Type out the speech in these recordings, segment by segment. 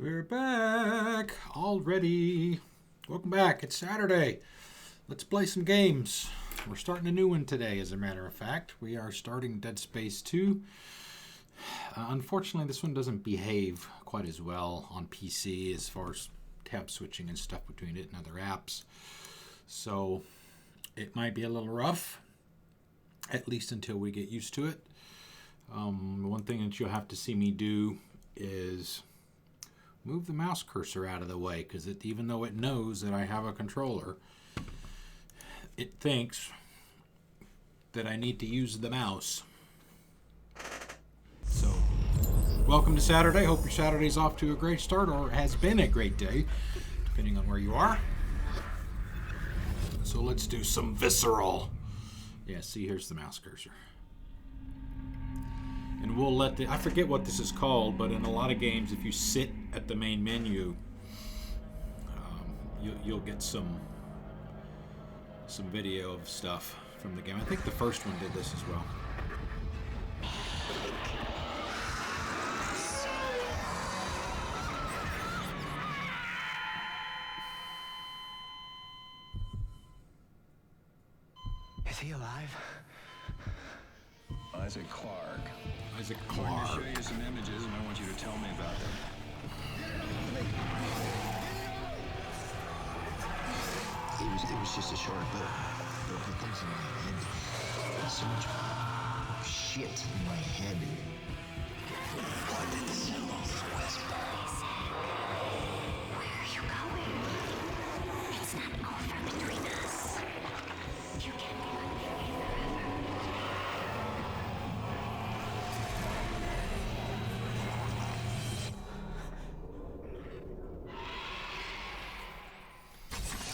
We're back already. Welcome back. It's Saturday. Let's play some games. We're starting a new one today, as a matter of fact. We are starting Dead Space 2. Unfortunately, this one doesn't behave quite as well on PC as far as tab switching and stuff between it and other apps. So it might be a little rough, at least until we get used to it. One thing that you'll have to see me do is move the mouse cursor out of the way, because even though it knows that I have a controller, it thinks that I need to use the mouse. So, welcome to Saturday. Hope your Saturday's off to a great start, or has been a great day, depending on where you are. So let's do some visceral. Yeah, see, here's the mouse cursor. And we'll let I forget what this is called, but in a lot of games, if you sit at the main menu, you'll get some video of stuff from the game. I think the first one did this as well. Is he alive? Isaac Clarke. Isaac I'm going to Clarke. show you some images, and I want you to tell me about them. It was just a short book. The things in my head. There's so much shit in my head. What did the symbols whisper? Where are you going? It's not over between us. You can't be like me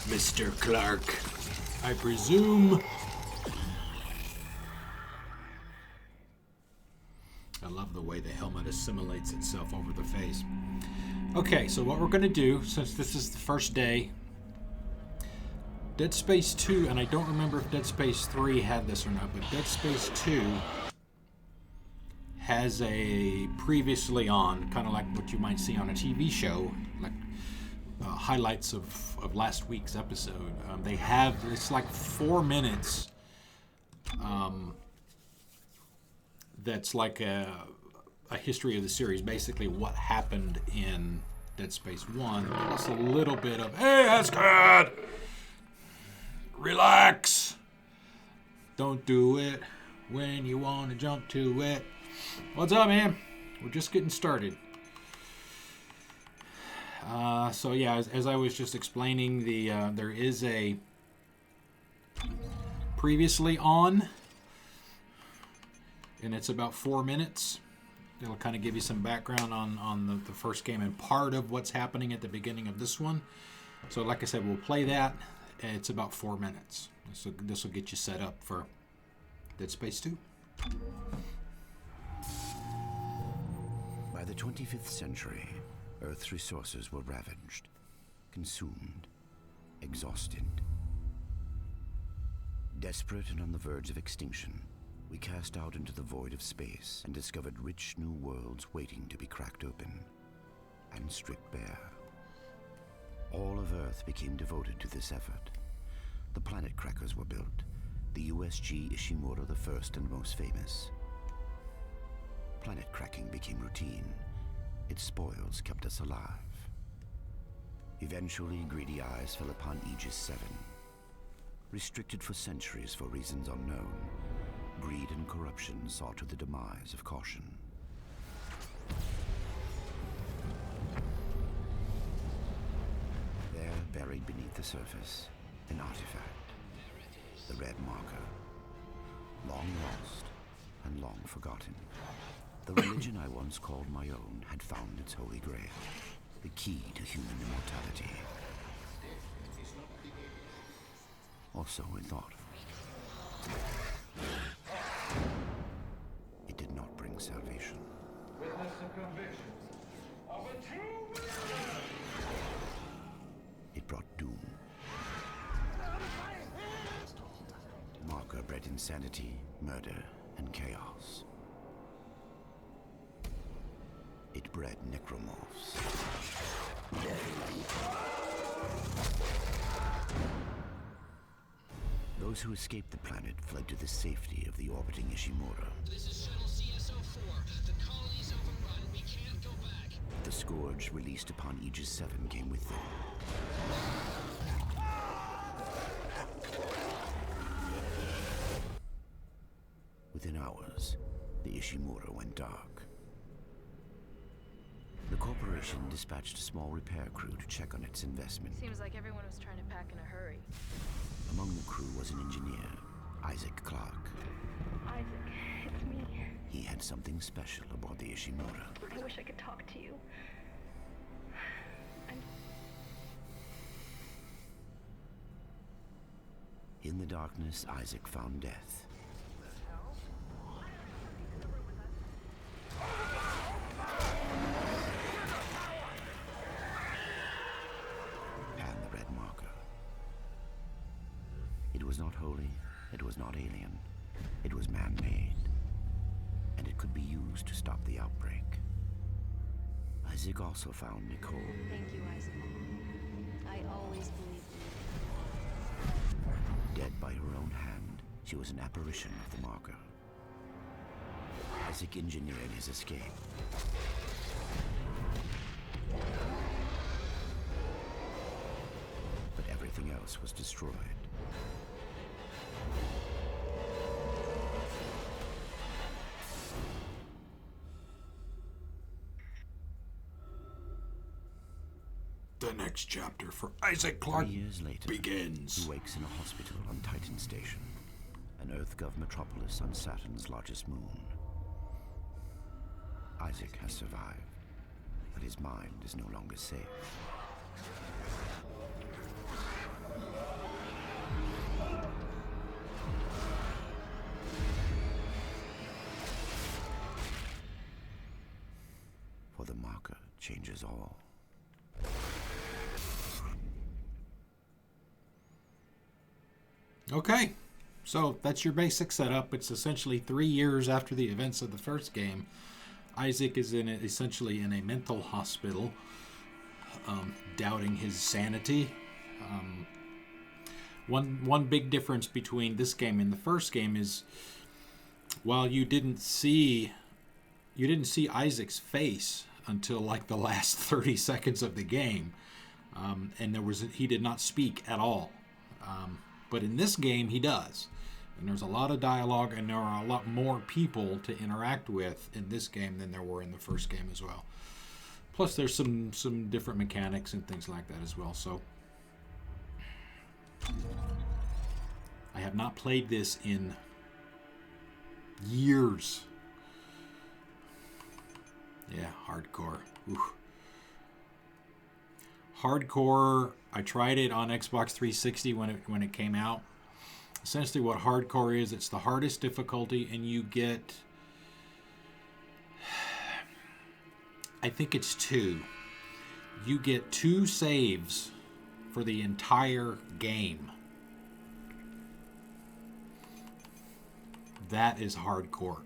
Mr. Clarke, I presume. I love the way the helmet assimilates itself over the face. Okay, so what we're going to do, since this is the first day, Dead Space 2, and I don't remember if Dead Space 3 had this or not, but Dead Space 2 has a previously on, kind of like what you might see on a TV show, like highlights of last week's episode. They have, it's like 4 minutes. That's like a history of the series, basically what happened in Dead Space 1, plus a little bit of, hey, that's good! Relax! Don't do it when you want to jump to it. What's up, man? We're just getting started. So yeah, as I was just explaining, there is a previously on, and it's about 4 minutes. It'll kind of give you some background on the first game and part of what's happening at the beginning of this one. So like I said, we'll play that. It's about 4 minutes. So this will get you set up for Dead Space 2. By the 25th century, Earth's resources were ravaged, consumed, exhausted. Desperate and on the verge of extinction, we cast out into the void of space and discovered rich new worlds waiting to be cracked open and stripped bare. All of Earth became devoted to this effort. The planet crackers were built, the USG Ishimura the first and most famous. Planet cracking became routine. Its spoils kept us alive. Eventually, greedy eyes fell upon Aegis 7. Restricted for centuries for reasons unknown, greed and corruption saw to the demise of caution. There, buried beneath the surface, an artifact. The Red Marker. Long lost and long forgotten. The religion I once called my own had found its holy grail, the key to human immortality. Or so we thought. It did not bring salvation. Witness the convictions of a true It brought doom. Marker bred insanity, murder, and chaos. It bred necromorphs. Those who escaped the planet fled to the safety of the orbiting Ishimura. This is Shuttle CSO-4. The colony's overrun. We can't go back. The scourge released upon Aegis 7 came with them. Within hours, the Ishimura went dark. The corporation dispatched a small repair crew to check on its investment. Seems like everyone was trying to pack in a hurry. Among the crew was an engineer, Isaac Clarke. Isaac, it's me. He had something special aboard the Ishimura. I wish I could talk to you. In the darkness, Isaac found death. And the red marker. It was not holy, it was not alien, it was man-made. And it could be used to stop the outbreak. Isaac also found Nicole. Thank you, Isaac. I always believed in Dead by her own hand, she was an apparition of the marker. Isaac engineered his escape. But everything else was destroyed. The next chapter for Isaac Clarke 3 years later, begins. he wakes in a hospital on Titan Station, an EarthGov metropolis on Saturn's largest moon. Isaac has survived, but his mind is no longer safe. For the marker changes all. Okay, so that's your basic setup. It's essentially 3 years after the events of the first game. Isaac is essentially in a mental hospital, doubting his sanity. One big difference between this game and the first game is, while you didn't see Isaac's face until like the last 30 seconds of the game, and he did not speak at all. But in this game, he does. And there's a lot of dialogue, and there are a lot more people to interact with in this game than there were in the first game as well. Plus, there's some different mechanics and things like that as well. So, I have not played this in years. Yeah, hardcore. Oof. Hardcore, I tried it on Xbox 360 when it came out. Essentially what hardcore is, it's the hardest difficulty, and you get, I think it's 2. You get 2 saves for the entire game. That is hardcore.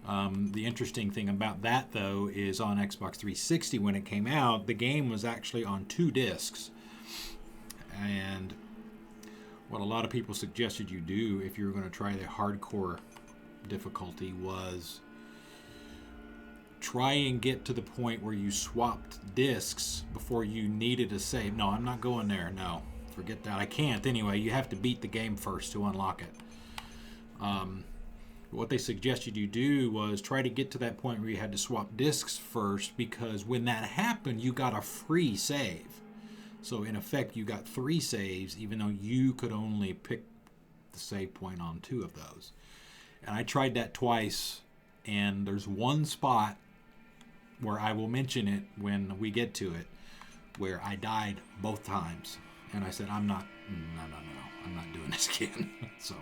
The interesting thing about that, though, is on Xbox 360 when it came out, the game was actually on 2 discs. And what a lot of people suggested you do if you were going to try the hardcore difficulty was try and get to the point where you swapped discs before you needed a save. No, I'm not going there. No, forget that. I can't anyway. You have to beat the game first to unlock it. What they suggested you do was try to get to that point where you had to swap discs first, because when that happened, you got a free save. So in effect, you got 3 saves, even though you could only pick the save point on 2 of those. And I tried that twice, and there's one spot where I will mention it when we get to it, where I died both times. And I said, no, I'm not doing this again. So...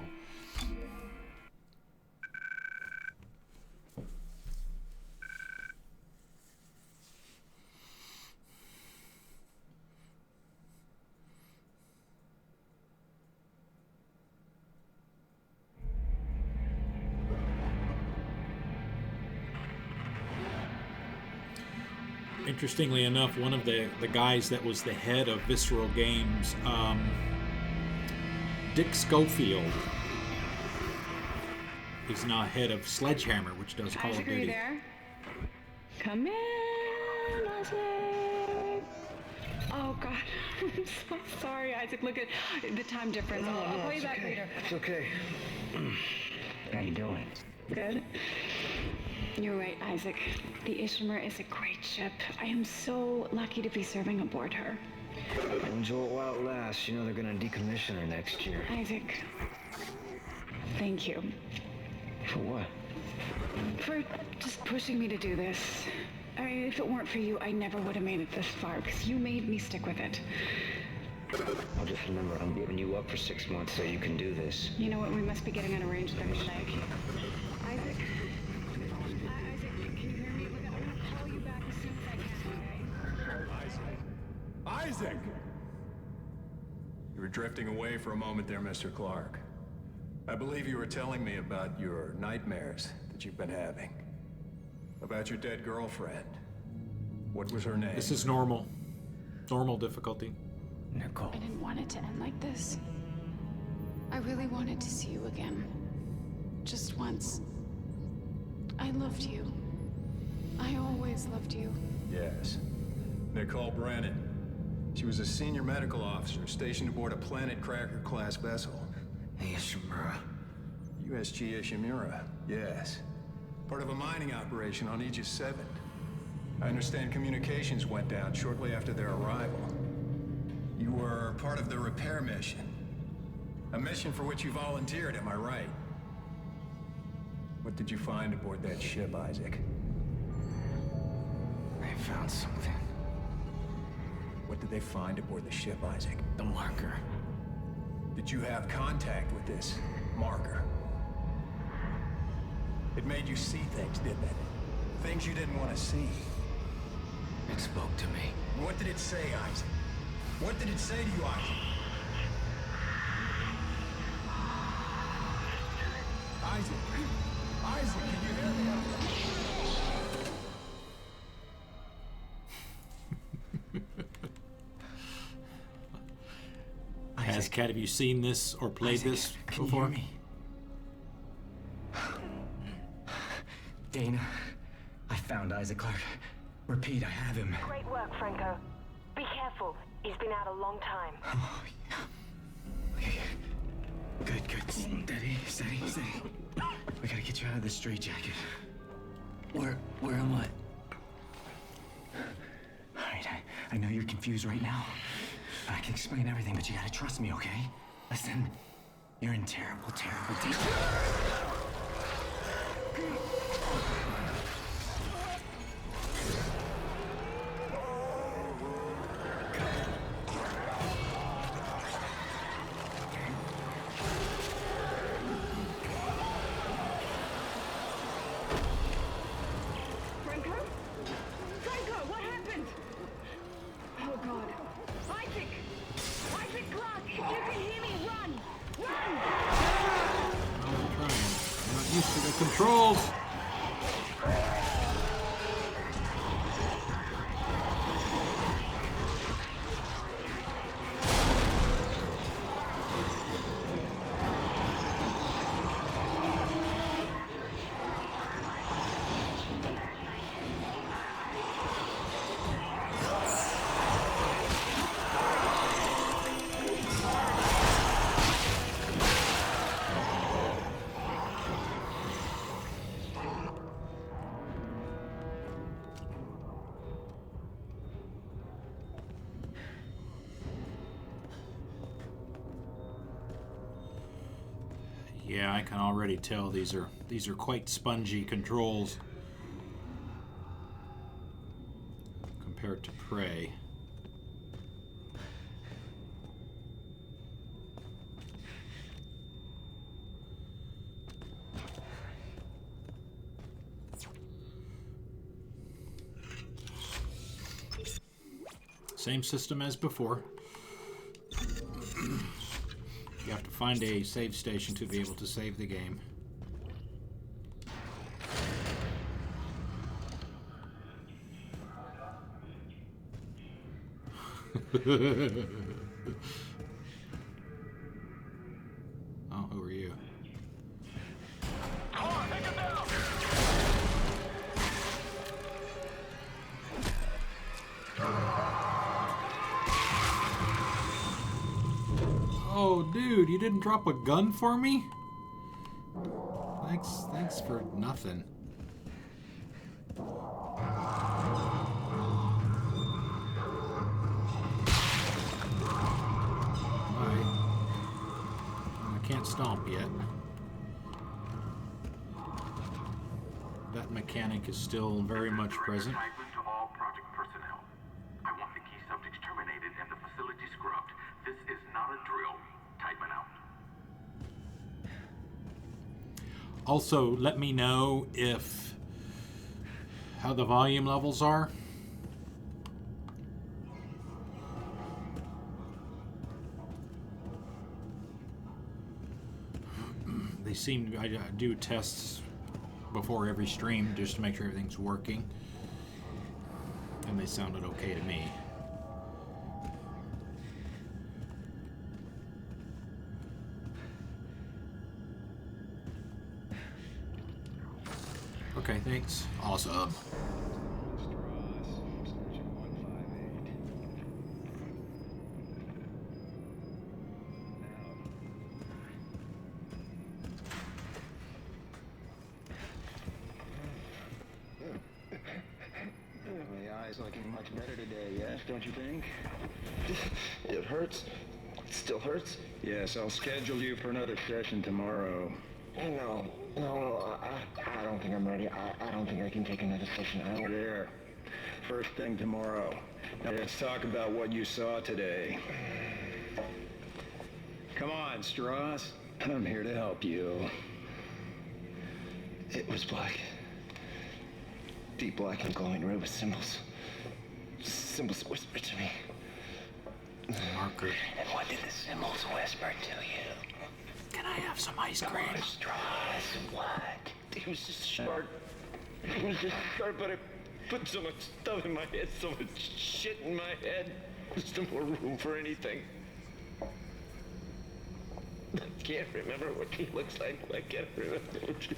Interestingly enough, one of the guys that was the head of Visceral Games Dick Schofield. He's now head of Sledgehammer, which does Call of Isaac, are you Duty. there? Come in, Isaac. Oh God, I'm so sorry, Isaac. Look at the time difference. I'll call you back later. It's okay. How you doing? Good. You're right, Isaac. The Ishimura is a great ship. I am so lucky to be serving aboard her. Enjoy it while it lasts. You know they're gonna decommission her next year. Isaac, thank you For what? for just pushing me to do this. I mean, if it weren't for you, I never would have made it this far, because you made me stick with it. I'll just remember, I'm giving you up for 6 months so you can do this. You know what? We must be getting on a range there, Isaac. Isaac, can you hear me? Look, I'm gonna call you back as soon as I can, okay? Isaac! You were drifting away for a moment there, Mr. Clark. I believe you were telling me about your nightmares that you've been having. About your dead girlfriend. What was her name? This is normal. Normal difficulty. Nicole. I didn't want it to end like this. I really wanted to see you again. Just once. I loved you. I always loved you. Yes. Nicole Brennan. She was a senior medical officer stationed aboard a Planet Cracker-class vessel. Hey, Ishimura. USG Ishimura, yes. Part of a mining operation on Aegis 7. I understand communications went down shortly after their arrival. You were part of the repair mission. A mission for which you volunteered, am I right? What did you find aboard that ship, Isaac? I found something. What did they find aboard the ship, Isaac? The marker. Did you have contact with this marker? It made you see things, didn't it? Things you didn't want to see. It spoke to me. What did it say, Isaac? What did it say to you, Isaac? Isaac! Isaac, can you hear me? Cat, have you seen this or played Isaac, this can before? you hear me? Dana, I found Isaac Clark. Repeat, I have him. Great work, Franco. Be careful. He's been out a long time. Oh, yeah. Okay. Good, good. Steady, steady, steady. We gotta get you out of this straitjacket. Where am I? All right, I know you're confused right now. I can explain everything, but you gotta trust me, okay? Listen, you're in terrible, terrible danger. Franco? Franco, what happened? Oh, God. Isaac! Isaac Clark, if you can hear me, run! Run! I'm trying. I'm not used to the controls. Yeah, I can already tell these are quite spongy controls compared to Prey. Same system as before. You have to find a save station to be able to save the game. Oh, dude, you didn't drop a gun for me? Thanks for nothing. I can't stomp yet. That mechanic is still very much present. To all project personnel. I want the key subjects terminated and the facility scrubbed. This is not a drill. Typing out. Also, let me know how the volume levels are. They seem I do tests before every stream just to make sure everything's working, and they sounded okay to me. Okay, thanks. Awesome. My eye's looking much better today, yes, don't you think? It hurts. It still hurts? Yes, I'll schedule you for another session tomorrow. No, I don't think I'm ready. I don't think I can take another session. There. First thing tomorrow. Now let's talk about what you saw today. Come on, Strauss. I'm here to help you. It was black. Deep black and glowing red with symbols. Symbols whispered to me. Marker. And what did the symbols whisper to you? Can I have some ice cream? Strauss, what? It was just sharp. It was just sharp, but I put so much stuff in my head, so much shit in my head. There's no more room for anything. I can't remember what he looks like. I can't remember.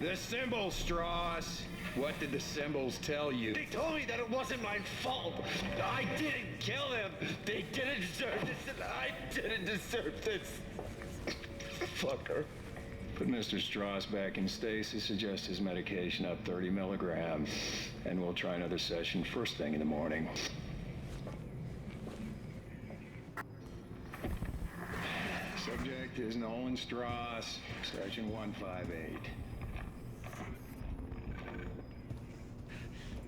The symbols, Strauss. What did the symbols tell you? They told me that it wasn't my fault. I didn't kill him. They didn't deserve this, and I didn't deserve this. Fucker. Put Mr. Strauss back in stasis, adjust his medication up 30 milligrams, and we'll try another session first thing in the morning. Subject is Nolan Strauss, session 158.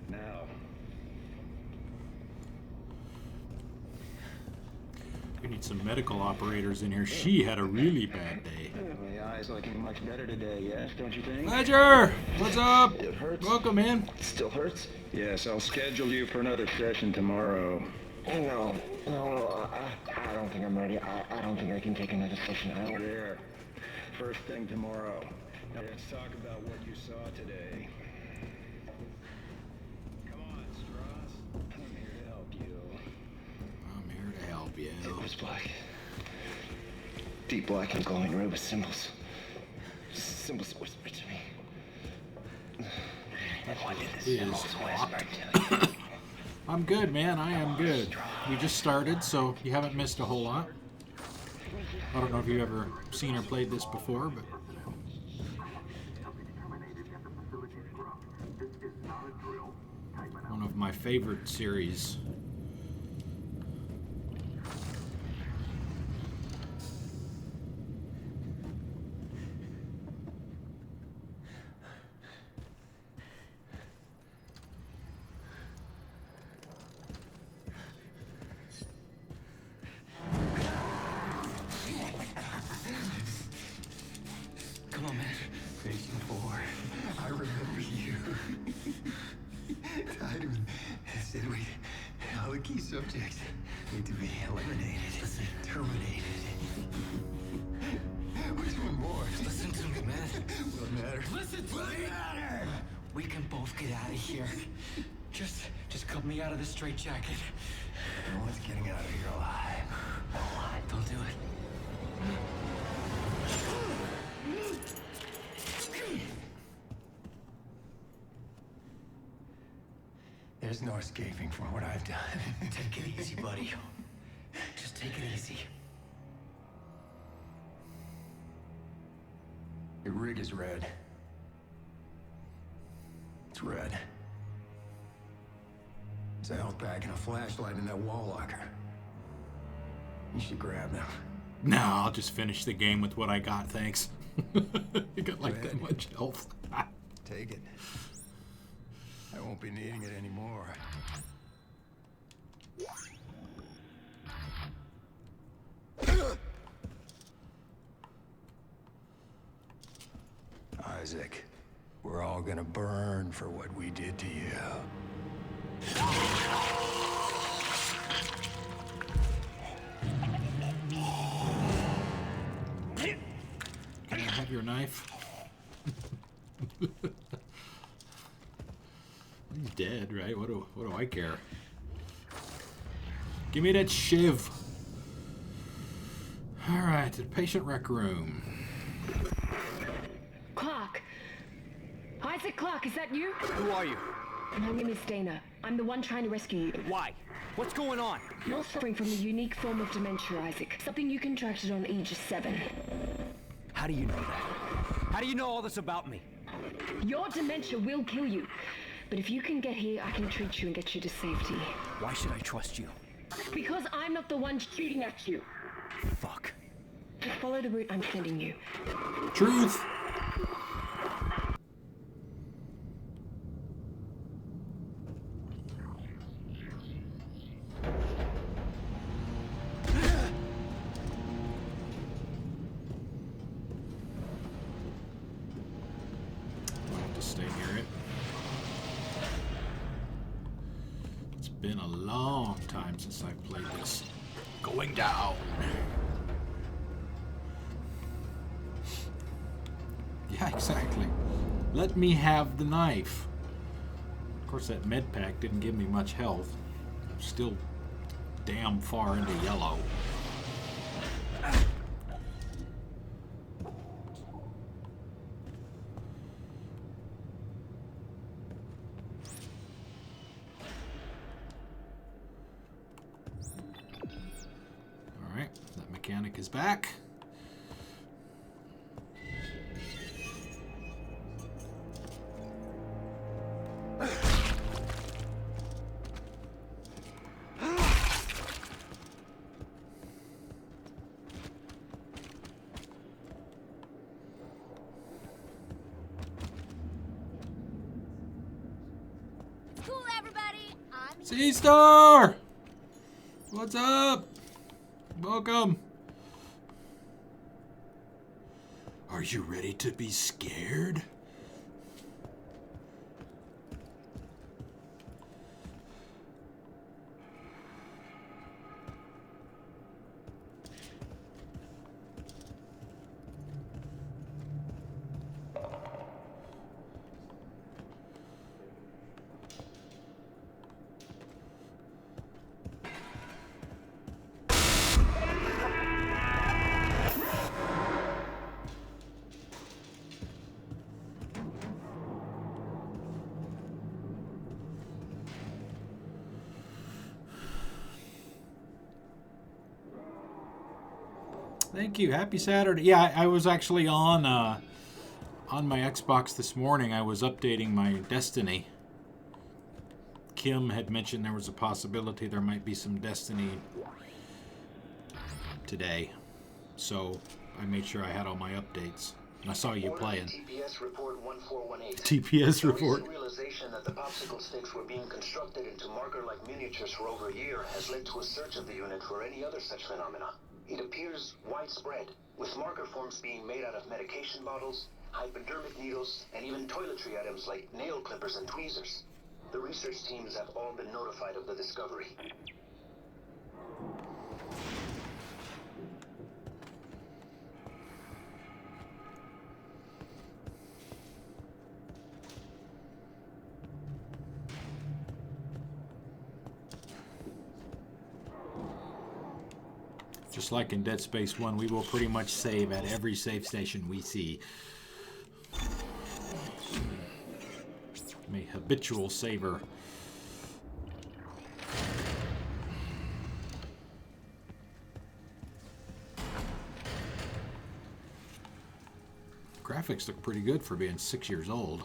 Now. We need some medical operators in here. She had a really bad day. My eye's looking much better today, yes, don't you think? Ledger! What's up? It hurts. Welcome in. It still hurts? Yes, I'll schedule you for another session tomorrow. No, I don't think I'm ready. I don't think I can take another session. There. First thing tomorrow. Now let's talk about what you saw today. Come on, Strauss. I'm here to help you. I'm here to help you. It was black. Deep black and glowing red with symbols. Symbols whispered to me. And what did the symbols whisper to you? I'm good, man. I am good. We just started, so you haven't missed a whole lot. I don't know if you've ever seen or played this before, but... one of my favorite series. Come on, man. Phase 4. I remember you. Tied said all the key subjects need to be eliminated, terminated. Which one more? Listen to me, man. What matters? Listen to me. Matter. We can both get out of here. Just cut me out of this straitjacket. No one's getting out of here alive. Don't do it. There's no escaping from what I've done. Take it easy, buddy. Just take it easy. Your rig is red. It's red. There's a health pack and a flashlight in that wall locker. You should grab them. No, I'll just finish the game with what I got, thanks. You got like that much health. Take it. I won't be needing it anymore. Isaac, we're all gonna burn for what we did to you. Can I have your knife? He's dead, right? What do I care? Give me that shiv. All right, to the patient rec room. Clark! Isaac Clark, is that you? Who are you? My name is Dana. I'm the one trying to rescue you. Why? What's going on? You're suffering from a unique form of dementia, Isaac. Something you contracted on Aegis 7. How do you know that? How do you know all this about me? Your dementia will kill you. But if you can get here, I can treat you and get you to safety. Why should I trust you? Because I'm not the one shooting at you. Fuck. Just follow the route I'm sending you. Truth! I'll have to stay near it. It's been a long time since I've played this. Going down. Yeah, exactly. Let me have the knife. Of course, that med pack didn't give me much health. I'm still damn far into yellow. All right, that mechanic is back. Cool, everybody. I'm C-Star! What's up? Welcome. Are you ready to be scared? Thank you. Happy Saturday. Yeah, I was actually on my Xbox this morning. I was updating my Destiny. Kim had mentioned there was a possibility there might be some Destiny today. So I made sure I had all my updates. And I saw you playing. TPS report 1418. TPS The report. recent realization that the popsicle sticks were being constructed into marker-like miniatures for over a year has led to a search of the unit for any other such phenomena. It appears widespread, with marker forms being made out of medication bottles, hypodermic needles, and even toiletry items like nail clippers and tweezers. The research teams have all been notified of the discovery. Just like in Dead Space 1, we will pretty much save at every save station we see. I'm a habitual saver. Graphics look pretty good for being 6 years old.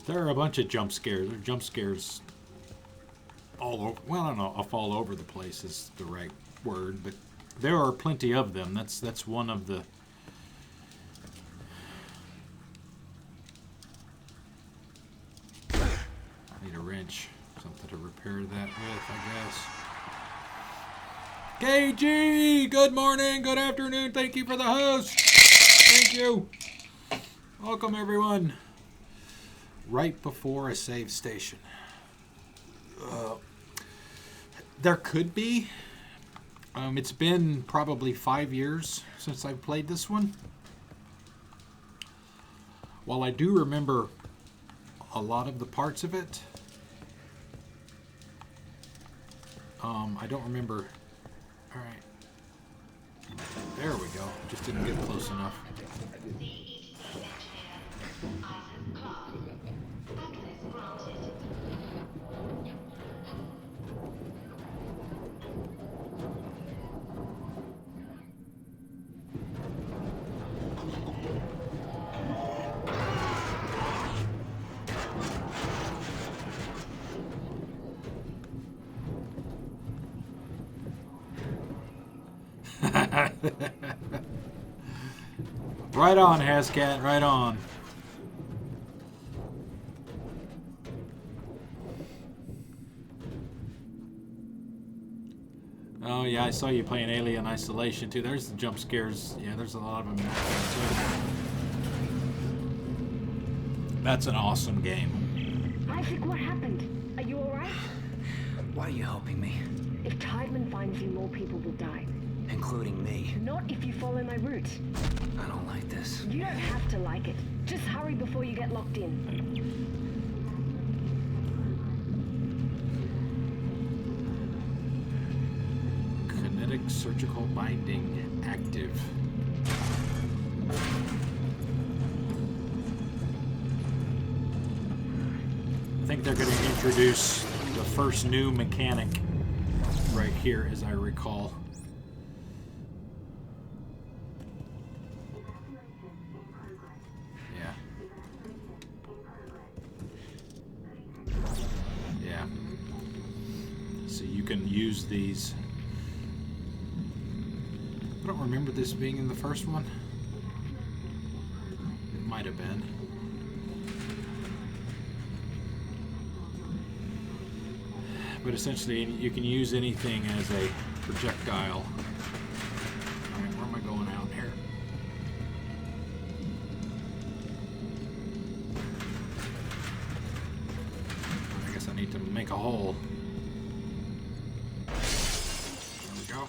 There are a bunch of jump scares. There are jump scares all over. Well, I don't know if all over the place is the right word, but there are plenty of them. That's one of the. I need a wrench, something to repair that with, I guess. KG, good morning, good afternoon. Thank you for the host. Thank you. Welcome, everyone. Right before a save station. There could be. It's been probably 5 years since I've played this one. While I do remember a lot of the parts of it, I don't remember. All right. There we go. Just didn't get close enough. Right on, Hascat, right on. Oh yeah, I saw you playing Alien Isolation too. There's the jump scares. Yeah, there's a lot of them in that game too. That's an awesome game. Isaac, what happened? Are you alright? Why are you helping me? If Tideman finds you, more people will die. Including me. Not if you follow my route. I don't like this. You don't have to like it. Just hurry before you get locked in. Kinetic surgical binding active. I think they're going to introduce the first new mechanic right here, as I recall. Yeah. So you can use these. I don't remember this being in the first one. It might have been. But essentially, you can use anything as a projectile. Alright, where am I going out here? I guess I need to make a hole. There we go.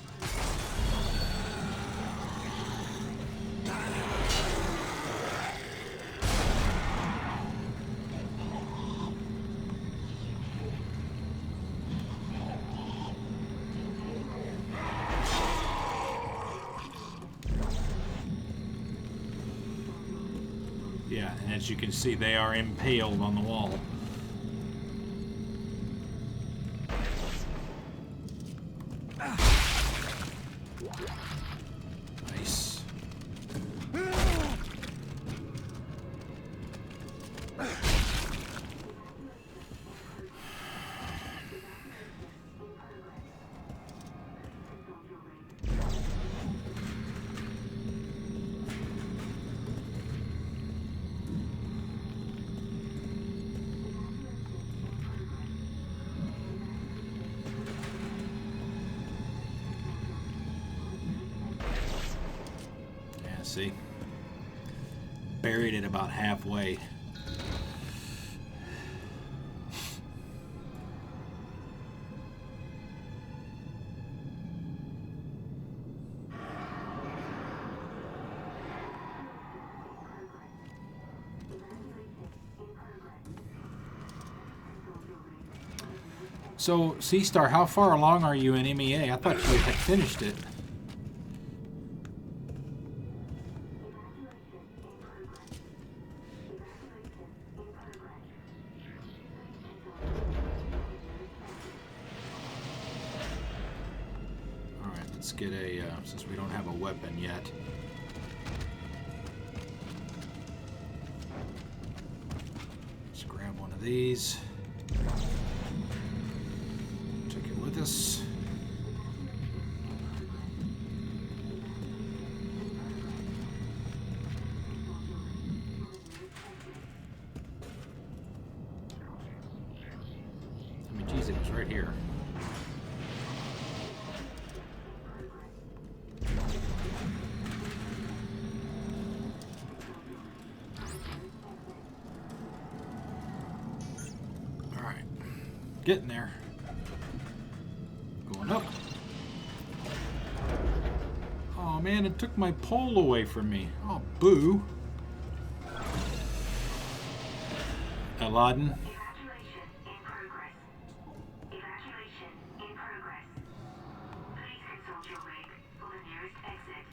Yeah, and as you can see, they are impaled on the wall. Nice. See? Buried it about halfway. So, Seastar, how far along are you in MEA? I thought you had finished it. Alright, let's get a, since we don't have a weapon yet. Let's grab one of these. Take it with us. I mean, geez, it was right here. All right, getting there. Going up. Oh man, it took my pole away from me. Oh, boo. Aladdin. Evacuation in progress. Evacuation in progress. Please consult your rig for the nearest exit.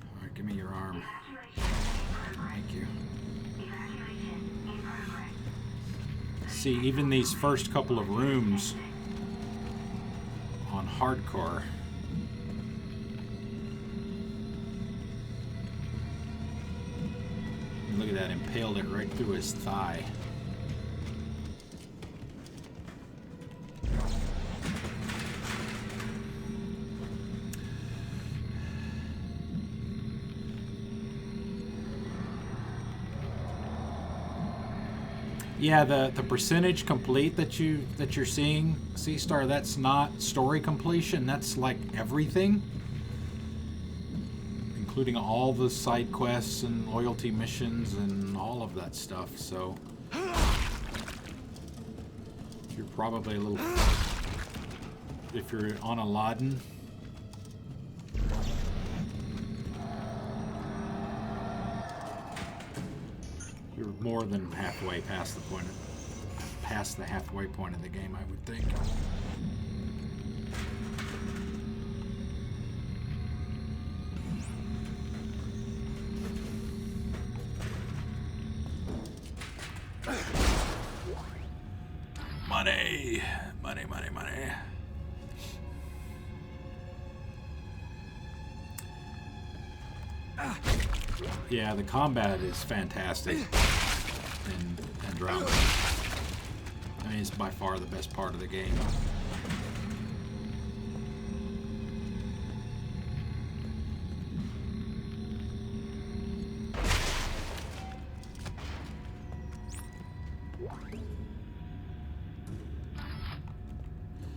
All right, give me your arm. Thank you. See, even these first couple of rooms on hardcore. Look at that, impaled it right through his thigh. Yeah, the percentage complete that you're seeing, Seastar, that's not story completion. That's like everything, including all the side quests and loyalty missions and all of that stuff. So you're probably a little, if you're on Aladdin. You're more than halfway past the halfway point of the game, I would think. Money, money, money, money. Yeah, the combat is fantastic in Andromeda. I mean, it's by far the best part of the game.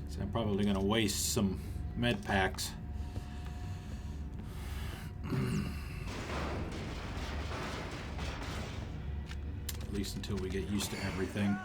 So I'm probably going to waste some med packs. At least until we get used to everything.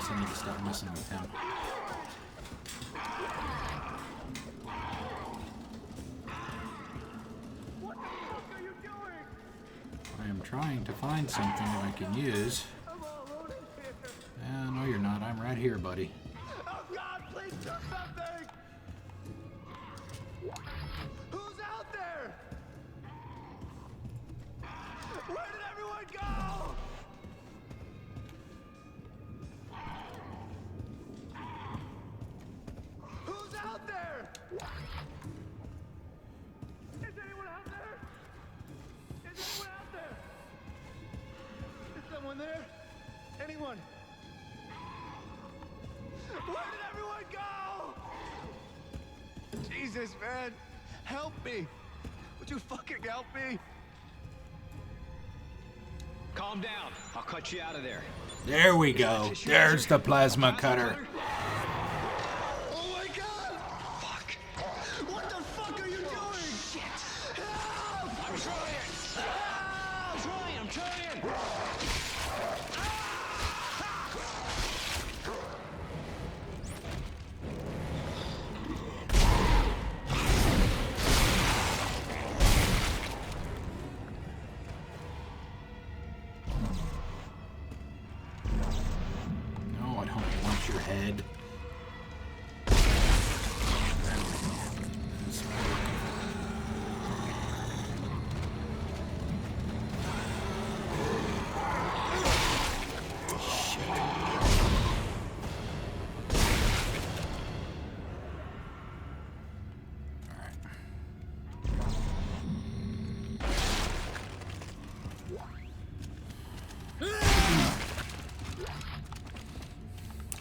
I need to stop messing with him. I am trying to find something that I can use. No, you're not. I'm right here, buddy. Oh God, please do something! Who's out there? Where did everyone go? Who's out there? Is anyone out there? Is anyone out there? Is someone there? Anyone? Where did everyone go? Jesus, man. Help me. Would you fucking help me? Calm down. I'll cut you out of there. There we go. There's the plasma cutter. Oh my God! Fuck! What the fuck are you doing? Shit! Help! I'm trying! Help! I'm trying! No, I don't want your head.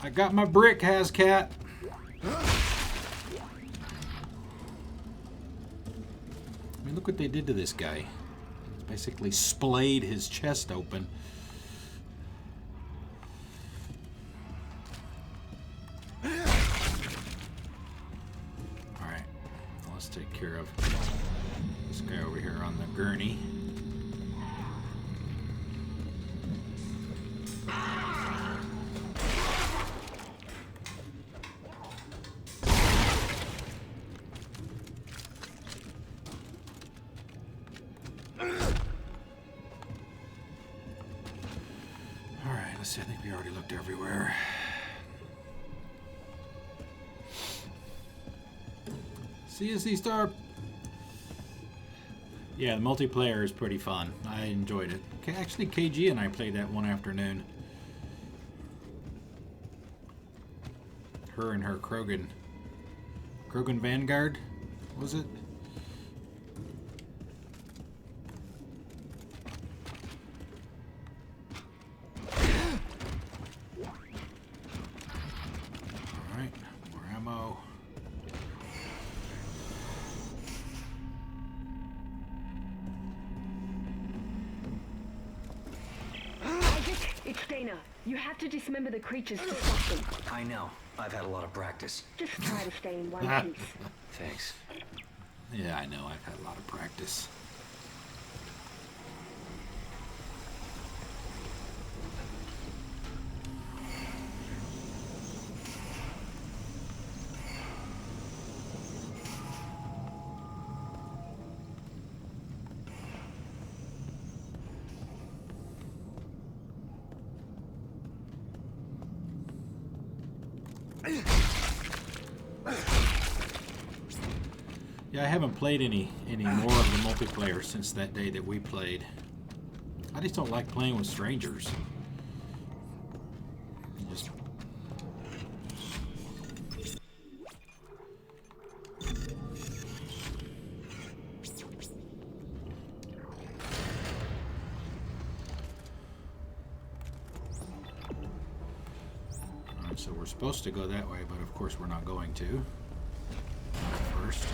I got my brick, Hazcat. I mean, look what they did to this guy. Basically splayed his chest open. Alright, let's take care of this guy over here on the gurney. I think we already looked everywhere. CSC Star. Yeah, the multiplayer is pretty fun. I enjoyed it. Actually, KG and I played that one afternoon. Her and her Krogan. Krogan Vanguard, was it? You have to dismember the creatures to stop them. I know. I've had a lot of practice. Just try to stay in one piece. Thanks. Yeah, I know. I've had a lot of practice. Yeah, I haven't played any more of the multiplayer since that day that we played. I just don't like playing with strangers. Just Alright, so we're supposed to go that way, but of course we're not going to. First.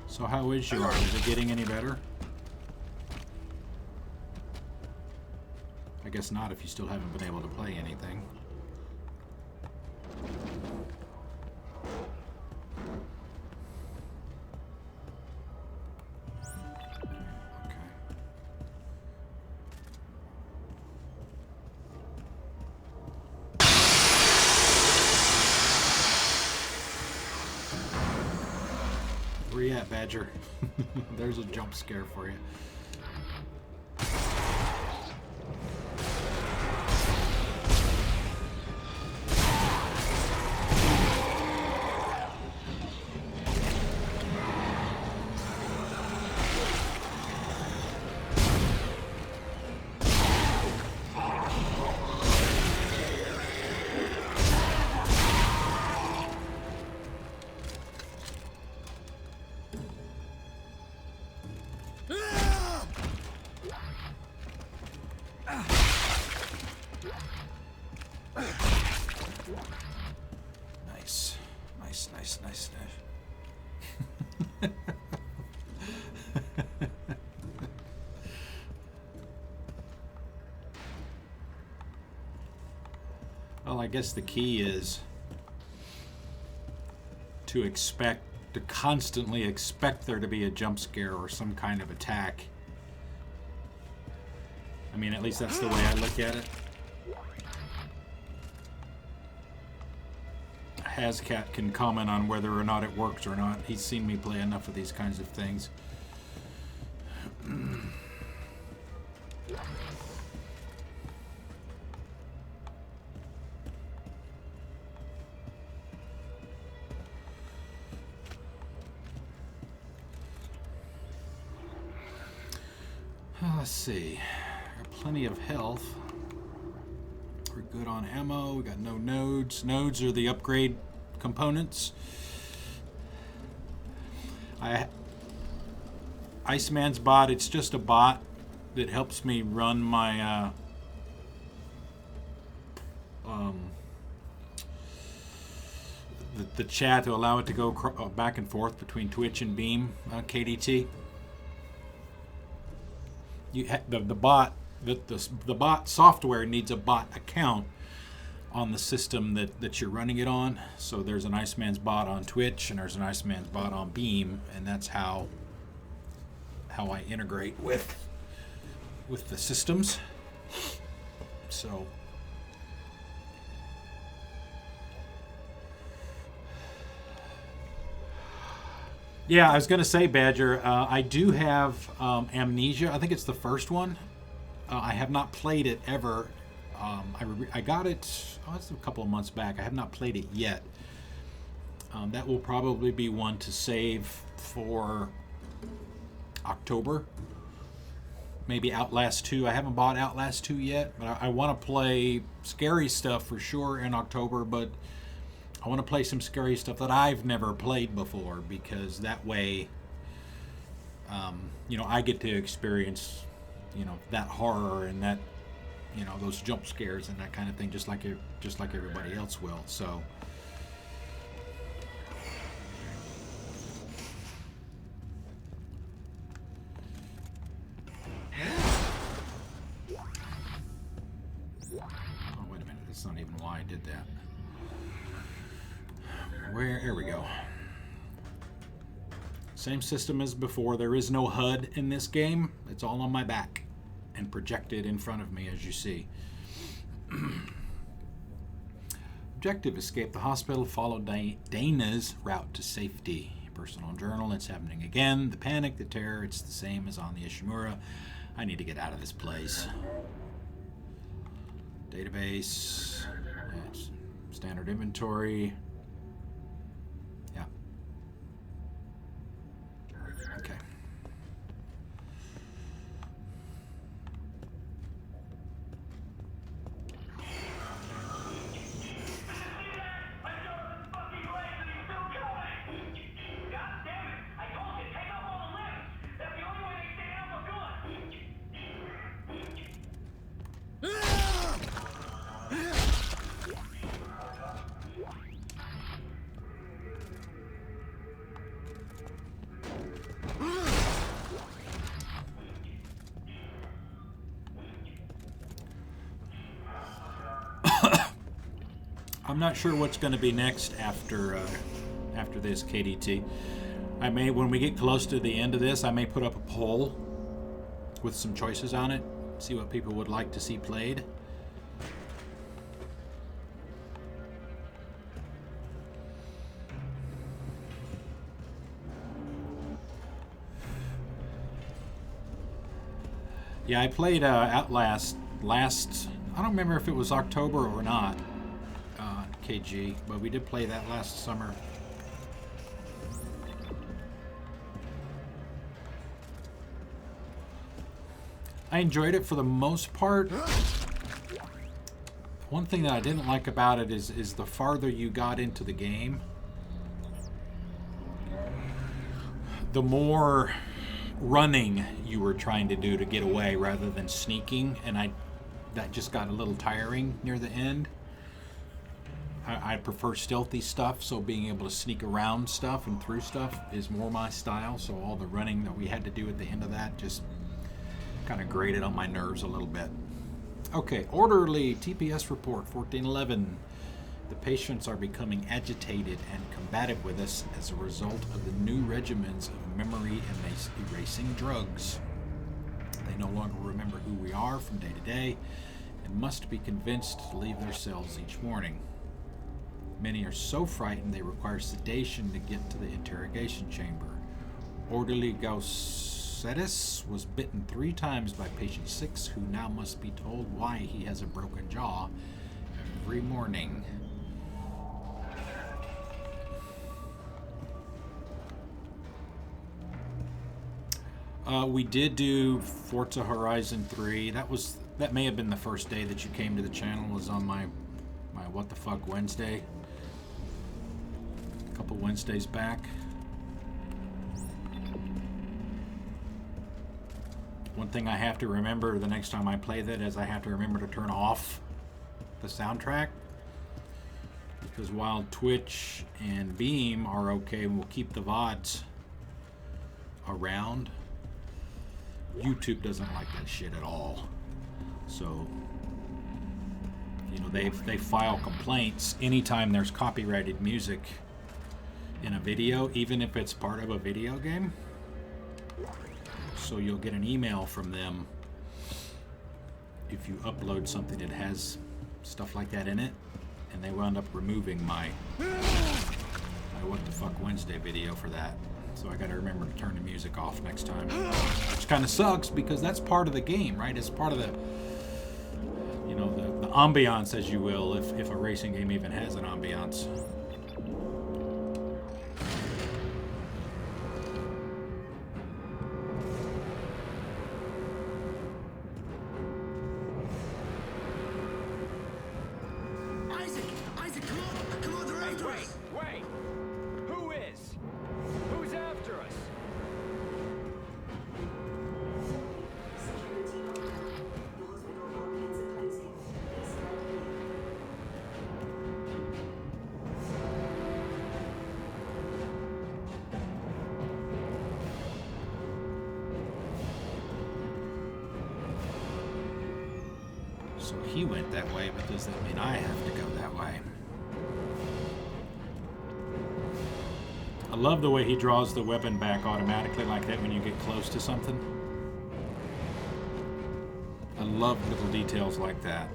So how is your arm? Is it getting any better? I guess not if you still haven't been able to play anything. Where you at, Badger? There's a jump scare for you. Nice. Well, I guess the key is to constantly expect there to be a jump scare or some kind of attack. I mean, at least that's the way I look at it. Hazcat can comment on whether or not it works or not. He's seen me play enough of these kinds of things. Let's see. Got plenty of health. We're good on ammo. We got no nodes. Nodes are the upgrade components. Iceman's bot, it's just a bot that helps me run my the chat to allow it to go back and forth between Twitch and Beam KDT. The bot software needs a bot account on the system that you're running it on. So there's an Iceman's bot on Twitch and there's an Iceman's bot on Beam, and that's how I integrate with the systems. So yeah, I was gonna say, Badger, I do have Amnesia. I think it's the first one. I have not played it ever. I got it, it's a couple of months back. I have not played it yet. That will probably be one to save for October. Maybe Outlast 2. I haven't bought Outlast 2 yet, but I want to play scary stuff for sure in October, but I want to play some scary stuff that I've never played before, because that way, I get to experience, that horror and that, those jump scares and that kind of thing, just like everybody else will. So. Oh, wait a minute. That's not even why I did that. Here we go. Same system as before. There is no HUD in this game. It's all on my back and projected in front of me, as you see. Objective: escape the hospital, follow Dana's route to safety. Personal journal: it's happening again. The panic, the terror, it's the same as on the Ishimura. I need to get out of this place. Database. Yes. Standard inventory. Yeah. Okay. I'm not sure what's going to be next after this KDT. I may, when we get close to the end of this, I may put up a poll with some choices on it, see what people would like to see played. Yeah, I played Outlast last, I don't remember if it was October or not, KG, but we did play that last summer. I enjoyed it for the most part. One thing that I didn't like about it is the farther you got into the game, the more running you were trying to do to get away rather than sneaking, and that just got a little tiring near the end. I prefer stealthy stuff, so being able to sneak around stuff and through stuff is more my style, so all the running that we had to do at the end of that just kind of grated on my nerves a little bit. Okay, orderly TPS report 1411. The patients are becoming agitated and combative with us as a result of the new regimens of memory erasing drugs. They no longer remember who we are from day to day and must be convinced to leave their cells each morning. Many are so frightened they require sedation to get to the interrogation chamber. Orderly Gaucetis was bitten 3 times by patient 6, who now must be told why he has a broken jaw every morning. We did do Forza Horizon 3. That may have been the first day that you came to the channel, was on my What the Fuck Wednesday. A couple Wednesdays back. One thing I have to remember the next time I play that is I have to remember to turn off the soundtrack. Because while Twitch and Beam are okay and will keep the VODs around, YouTube doesn't like that shit at all. So, you know, they file complaints anytime there's copyrighted music in a video, even if it's part of a video game. So you'll get an email from them if you upload something that has stuff like that in it, and they wound up removing my What the Fuck Wednesday video for that. So I gotta remember to turn the music off next time. Which kind of sucks because that's part of the game, right? It's part of the, you know, the ambiance, as you will, if a racing game even has an ambiance. Isaac, come on, they're after us. Wait! Who is? Who's after us? So he went that way, but does that mean I have to go that way? I love the way he draws the weapon back automatically like that when you get close to something. I love little details like that.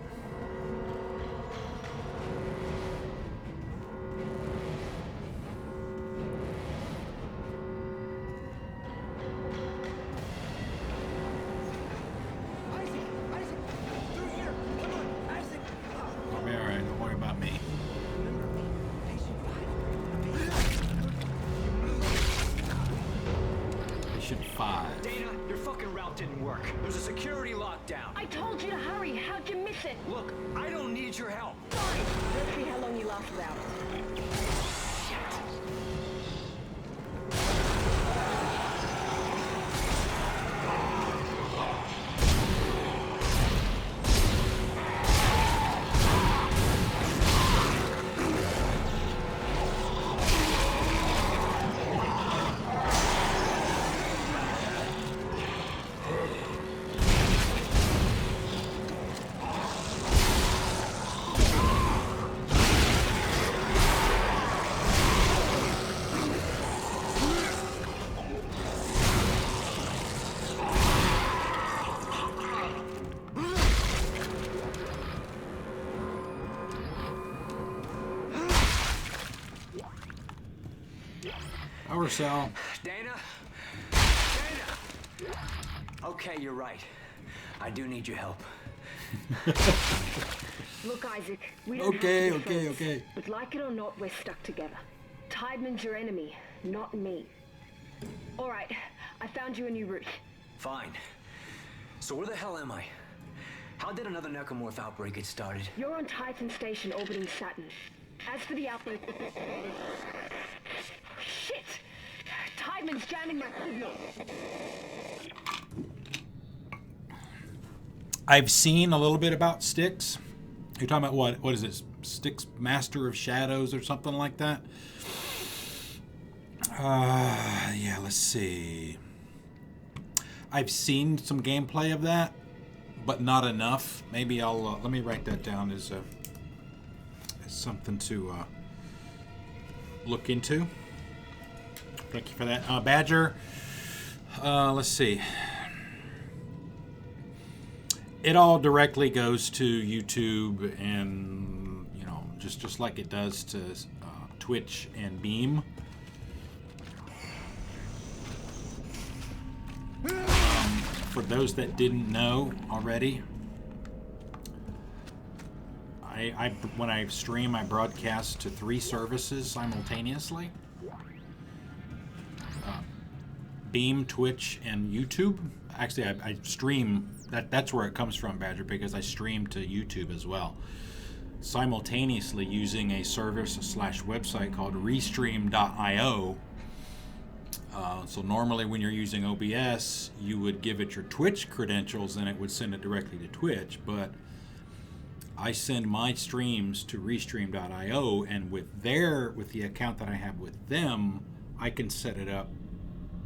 I'll be alright, don't worry about me. Patient 5. Dana, your fucking route didn't work. There's a security lockdown. I told you to hurry. How'd you miss it? Look, I don't need your help. Fine. Let's see how long you last without it. Power cell. Dana? Dana! Okay, you're right. I do need your help. Look, Isaac, we don't Okay, have to be friends, okay. but like it or not, we're stuck together. Tideman's your enemy, not me. All right, I found you a new route. Fine. So where the hell am I? How did another necromorph outbreak get started? You're on Titan Station orbiting Saturn. As for the outbreak... Shit! Tideman's jamming my signal. I've seen a little bit about Styx. You're talking about what is it? Styx Master of Shadows or something like that? Yeah, let's see. I've seen some gameplay of that, but not enough. Maybe I'll let me write that down as something to look into. Thank you for that, Badger. Let's see. It all directly goes to YouTube, and you know, just like it does to Twitch and Beam. For those that didn't know already, when I stream, I broadcast to 3 services simultaneously: Beam, Twitch, and YouTube. Actually, I stream. That's where it comes from, Badger, because I stream to YouTube as well, simultaneously using a service / website called Restream.io. So normally when you're using OBS, you would give it your Twitch credentials and it would send it directly to Twitch, but I send my streams to Restream.io, and with the account that I have with them, I can set it up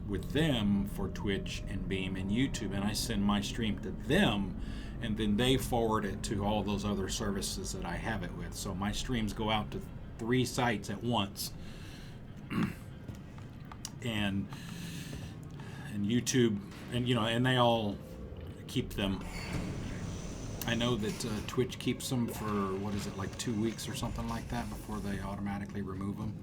with them for Twitch and Beam and YouTube, and I send my stream to them, and then they forward it to all those other services that I have it with. So my streams go out to 3 sites at once. and YouTube, and you know, and they all keep them. I know that Twitch keeps them for, what is it, like 2 weeks or something like that before they automatically remove them.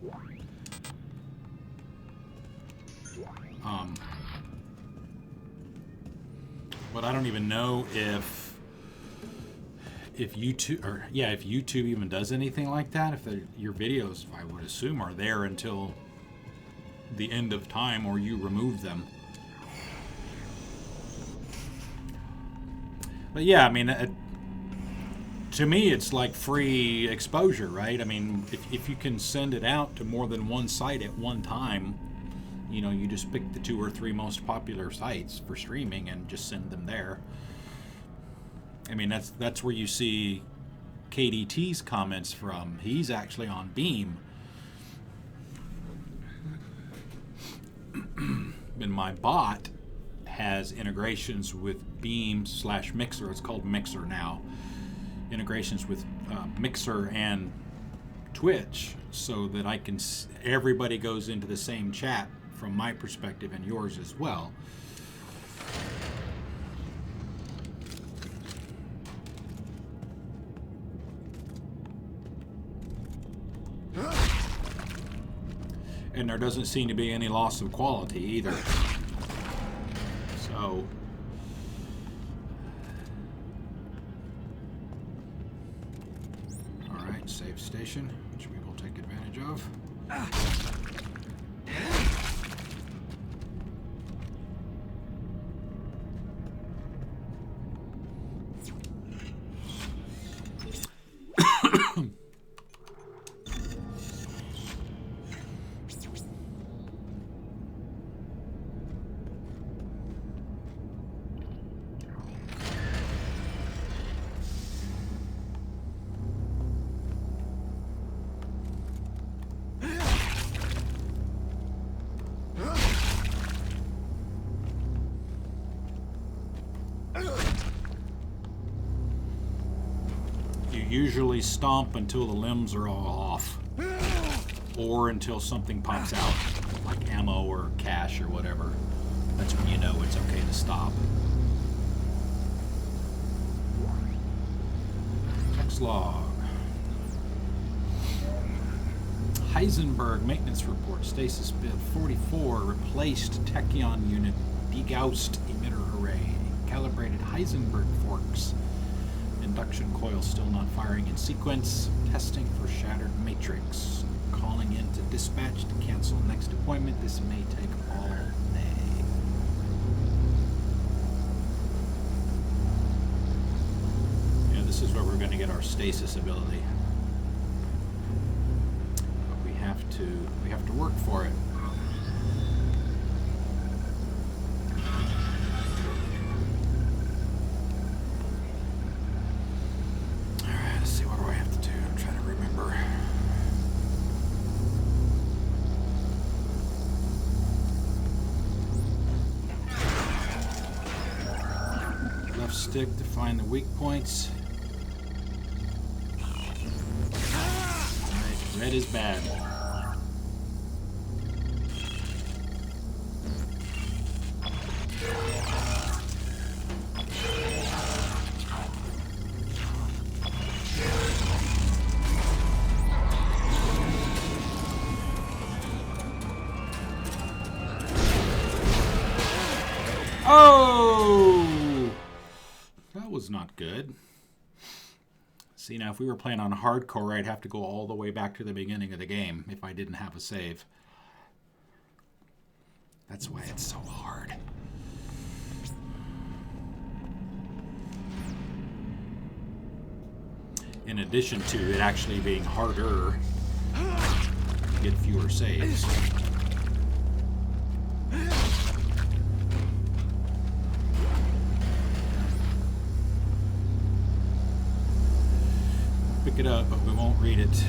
But I don't even know if YouTube, if YouTube even does anything like that. If your videos, I would assume, are there until the end of time, or you remove them. But yeah, I mean, to me, it's like free exposure, right? I mean, if you can send it out to more than one site at one time, you know, you just pick the 2 or 3 most popular sites for streaming and just send them there. I mean, that's where you see KDT's comments from. He's actually on Beam. And my bot has integrations with Beam / Mixer. It's called Mixer now. Integrations with Mixer and Twitch, so that I can. Everybody goes into the same chat from my perspective, and yours as well. And there doesn't seem to be any loss of quality either. So, all right, save station, which we will take advantage of. Usually stomp until the limbs are all off, or until something pops out, like ammo or cash or whatever. That's when you know it's okay to stop. Text log. Heisenberg maintenance report. Stasis bit 44. Replaced Tachyon unit. Degaussed emitter array. Calibrated Heisenberg forks. Induction coil still not firing in sequence. Testing for shattered matrix. Calling in to dispatch to cancel next appointment. This may take all day. Yeah, this is where we're going to get our stasis ability. But we have to work for it. Alright, let's see, what do I have to do? I'm trying to remember. Left stick to find the weak points. Alright, red is bad. Oh! That was not good. See, now if we were playing on hardcore, I'd have to go all the way back to the beginning of the game if I didn't have a save. That's why it's so hard. In addition to it actually being harder to get fewer saves. Pick it up, but we won't read it.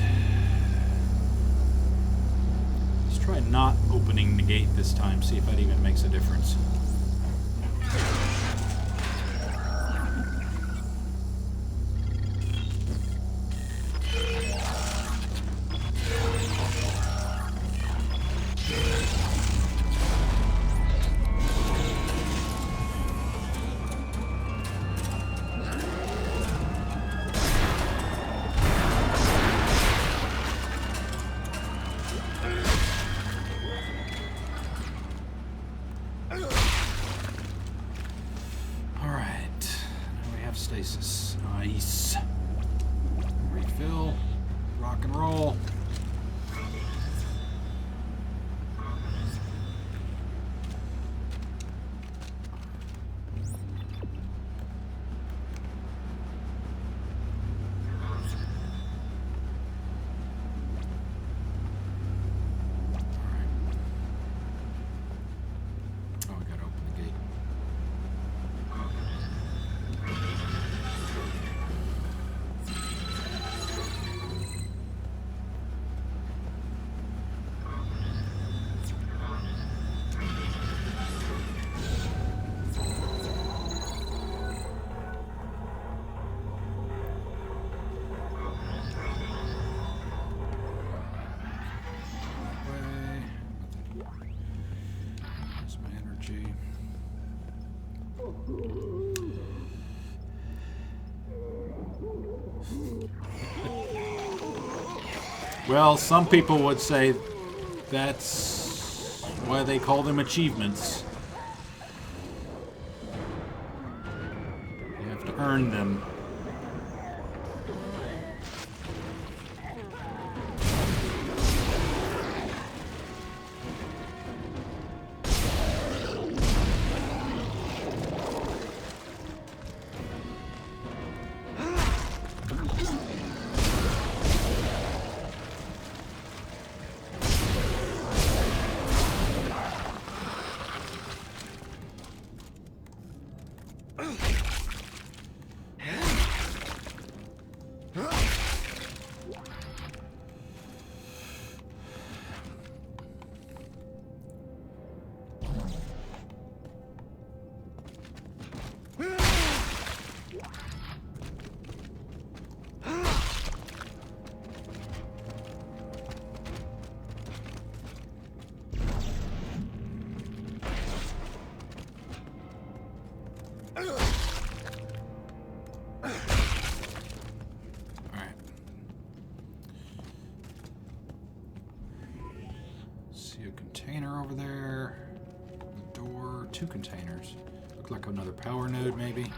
Let's try not opening the gate this time, see if that even makes a difference. Stasis. Nice. Refill. Rock and roll. Well, some people would say that's why they call them achievements. You have to earn them. See a container over there. The door. 2 containers. Look like another power node, maybe.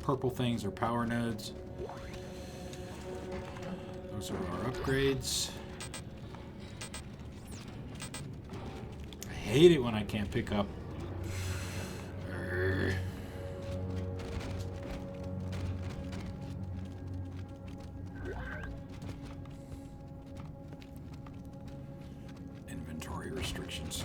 Purple things are power nodes. Those are our upgrades. I hate it when I can't pick up. Inventory restrictions.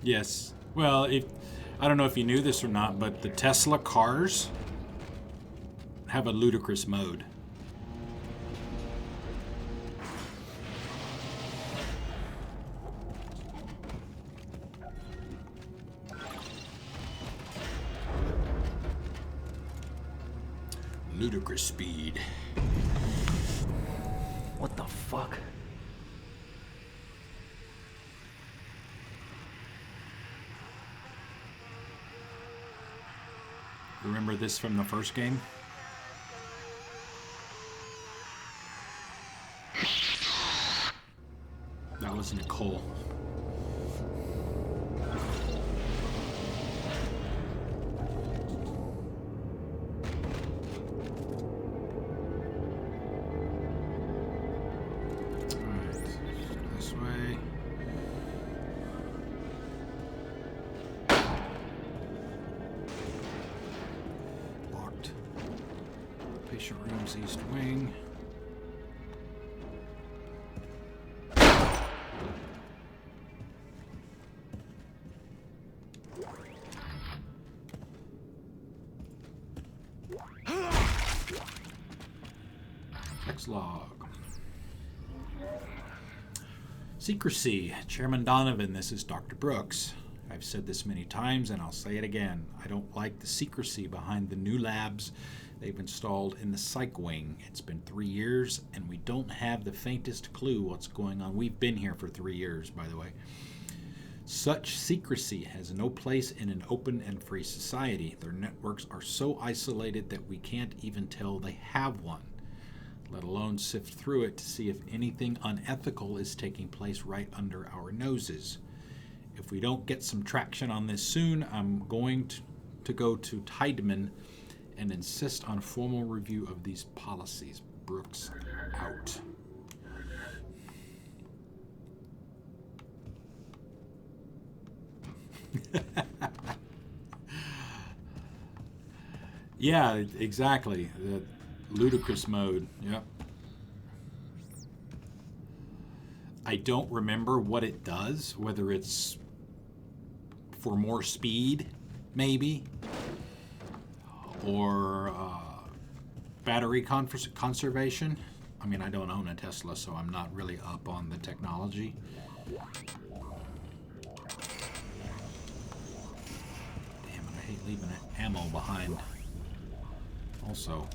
Yes. Well, I don't know if you knew this or not, but the Tesla cars have a ludicrous mode. Ludicrous speed. What the fuck? Remember this from the first game? That was Nicole. Patient rooms, east wing. Text log. Secrecy. Chairman Donovan, this is Dr. Brooks. I've said this many times and I'll say it again. I don't like the secrecy behind the new labs they've installed in the psych wing. It's been 3 years and we don't have the faintest clue what's going on. We've been here for 3 years, by the way. Such secrecy has no place in an open and free society. Their networks are so isolated that we can't even tell they have one, let alone sift through it to see if anything unethical is taking place right under our noses. If we don't get some traction on this soon, I'm going to go to Tiedemann and insist on formal review of these policies. Brooks out. Yeah, exactly. The ludicrous mode. Yep. I don't remember what it does, whether it's for more speed, maybe, or battery conservation. I mean, I don't own a Tesla, so I'm not really up on the technology. Damn it, I hate leaving ammo behind. Also,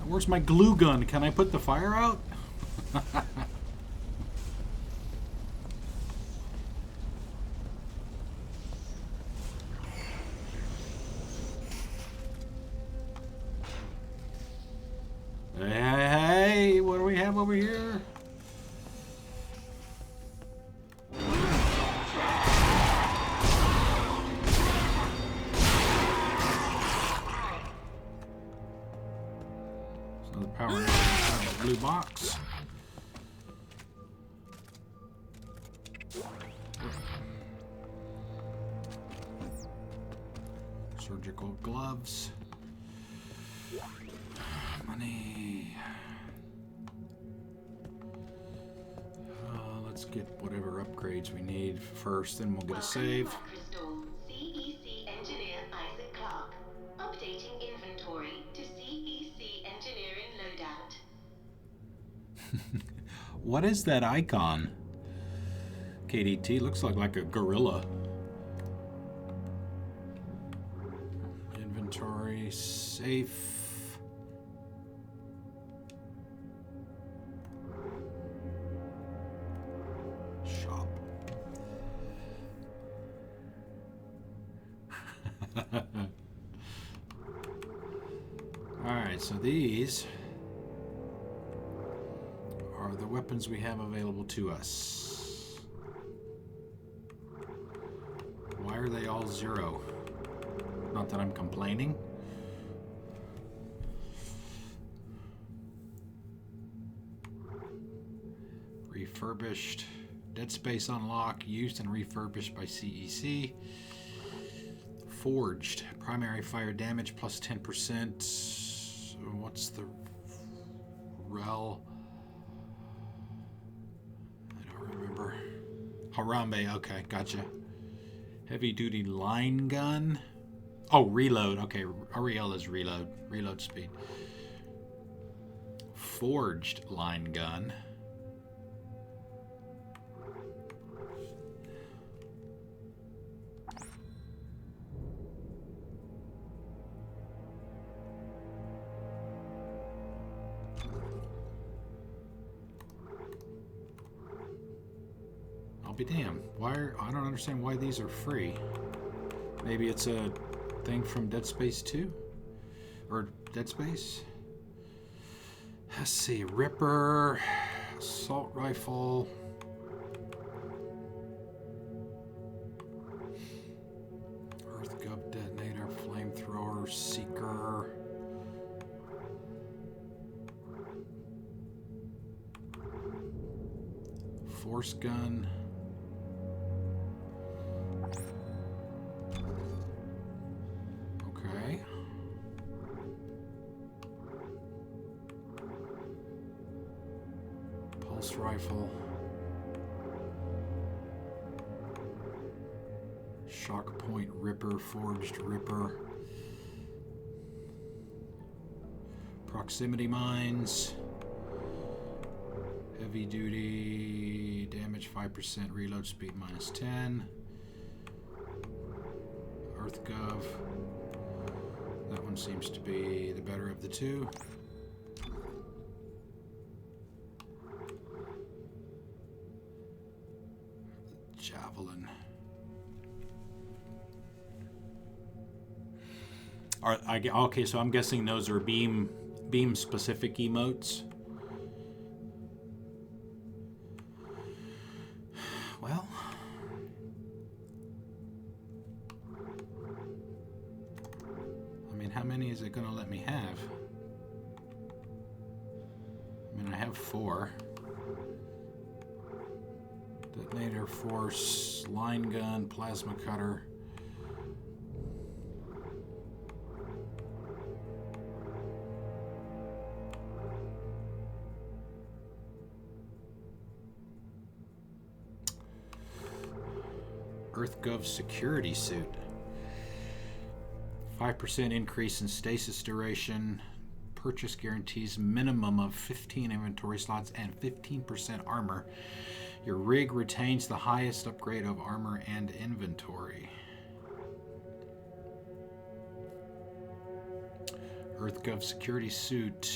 where's my glue gun? Can I put the fire out? Hey, what do we have over here? Power blue box. Surgical gloves. Money. Let's get whatever upgrades we need first, then we'll get a save. CEC engineer Isaac Clarke. Updating inventory to CEC engineering loadout. What is that icon? KDT looks like a gorilla. Inventory, safe. Shop. Alright, so these are the weapons we have available to us. Why are they all 0? Not that I'm complaining. Refurbished. Dead Space Unlock. Used and refurbished by CEC. Forged. Primary fire damage plus 10%. What's the REL? I don't remember. Harambe. Okay, gotcha. Heavy duty line gun. Oh, reload. Okay, REL is reload. Reload speed. Forged line gun. I'll be damned. I don't understand why these are free. Maybe it's a thing from Dead Space 2? Or Dead Space? Let's see. Ripper. Assault rifle. EarthGov detonator. Flamethrower. Seeker. Force gun. Rifle. Shock point Ripper, forged Ripper. Proximity mines. Heavy duty damage 5%, reload speed minus 10. EarthGov. That one seems to be the better of the two. Javelin. Okay, so I'm guessing those are beam specific emotes. Well, I mean, how many is it going to let me have? I mean, I have 4. Detonator, force, line gun, plasma cutter. EarthGov security suit. 5% increase in stasis duration. Purchase guarantees minimum of 15 inventory slots and 15% armor. Your rig retains the highest upgrade of armor and inventory. EarthGov security suit.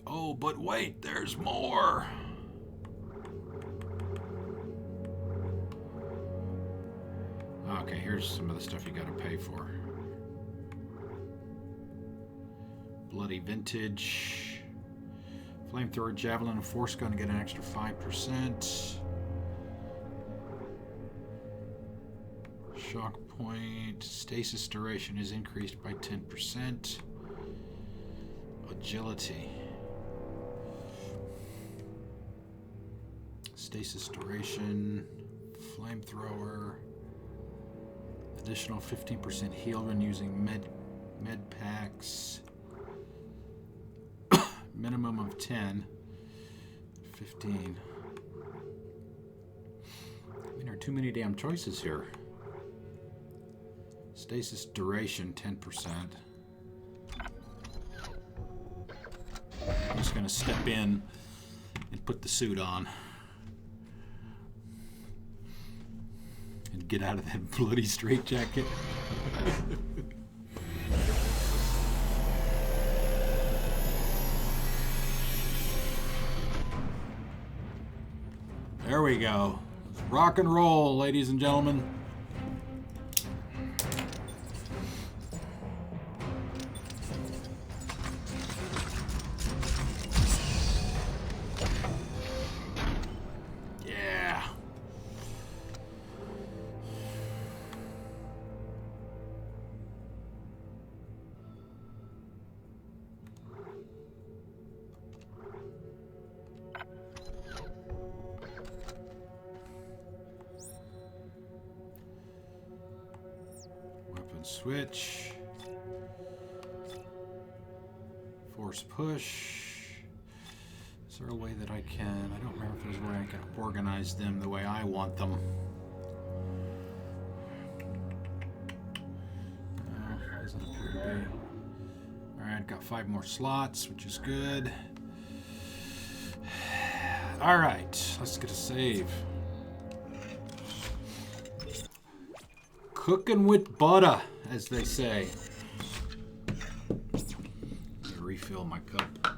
Oh, but wait, there's more. Okay, here's some of the stuff you gotta pay for. Bloody vintage. Flamethrower, javelin, and force gun get an extra 5%. Shock point. Stasis duration is increased by 10%. Agility. Stasis duration. Flamethrower. Additional 15% heal when using med packs. Minimum of 10. 15. I mean, there are too many damn choices here. Stasis duration 10%. I'm just going to step in and put the suit on. And get out of that bloody straitjacket. There we go. Let's rock and roll, ladies and gentlemen. Yeah. Weapon switch. Force push. Is there a way that I can... I don't remember if there's a way I can organize them the way I want them. No, doesn't appear to be. Alright, got 5 more slots, which is good. Alright, let's get a save. Cooking with butter, as they say. Let me refill my cup.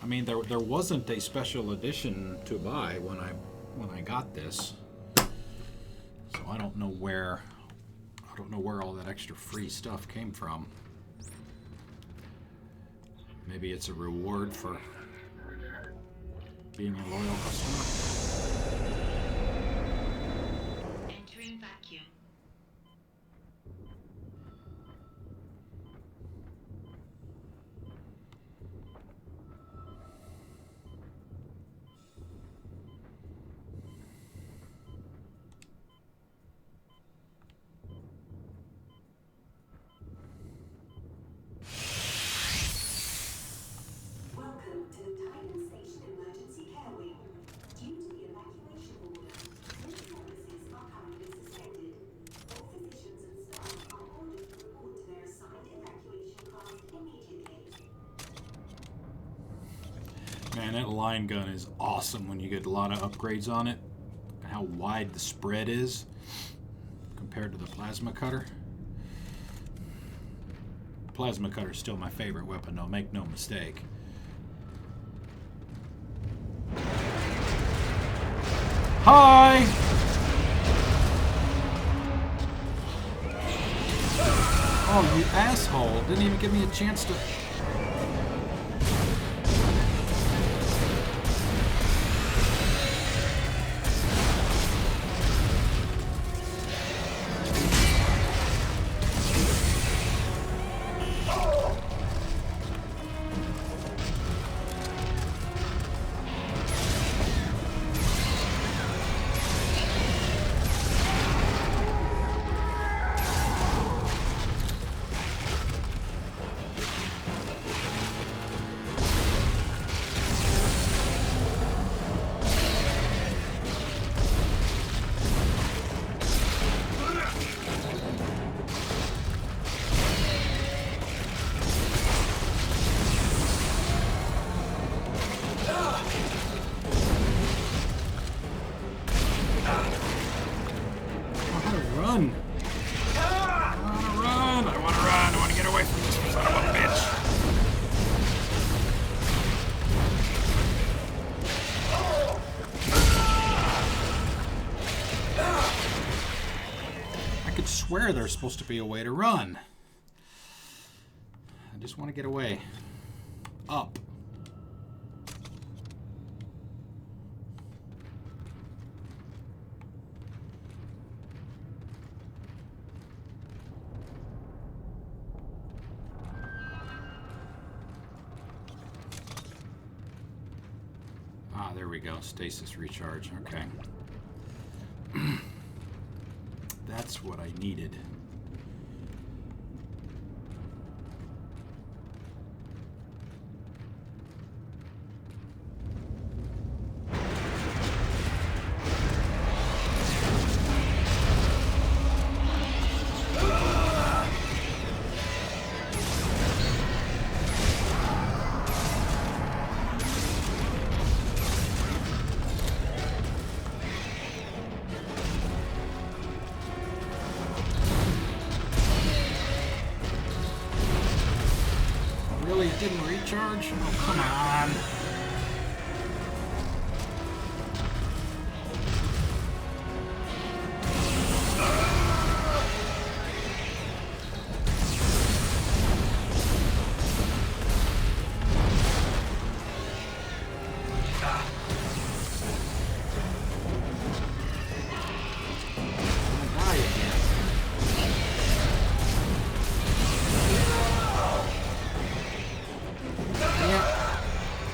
I mean, there wasn't a special edition to buy when I got this, so I don't know where all that extra free stuff came from. Maybe it's a reward for being a loyal customer. Entering vacuum. Welcome to the Titan Station Emergency Care Wing. Due to the evacuation order, all services are currently suspended. All physicians and staff are ordered to report to their assigned evacuation class immediately. Man, that line gun is awesome when you get a lot of upgrades on it. And how wide the spread is compared to the plasma cutter. Plasma cutter is still my favorite weapon, though, make no mistake. Hi! Oh, you asshole. Didn't even give me a chance to... Run! I wanna run! I wanna run! I wanna get away from this son of a bitch! I could swear there's supposed to be a way to run. I just want to get away. Up. there we go. Stasis recharge. Okay. That's what I needed. Really, it didn't recharge? Oh, come on.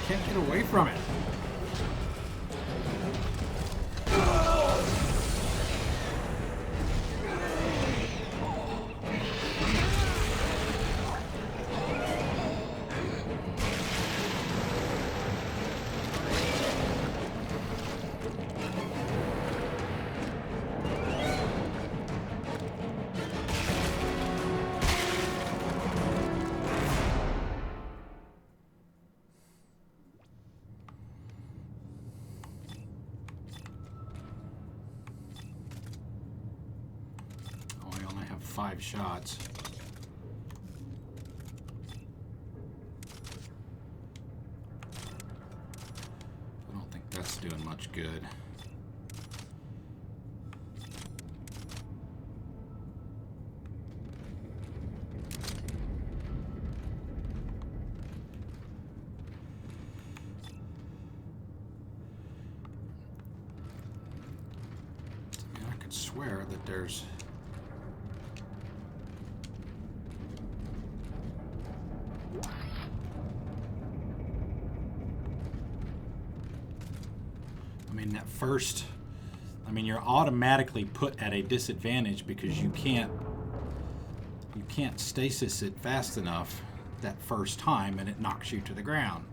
Can't get away from it. Oh, I only have 5 shots. I don't think that's doing much good. I mean, I could swear that there's... I mean, that first... I mean, you're automatically put at a disadvantage because you can't stasis it fast enough that first time and it knocks you to the ground.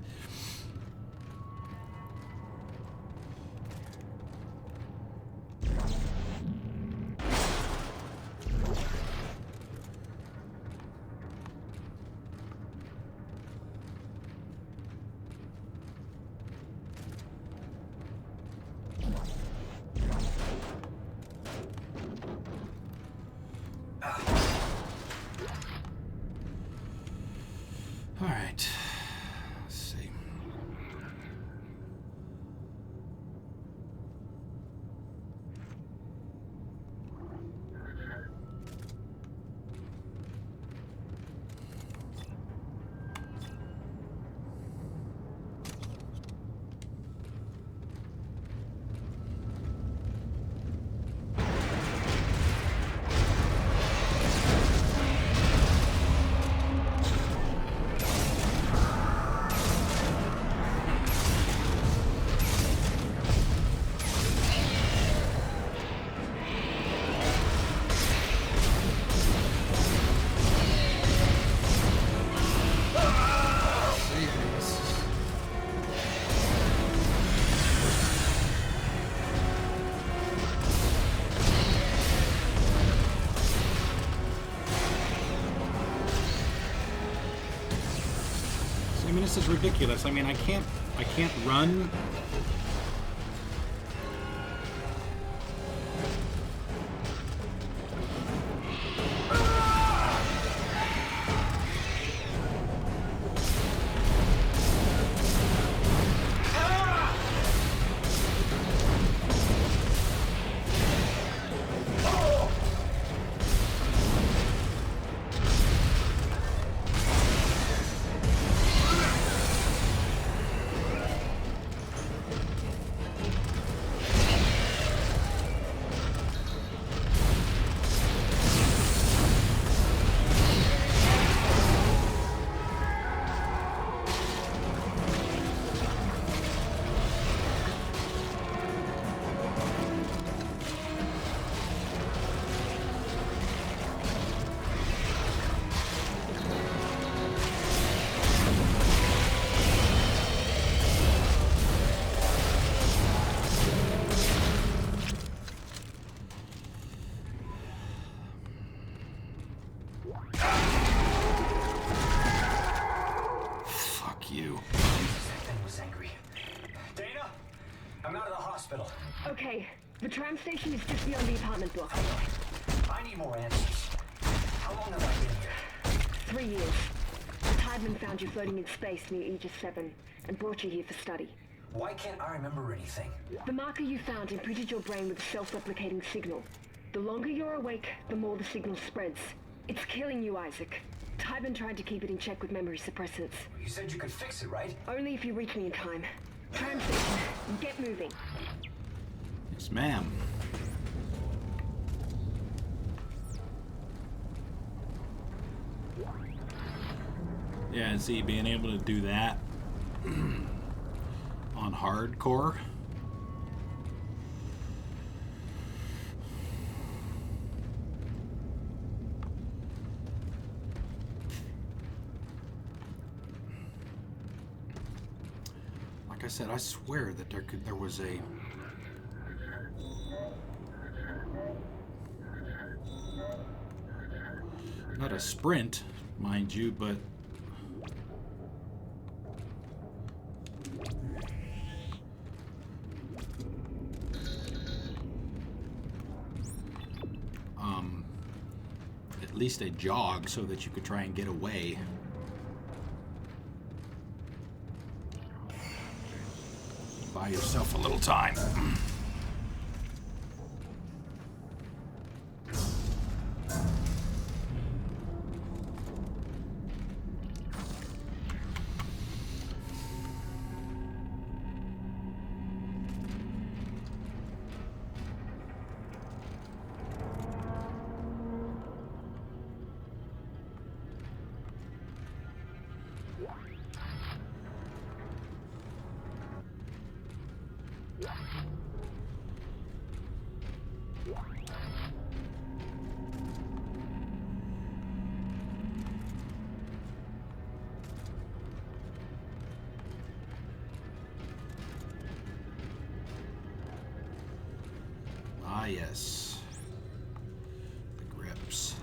All right, let's see. I mean, this is ridiculous. I mean, I can't run. Fuck you. That thing was angry. Dana, I'm out of the hospital. Okay, the tram station is just beyond the apartment block. I need more answers. How long have I been here? 3 years. The Tideman found you floating in space near Aegis 7 and brought you here for study. Why can't I remember anything? The marker you found imprinted your brain with a self-replicating signal. The longer you're awake, the more the signal spreads. It's killing you, Isaac. Tideman tried to keep it in check with memory suppressants. You said you could fix it, right? Only if you reach me in time. Tram station, get moving. Yes, ma'am. Yeah, and see, being able to do that on hardcore. Like I said, I swear that there was a not a sprint, mind you, but at least a jog so that you could try and get away. Buy yourself a little time. Ah, yes. The grips.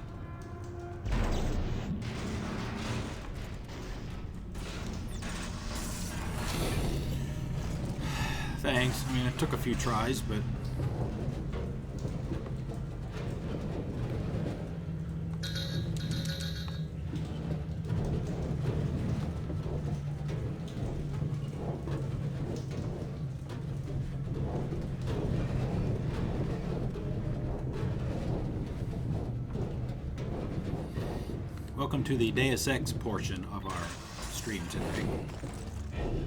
Thanks. I mean, it took a few tries, but... Welcome to the Deus Ex portion of our stream today,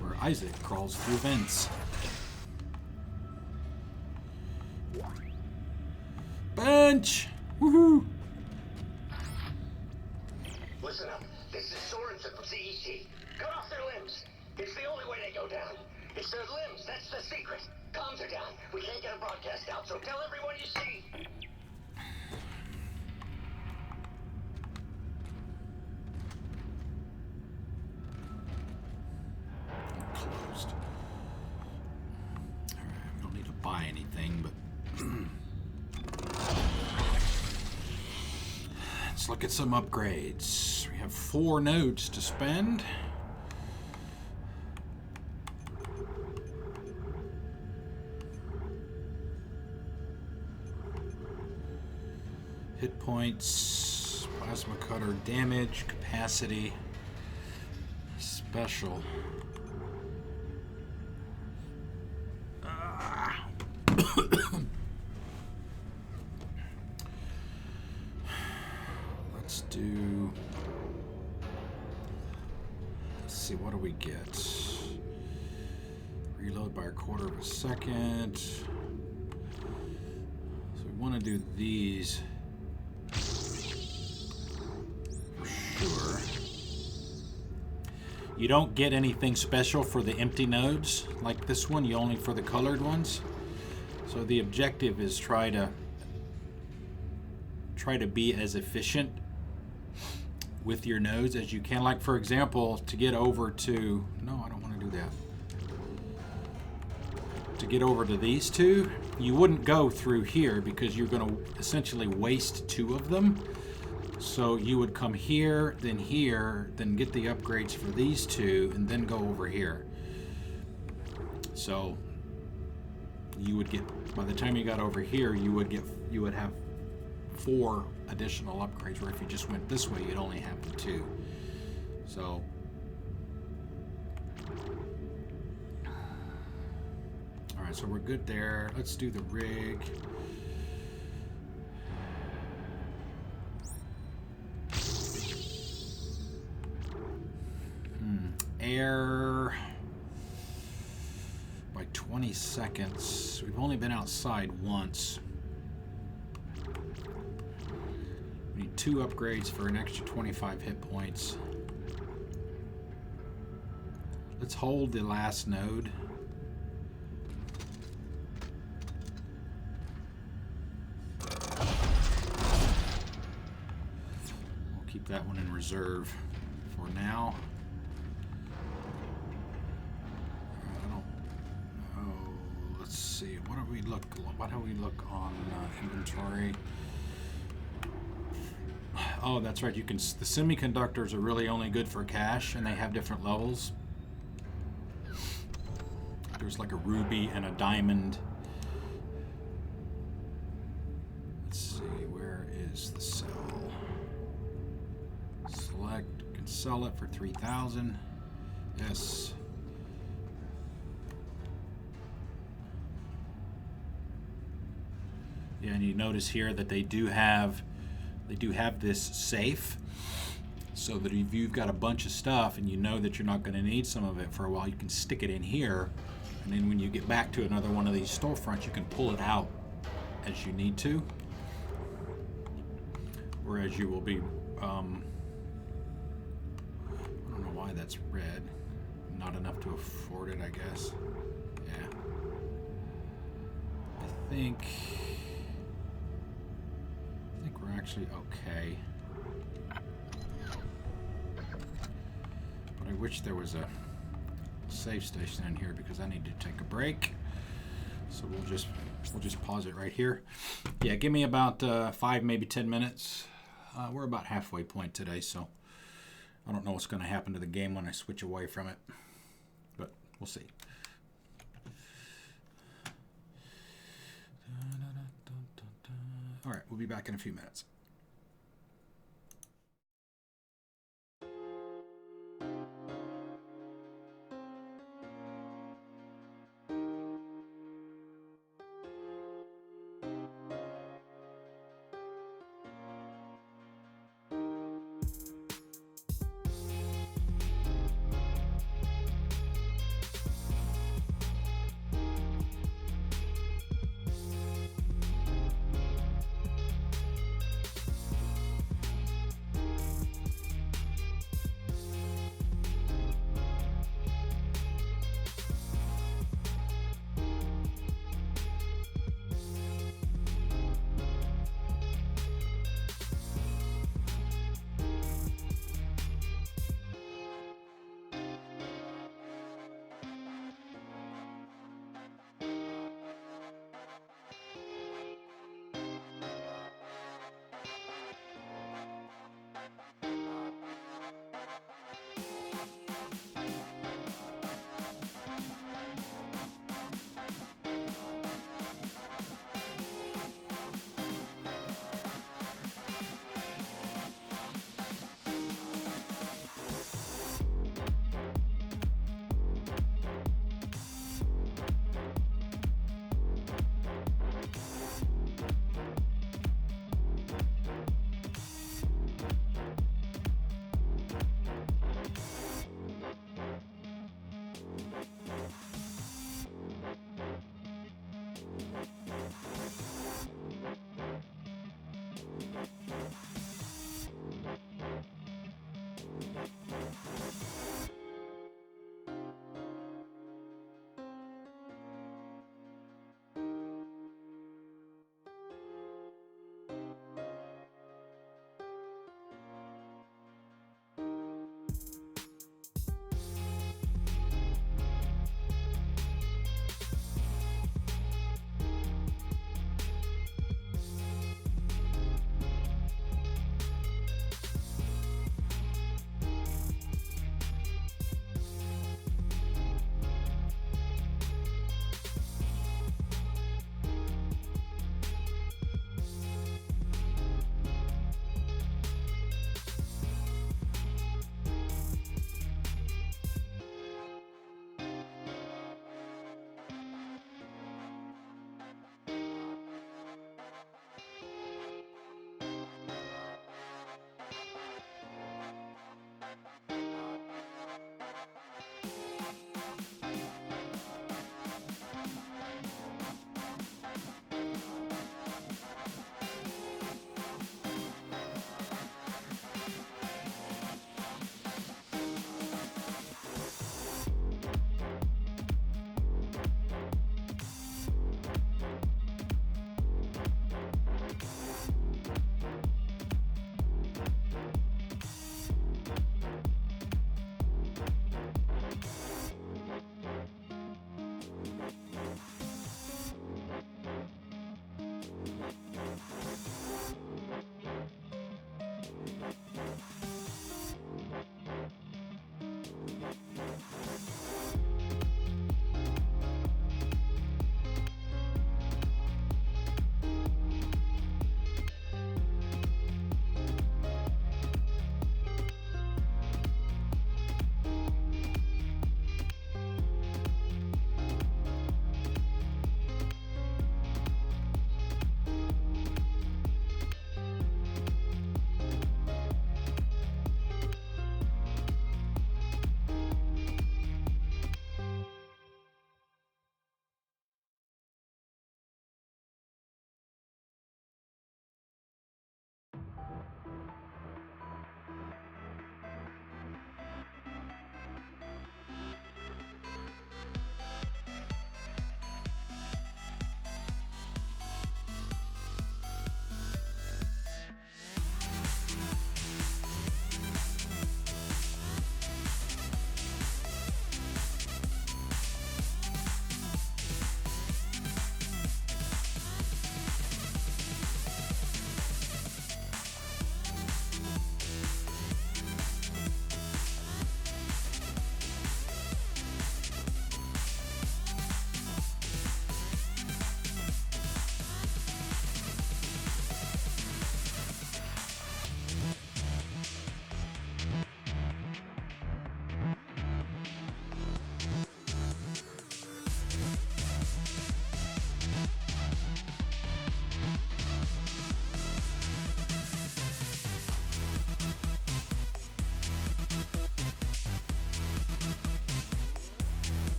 where Isaac crawls through vents. Bench! Woohoo! Listen up. This is Sorensen from CEC. Cut off their limbs. It's the only way they go down. It's their limbs. That's the secret. Comms are down. We can't get a broadcast out, so tell everyone you see. Closed. Alright, we don't need to buy anything, but... Let's look at some upgrades. We have 4 nodes to spend. Hit points, plasma cutter damage, capacity, special. Let's do... Let's see, what do we get? Reload by a quarter of a second. So we want to do these. For sure. You don't get anything special for the empty nodes like this one, you only for the colored ones. So the objective is try to be as efficient with your nodes as you can. Like for example, to get over to, no, I don't want to do that. To get over to these two, you wouldn't go through here because you're going to essentially waste 2 of them. So you would come here, then get the upgrades for these two, and then go over here. So you would get, by the time you got over here, you would have 4 additional upgrades, where if you just went this way, you'd only have the 2. So all right, so we're good there. Let's do the rig. Air by 20 seconds. We've only been outside once. We need 2 upgrades for an extra 25 hit points. Let's hold the last node. We'll keep that one in reserve for now. What do we look on inventory? Oh, that's right. The semiconductors are really only good for cash, and they have different levels. There's like a ruby and a diamond. Let's see, where is the sell? Select, you can sell it for 3,000. Yes. Yeah, and you notice here that they do have this safe, so that if you've got a bunch of stuff and you know that you're not going to need some of it for a while, you can stick it in here, and then when you get back to another one of these storefronts, you can pull it out as you need to. Whereas you will be, I don't know why that's red. Not enough to afford it, I guess. Yeah. I think we're actually okay. But I wish there was a save station in here because I need to take a break. So we'll just pause it right here. Yeah, give me about 5, maybe 10 minutes. We're about halfway point today, so I don't know what's going to happen to the game when I switch away from it, but we'll see. All right, we'll be back in a few minutes.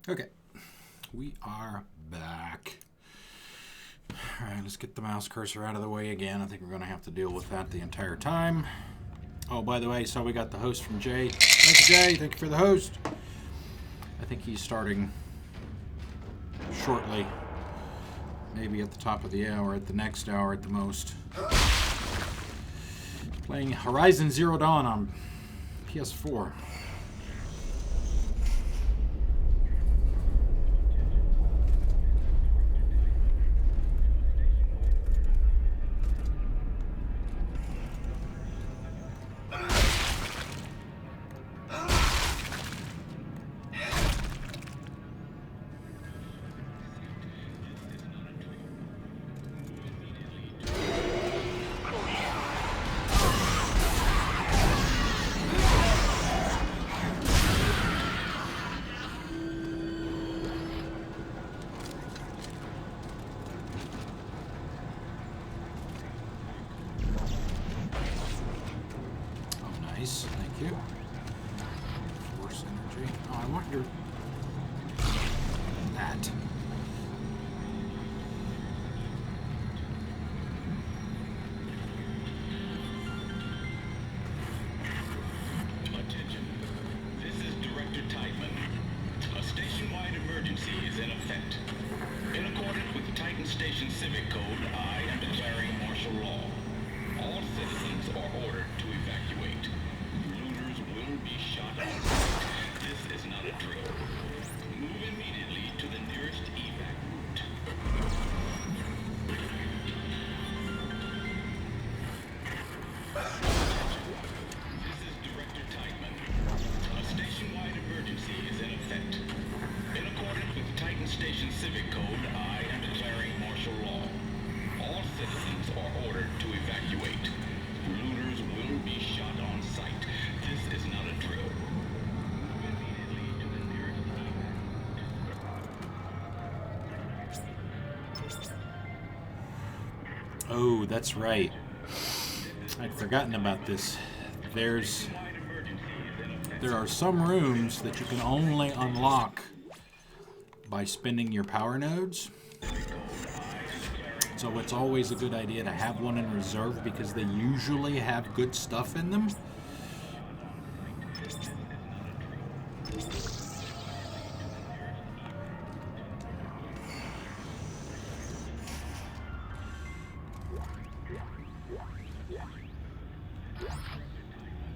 Okay, we are back. All right, let's get the mouse cursor out of the way again. I think we're going to have to deal with that the entire time. Oh, by the way, so we got the host from Jay. Thank you, Jay. Thank you for the host. I think he's starting shortly. Maybe at the top of the hour, at the next hour at the most. Playing Horizon Zero Dawn on PS4. Thank you. Force energy. Oh, I want your... that. Attention. This is Director Tideman. A station-wide emergency is in effect. In accordance with the Titan Station Civic Code, I am declaring martial law. All citizens are ordered to evacuate. Looters will be shot on sight. This is not a drill. Move immediately to the nearest evac route. This is Director Tideman. A station-wide emergency is in effect. In accordance with the Titan Station Civic Code, I am declaring martial law. All citizens are ordered to evacuate. Looters will be shot on sight. This is not a drill. Move immediately to the nearest evac. Oh, that's right. I'd forgotten about this. There are some rooms that you can only unlock by spending your power nodes. So it's always a good idea to have one in reserve because they usually have good stuff in them.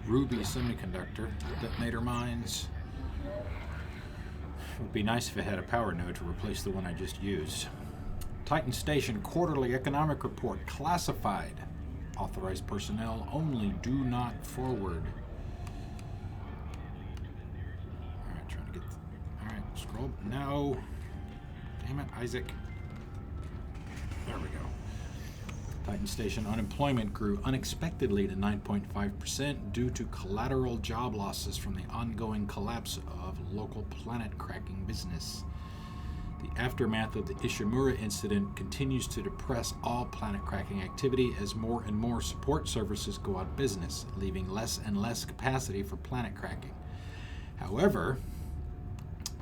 Ruby semiconductor, detonator mines. It would be nice if it had a power node to replace the one I just used. Titan Station Quarterly Economic Report, classified. Authorized personnel only, do not forward. Alright, trying to get... Alright, scroll. No. Damn it, Isaac. There we go. Titan Station unemployment grew unexpectedly to 9.5% due to collateral job losses from the ongoing collapse of local planet cracking business. The aftermath of the Ishimura incident continues to depress all planet cracking activity as more and more support services go out of business, leaving less and less capacity for planet cracking. However,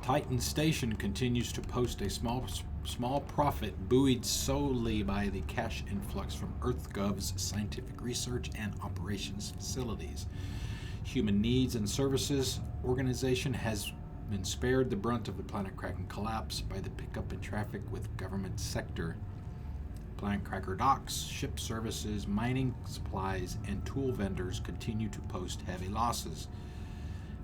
Titan Station continues to post a small profit buoyed solely by the cash influx from EarthGov's scientific research and operations facilities. Human Needs and Services Organization has been spared the brunt of the planet cracking collapse by the pickup in traffic with government sector. Planet cracker docks, ship services, mining supplies, and tool vendors continue to post heavy losses.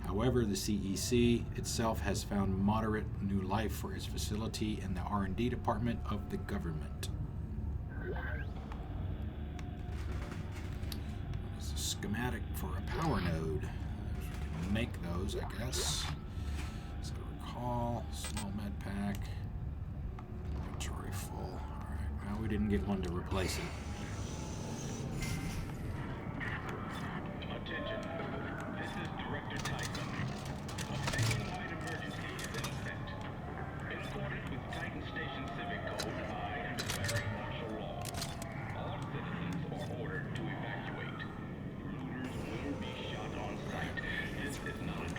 However, the CEC itself has found moderate new life for its facility in the R&D department of the government. It's a schematic for a power node. We can make those, I guess. So recall, small med pack, inventory full. Alright, well, we didn't get one to replace it.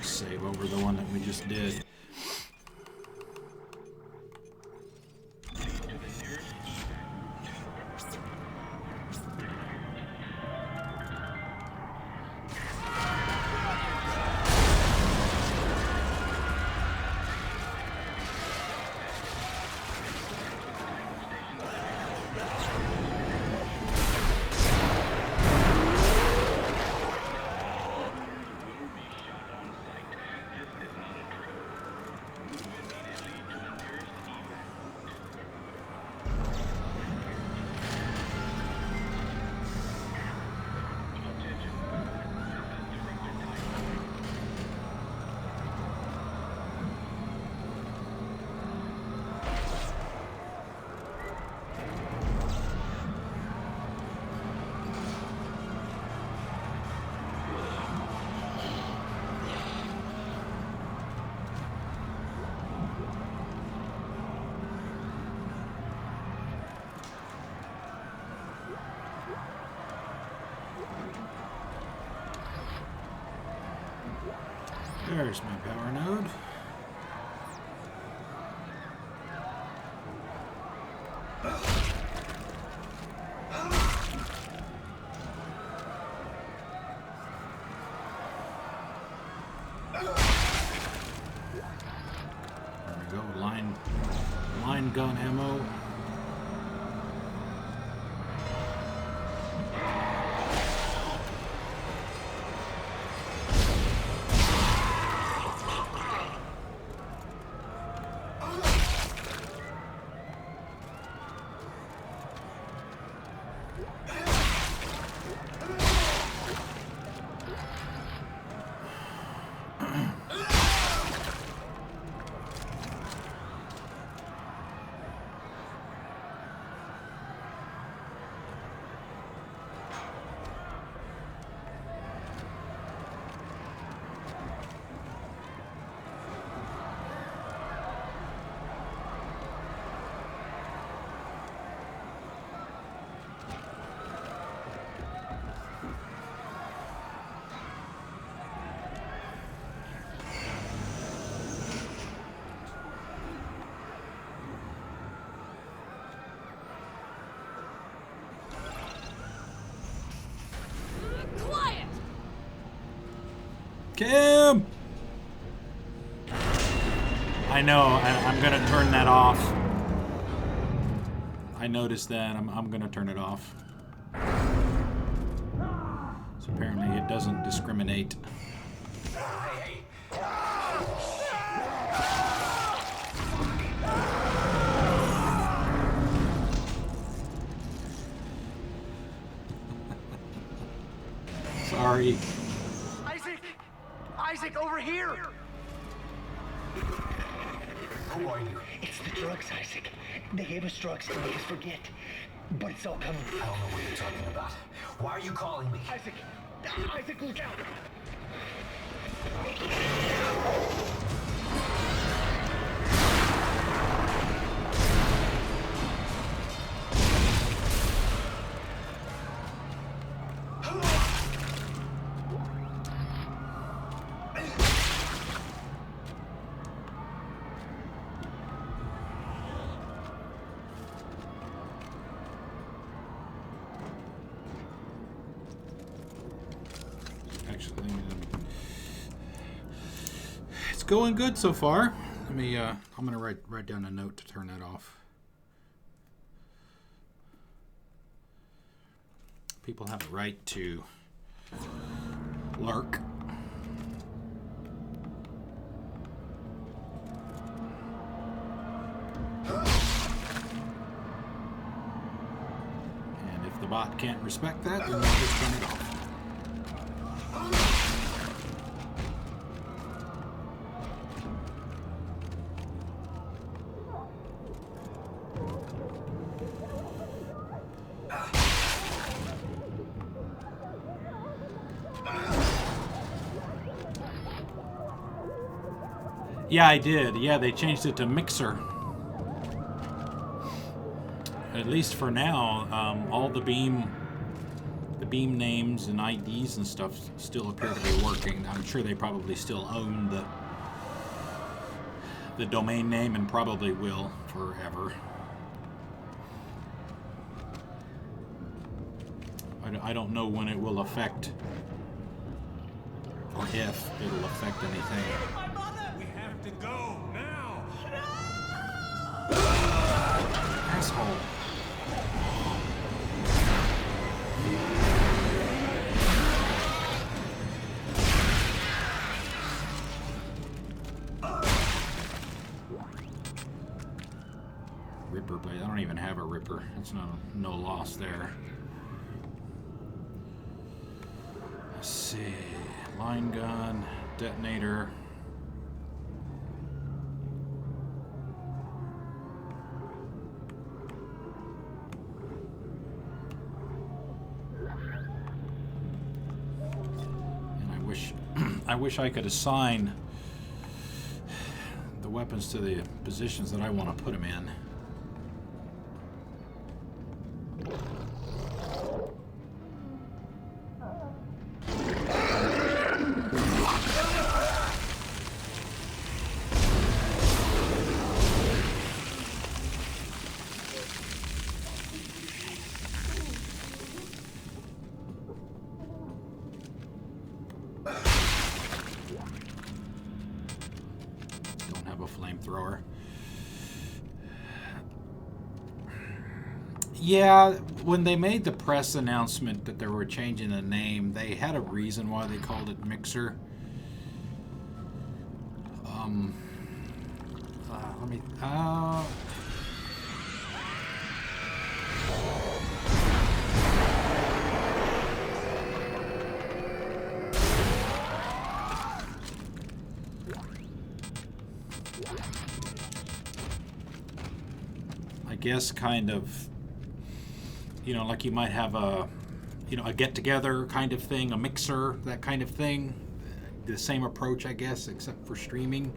Save over the one that we just did. There's my power node. There we go, line gun ammo. Quiet! Kim! I know, I'm gonna turn that off. I noticed that. I'm gonna turn it off. So apparently it doesn't discriminate. Sorry. Isaac, over here! Who are you? It's the drugs, Isaac. They gave us drugs to make us forget. But it's all coming. I don't know what you're talking about. Why are you calling me? Isaac, look out! Actually, it's going good so far. Let me. I'm gonna write down a note to turn that off. People have a right to lurk. And if the bot can't respect that, then we'll just turn it off. Yeah, I did. Yeah, they changed it to Mixer. At least for now, all the beam names and IDs and stuff still appear to be working. I'm sure they probably still own the domain name and probably will forever. I don't know when it will affect, or if it'll affect anything. We have to go now. Asshole. Ripper blade. I don't even have a Ripper. It's no loss there. Let's see. Line gun, detonator. And I wish I could assign the weapons to the positions that I want to put them in. flamethrower. Yeah, when they made the press announcement that they were changing the name, they had a reason why they called it Mixer. I guess kind of, you know, like you might have a, you know, a get-together kind of thing, a mixer, that kind of thing. The same approach, I guess, except for streaming.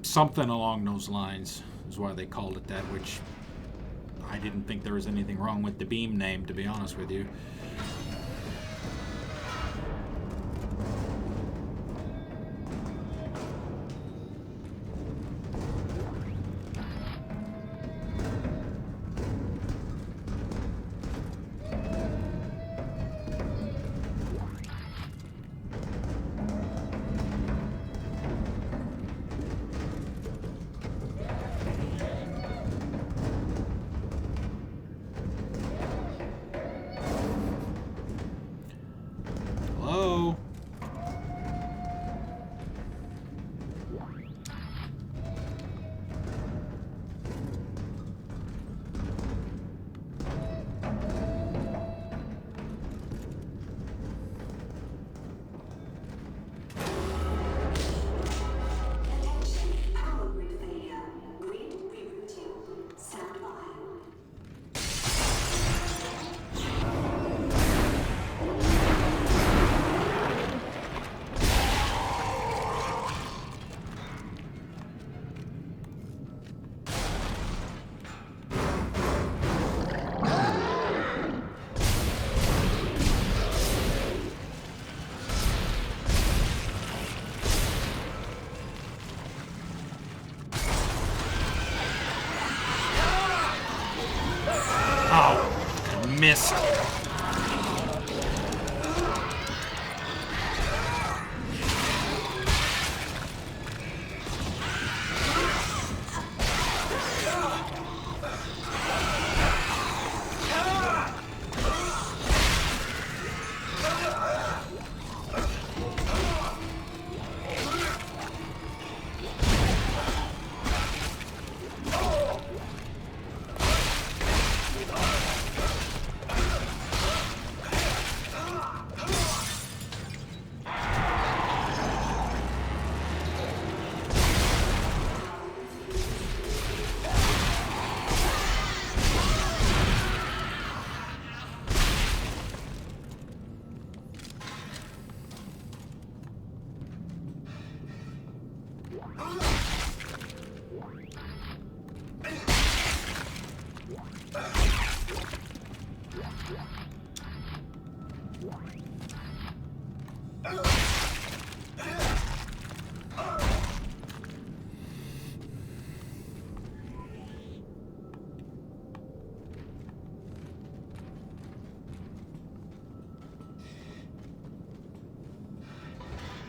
Something along those lines is why they called it that, which I didn't think there was anything wrong with the Beam name, to be honest with you. Hello? Attention, power grid failure. Grid rerouting. Stand by. Oh, I missed.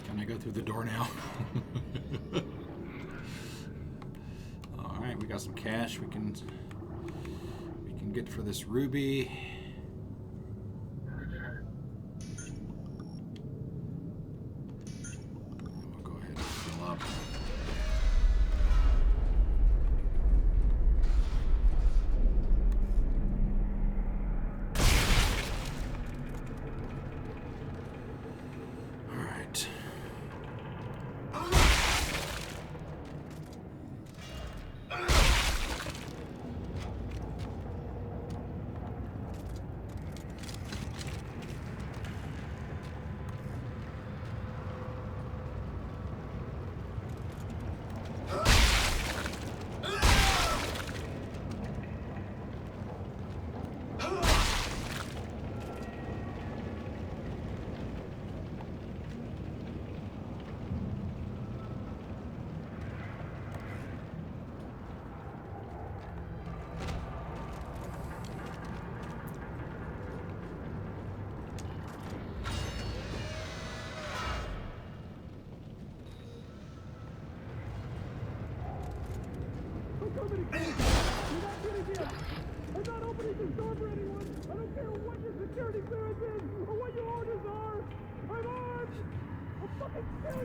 Can I go through the door now? All right, we got some cash we can get for this ruby. We'll go ahead and fill up. All right.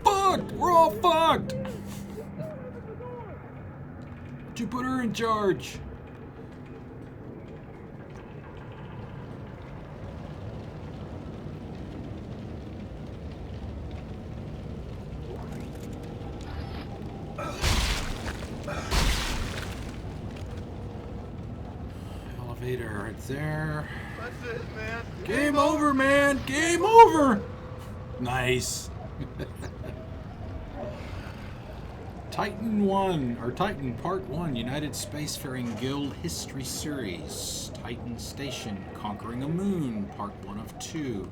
Fucked! We're all fucked! You put her in charge. Elevator right there. That's it, man. Game over, man. Game over. Nice. Titan 1, or Titan Part 1, United Spacefaring Guild History Series. Titan Station, Conquering a Moon, Part 1 of 2.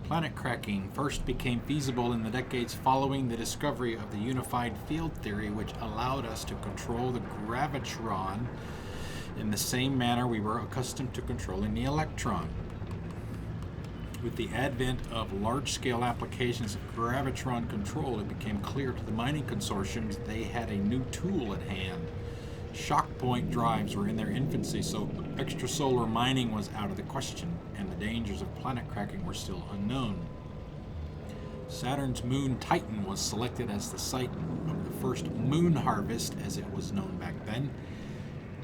Planet cracking first became feasible in the decades following the discovery of the unified field theory, which allowed us to control the gravitron in the same manner we were accustomed to controlling the electron. With the advent of large-scale applications of gravitron control, it became clear to the mining consortiums they had a new tool at hand. Shock point drives were in their infancy, so extrasolar mining was out of the question, and the dangers of planet cracking were still unknown. Saturn's moon Titan was selected as the site of the first moon harvest, as it was known back then.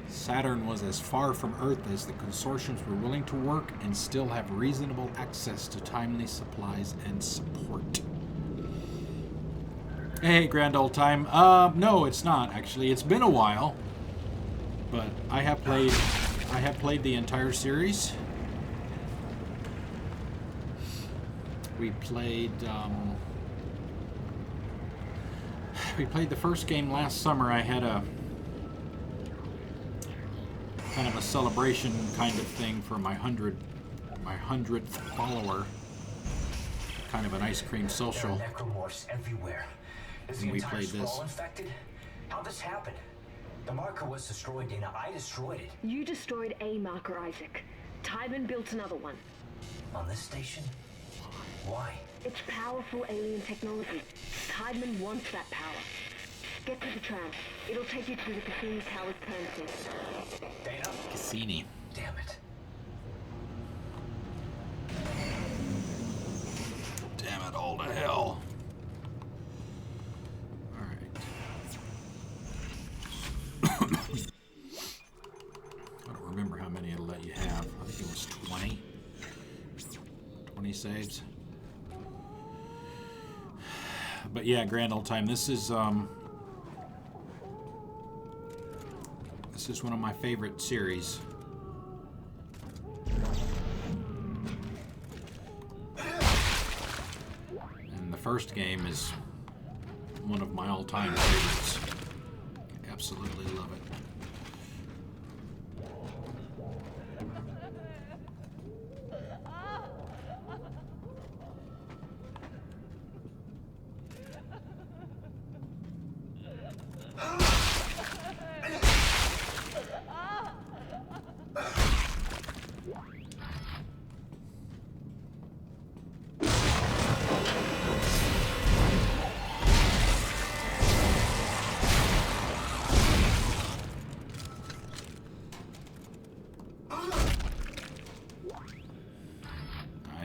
Saturn was as far from Earth as the consortiums were willing to work and still have reasonable access to timely supplies and support. Hey, grand old time. No, it's not actually. It's been a while, but I have played the entire series. We played the first game last summer. I had a kind of a celebration kind of thing for my 100th follower, kind of an ice cream social. There are necromorphs everywhere. Is the And we entire played this. sprawl infected? How this happened? The marker was destroyed, Dana. I destroyed it. You destroyed a marker, Isaac. Tiedemann built another one. On this station? Why? It's powerful alien technology. Tiedemann wants that power. Get to the tram. It'll take you to the Cassini Tower's premises. Dana? Cassini. Damn it. Damn it all to hell. Alright. I don't remember how many it'll let you have. I think it was 20. 20 saves. But yeah, grand old time. This is one of my favorite series. And the first game is one of my all-time favorites. Absolutely love it.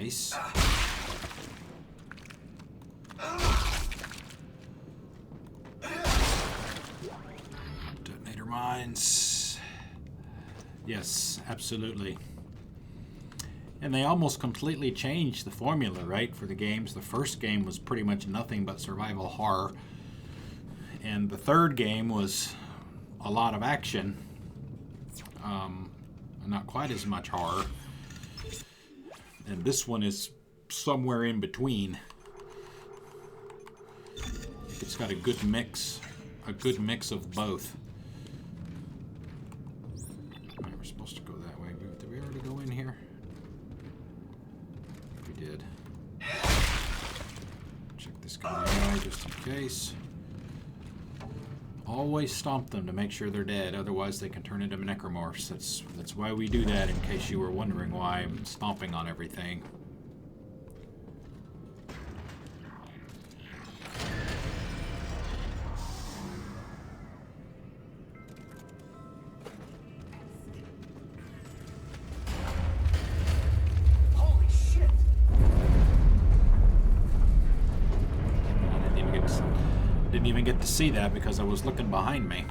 Nice. Detonator mines. Yes, absolutely. And they almost completely changed the formula, right, for the games. The first game was pretty much nothing but survival horror. And the third game was a lot of action. Not quite as much horror. And this one is somewhere in between. It's got a good mix of both. Alright, we're supposed to go that way. Did we already go in here? We did. Check this guy out just in case. Always stomp them to make sure they're dead, otherwise they can turn into necromorphs. That's why we do that, in case you were wondering why I'm stomping on everything. get to see that because I was looking behind me.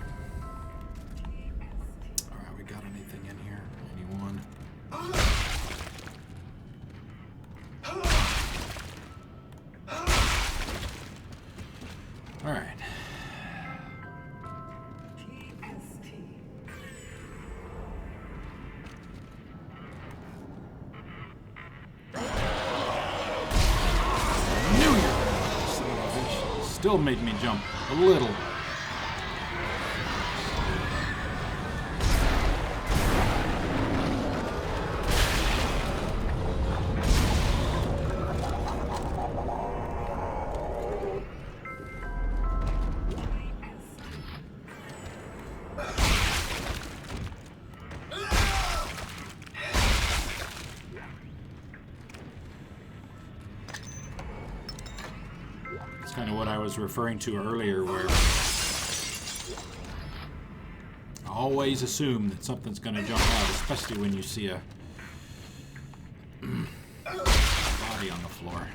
Alright, we got anything in here? Anyone? Alright. Still made me jump a little. Kind of what I was referring to earlier, where I always assume that something's going to jump out, especially when you see a body on the floor.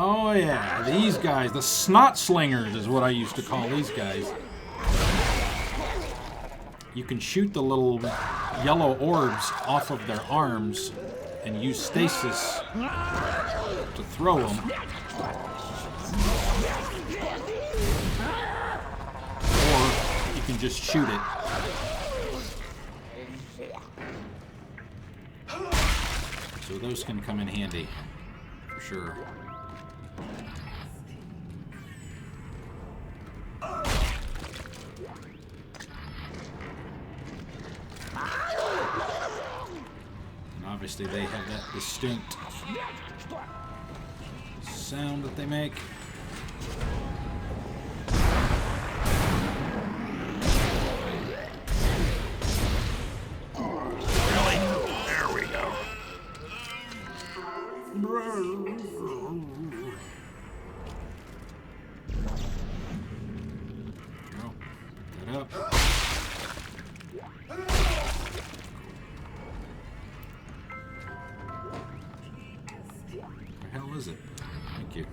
Oh yeah, these guys, the snot slingers is what I used to call these guys. You can shoot the little yellow orbs off of their arms and use stasis to throw them. Or you can just shoot it. So those can come in handy, for sure. Obviously, they have that distinct sound that they make. Really? There we go. Go. Pick that up. Where the hell is it? Thank you.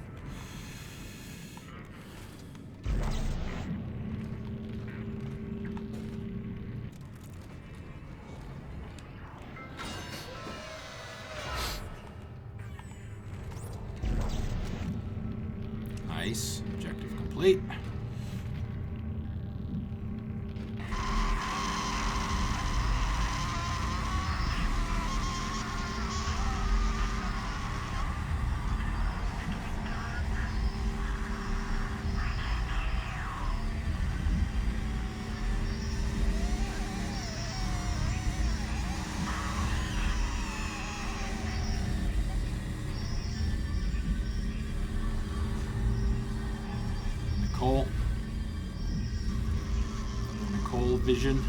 Nice. Objective complete. Nicole Vision.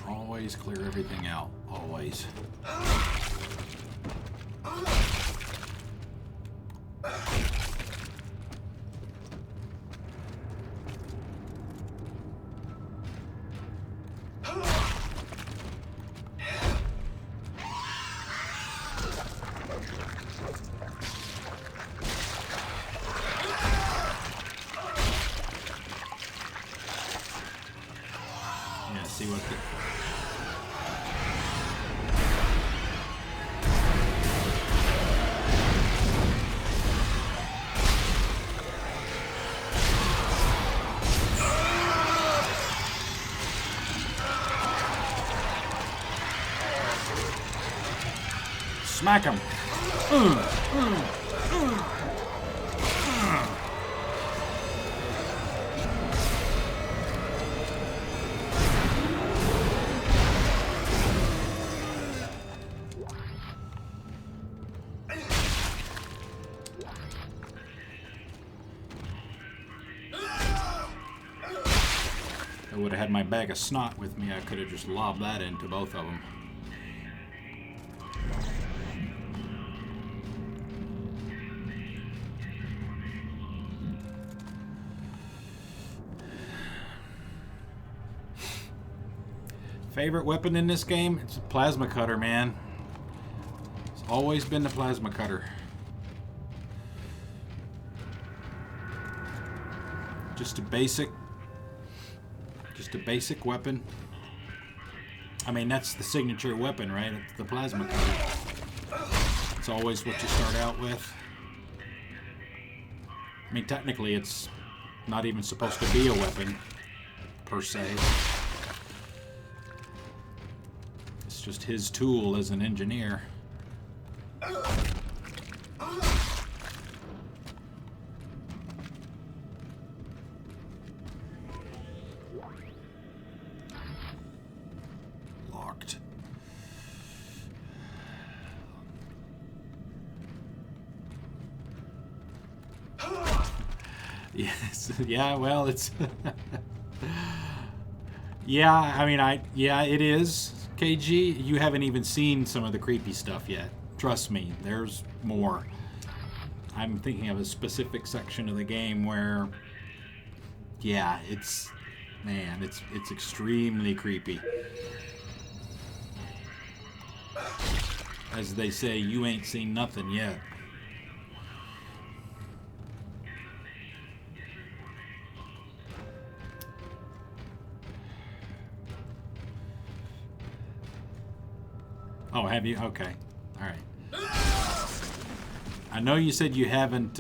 Always clear everything out. Always. Yeah, see what the... Smack him. I would have had my bag of snot with me. I could have just lobbed that into both of them. Favorite weapon in this game? It's a plasma cutter, man. It's always been the plasma cutter. Just a basic weapon. I mean, that's the signature weapon, right? It's the plasma cutter. It's always what you start out with. I mean, technically, it's not even supposed to be a weapon, per se. It's just his tool as an engineer. Locked. Yes. Yeah, well, it's... yeah, I mean, yeah, it is. KG, you haven't even seen some of the creepy stuff yet. Trust me, there's more. I'm thinking of a specific section of the game where, yeah, it's, man, it's extremely creepy. As they say, you ain't seen nothing yet. Oh, have you? Okay. All right. I know you said you haven't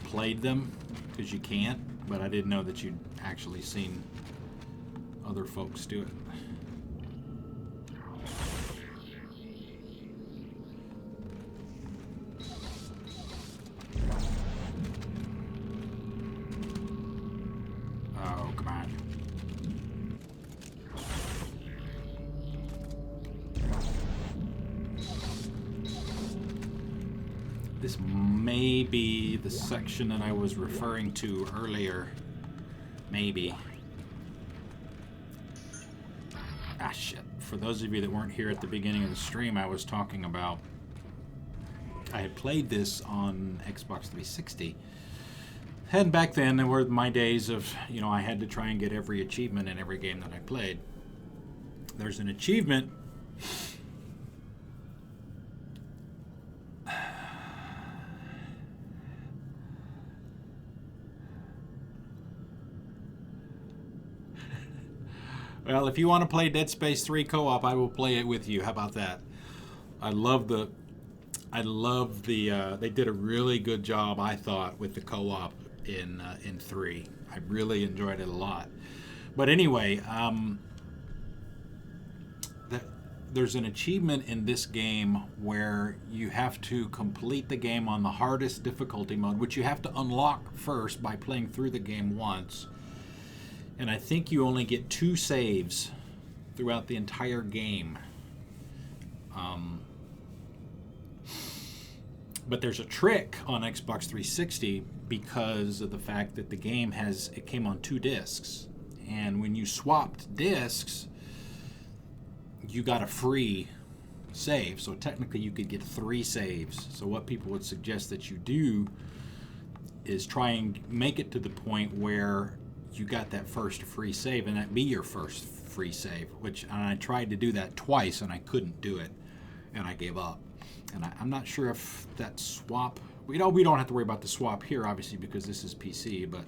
played them because you can't, but I didn't know that you'd actually seen other folks do it. Oh, come on. This may be the section that I was referring to earlier. Maybe. Ah, shit. For those of you that weren't here at the beginning of the stream, I was talking about... I had played this on Xbox 360. And back then, there were my days of, you know, I had to try and get every achievement in every game that I played. There's an achievement... Well, if you want to play Dead Space 3 co-op, I will play it with you. How about that? I love the, they did a really good job, I thought, with the co-op in 3. I really enjoyed it a lot. But anyway, there's an achievement in this game where you have to complete the game on the hardest difficulty mode, which you have to unlock first by playing through the game once. And I think you only get 2 saves throughout the entire game. But there's a trick on Xbox 360 because of the fact that the game it came on 2 discs. And when you swapped discs, you got a free save. So technically you could get 3 saves. So what people would suggest that you do is try and make it to the point where you got that first free save, and that be your first free save, and I tried to do that twice, and I couldn't do it, and I gave up. And I'm not sure if that swap, we don't have to worry about the swap here, obviously, because this is PC, but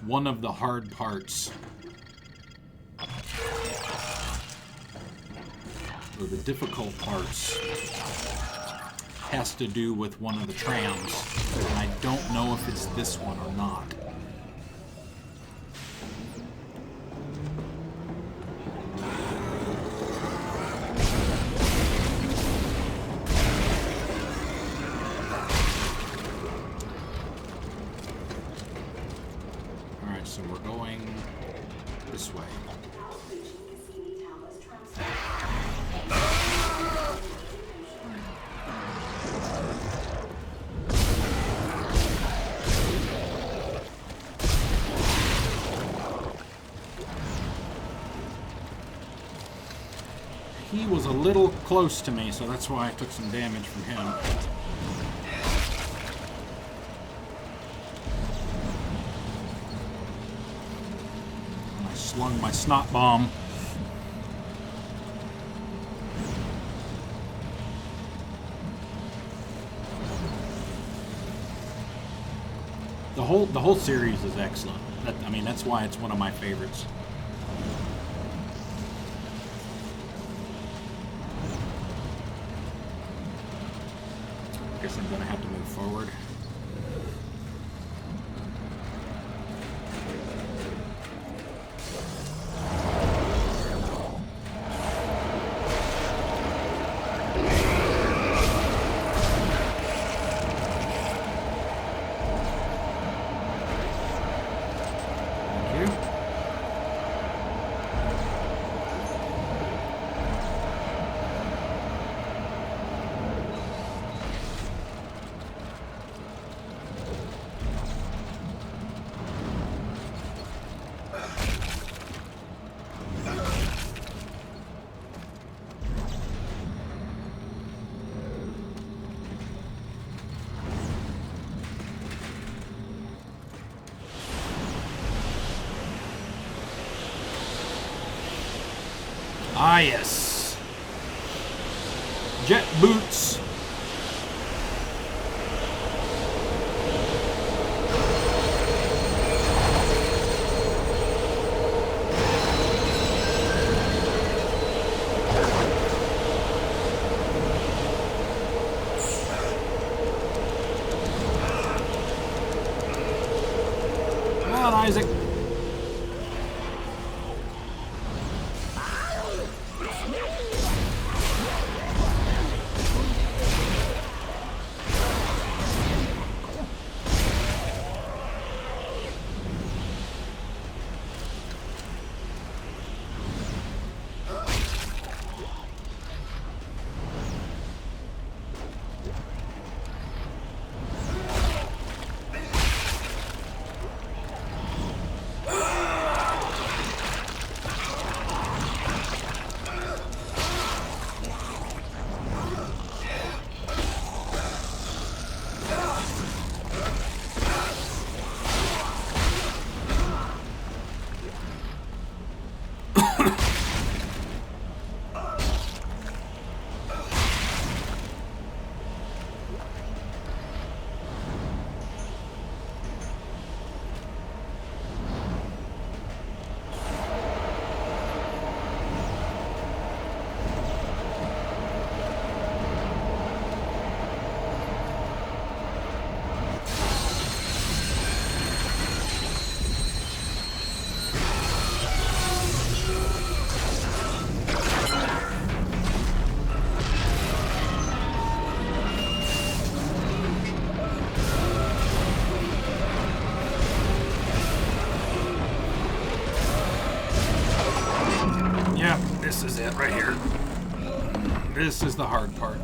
one of the hard parts, or the difficult parts, has to do with one of the trams, and I don't know if it's this one or not. So we're going this way. He was a little close to me, so that's why I took some damage from him. And I slung my snot bomb. The whole series is excellent. I mean, that's why it's one of my favorites. I guess I'm gonna have to move forward. Ah, yes. Jet boots. Come on, Isaac. This is it right here. This is the hard part.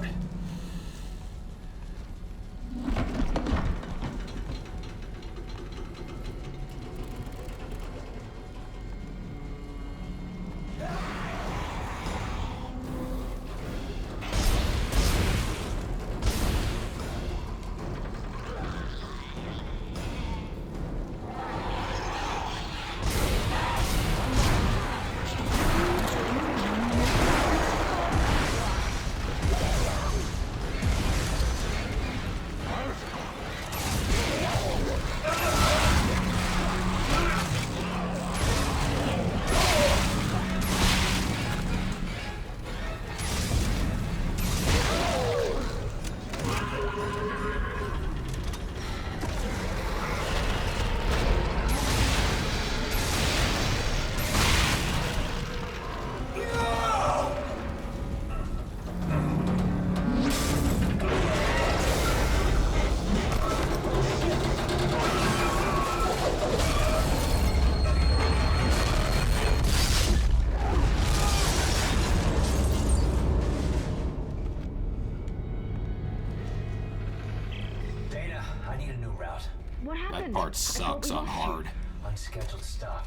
I need a new route. What happened? That part sucks on hard. Unscheduled stop.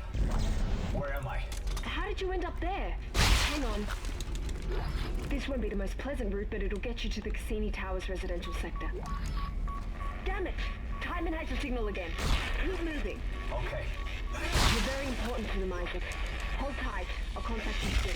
Where am I? How did you end up there? Hang on. This won't be the most pleasant route, but it'll get you to the Cassini Towers residential sector. Damn it! Timon has your signal again. Keep moving. Okay. You're very important to them, Isaac. Hold tight. I'll contact you soon.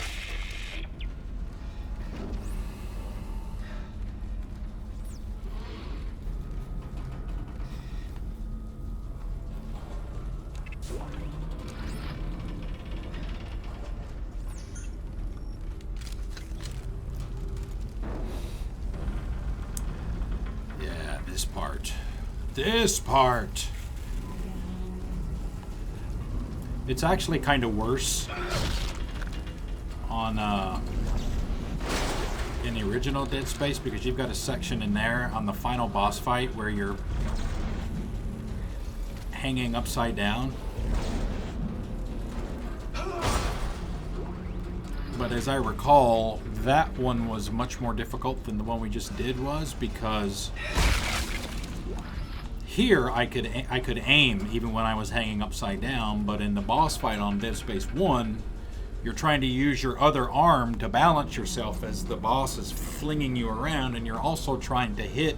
Yeah, this part. This part! It's actually kind of worse on in the original Dead Space because you've got a section in there on the final boss fight where you're hanging upside down. But as I recall, that one was much more difficult than the one we just did was, because here I could aim even when I was hanging upside down, but in the boss fight on Dead Space 1, you're trying to use your other arm to balance yourself as the boss is flinging you around, and you're also trying to hit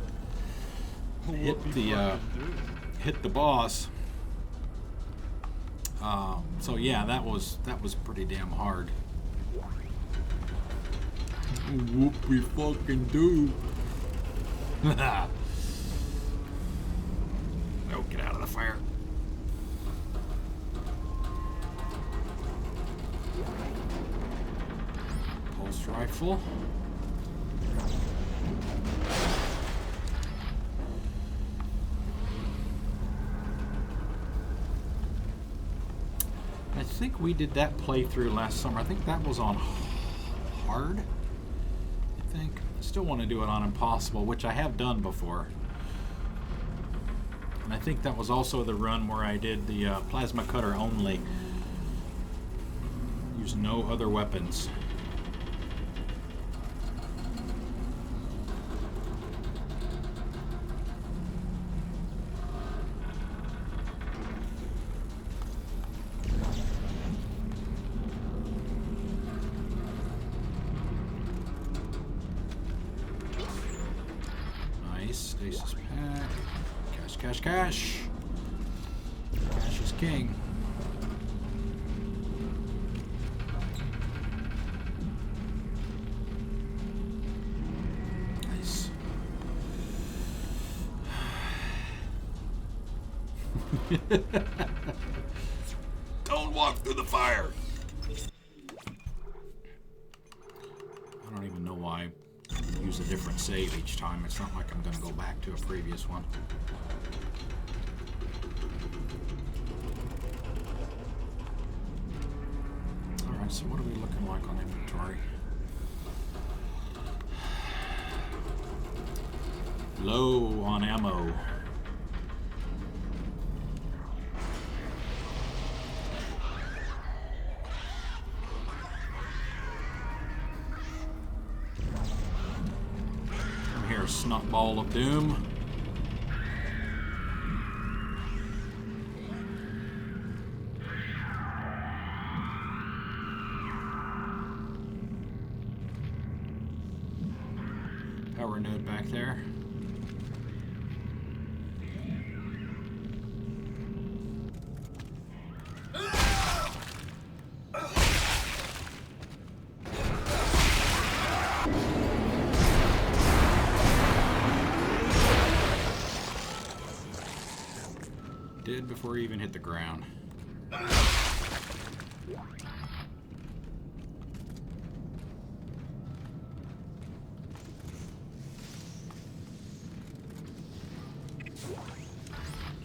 the boss. So yeah, that was pretty damn hard. Whoop we fucking do. No, get out of the fire. Pulse rifle. I think we did that playthrough last summer. I think that was on hard. I think. I still want to do it on impossible, which I have done before. And I think that was also the run where I did the plasma cutter only. Use no other weapons. Stasis pack. Cash, cash, cash. Cash is king. Nice. Don't walk through the fire. I don't even know why I use a different save each time. It's not like I'm going to go back to a previous one. Alright, so what are we looking like on inventory? Low on ammo. Snot ball of doom. Power node back there. Did before he even hit the ground.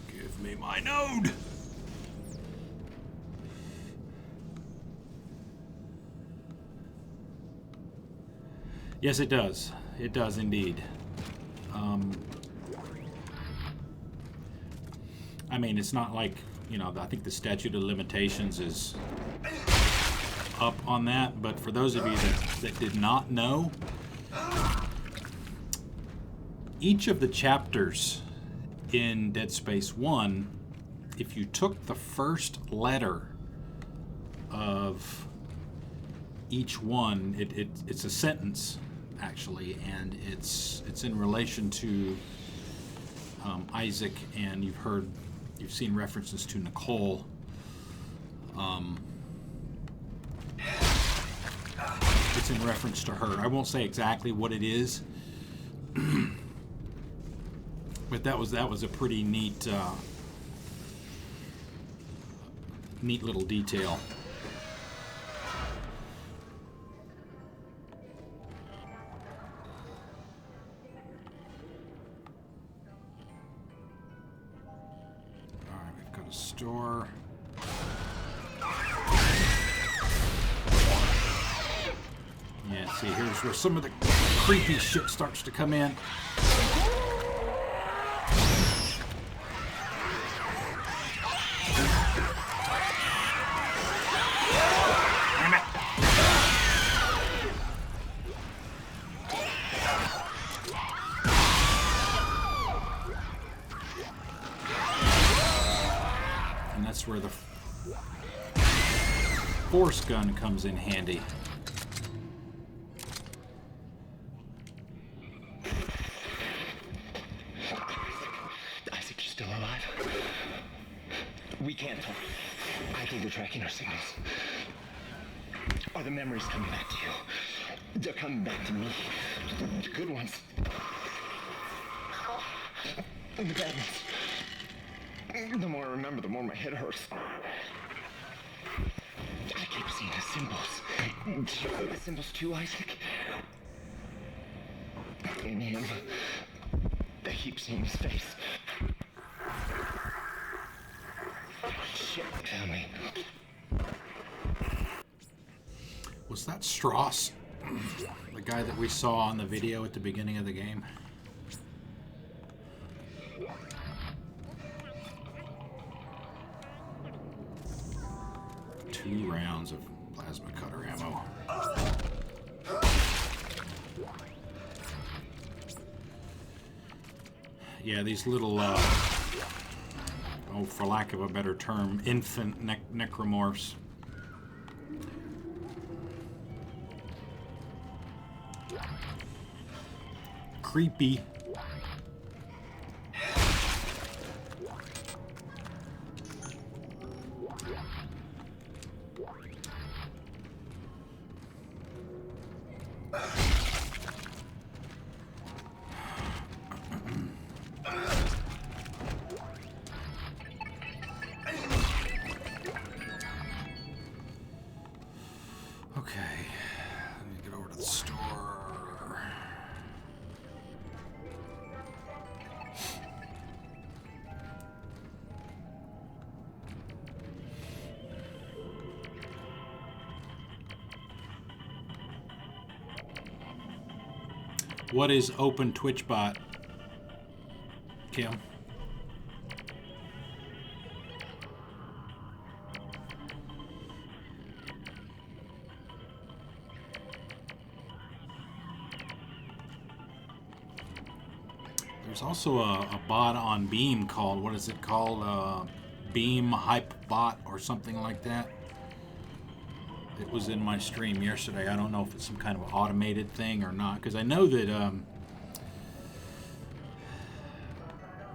Give me my node. Yes, it does. It does indeed. I mean, it's not like, you know, I think the statute of limitations is up on that, but for those of you that did not know, each of the chapters in Dead Space 1, if you took the first letter of each one, it's a sentence actually, and it's in relation to Isaac, and you've seen references to Nicole. It's in reference to her. I won't say exactly what it is, but that was a pretty neat little detail. All right, we've got a store. Yeah, see, here's where some of the creepy shit starts to come in. And that's where the force gun comes in handy. They're tracking our signals. Are the memories coming back to you? They're coming back to me. The good ones. And the bad ones. The more I remember, the more my head hurts. I keep seeing the symbols. The symbols too, Isaac. In him. I keep seeing his face. Shit, family. Was that Strauss? The guy that we saw on the video at the beginning of the game? Two rounds of plasma cutter ammo. Yeah, these little for lack of a better term, infant necromorphs. Creepy. What is Open Twitch Bot, Kim? There's also a bot on Beam called, what is it called? Beam Hype Bot or something like that. It was in my stream yesterday. I don't know if it's some kind of automated thing or not, because I know that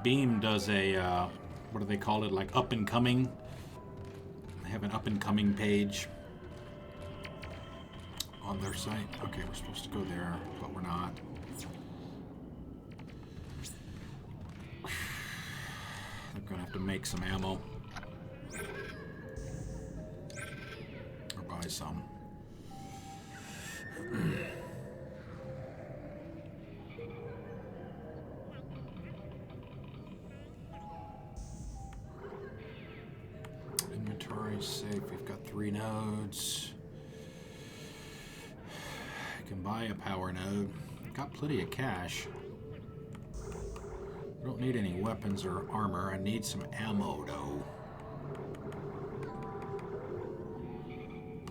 Beam does a, what do they call it, like up and coming. They have an up and coming page on their site. Okay, we're supposed to go there, but we're not. They're gonna have to make some ammo. Some. Inventory safe. We've got 3 nodes. I can buy a power node. Got plenty of cash. I don't need any weapons or armor. I need some ammo though.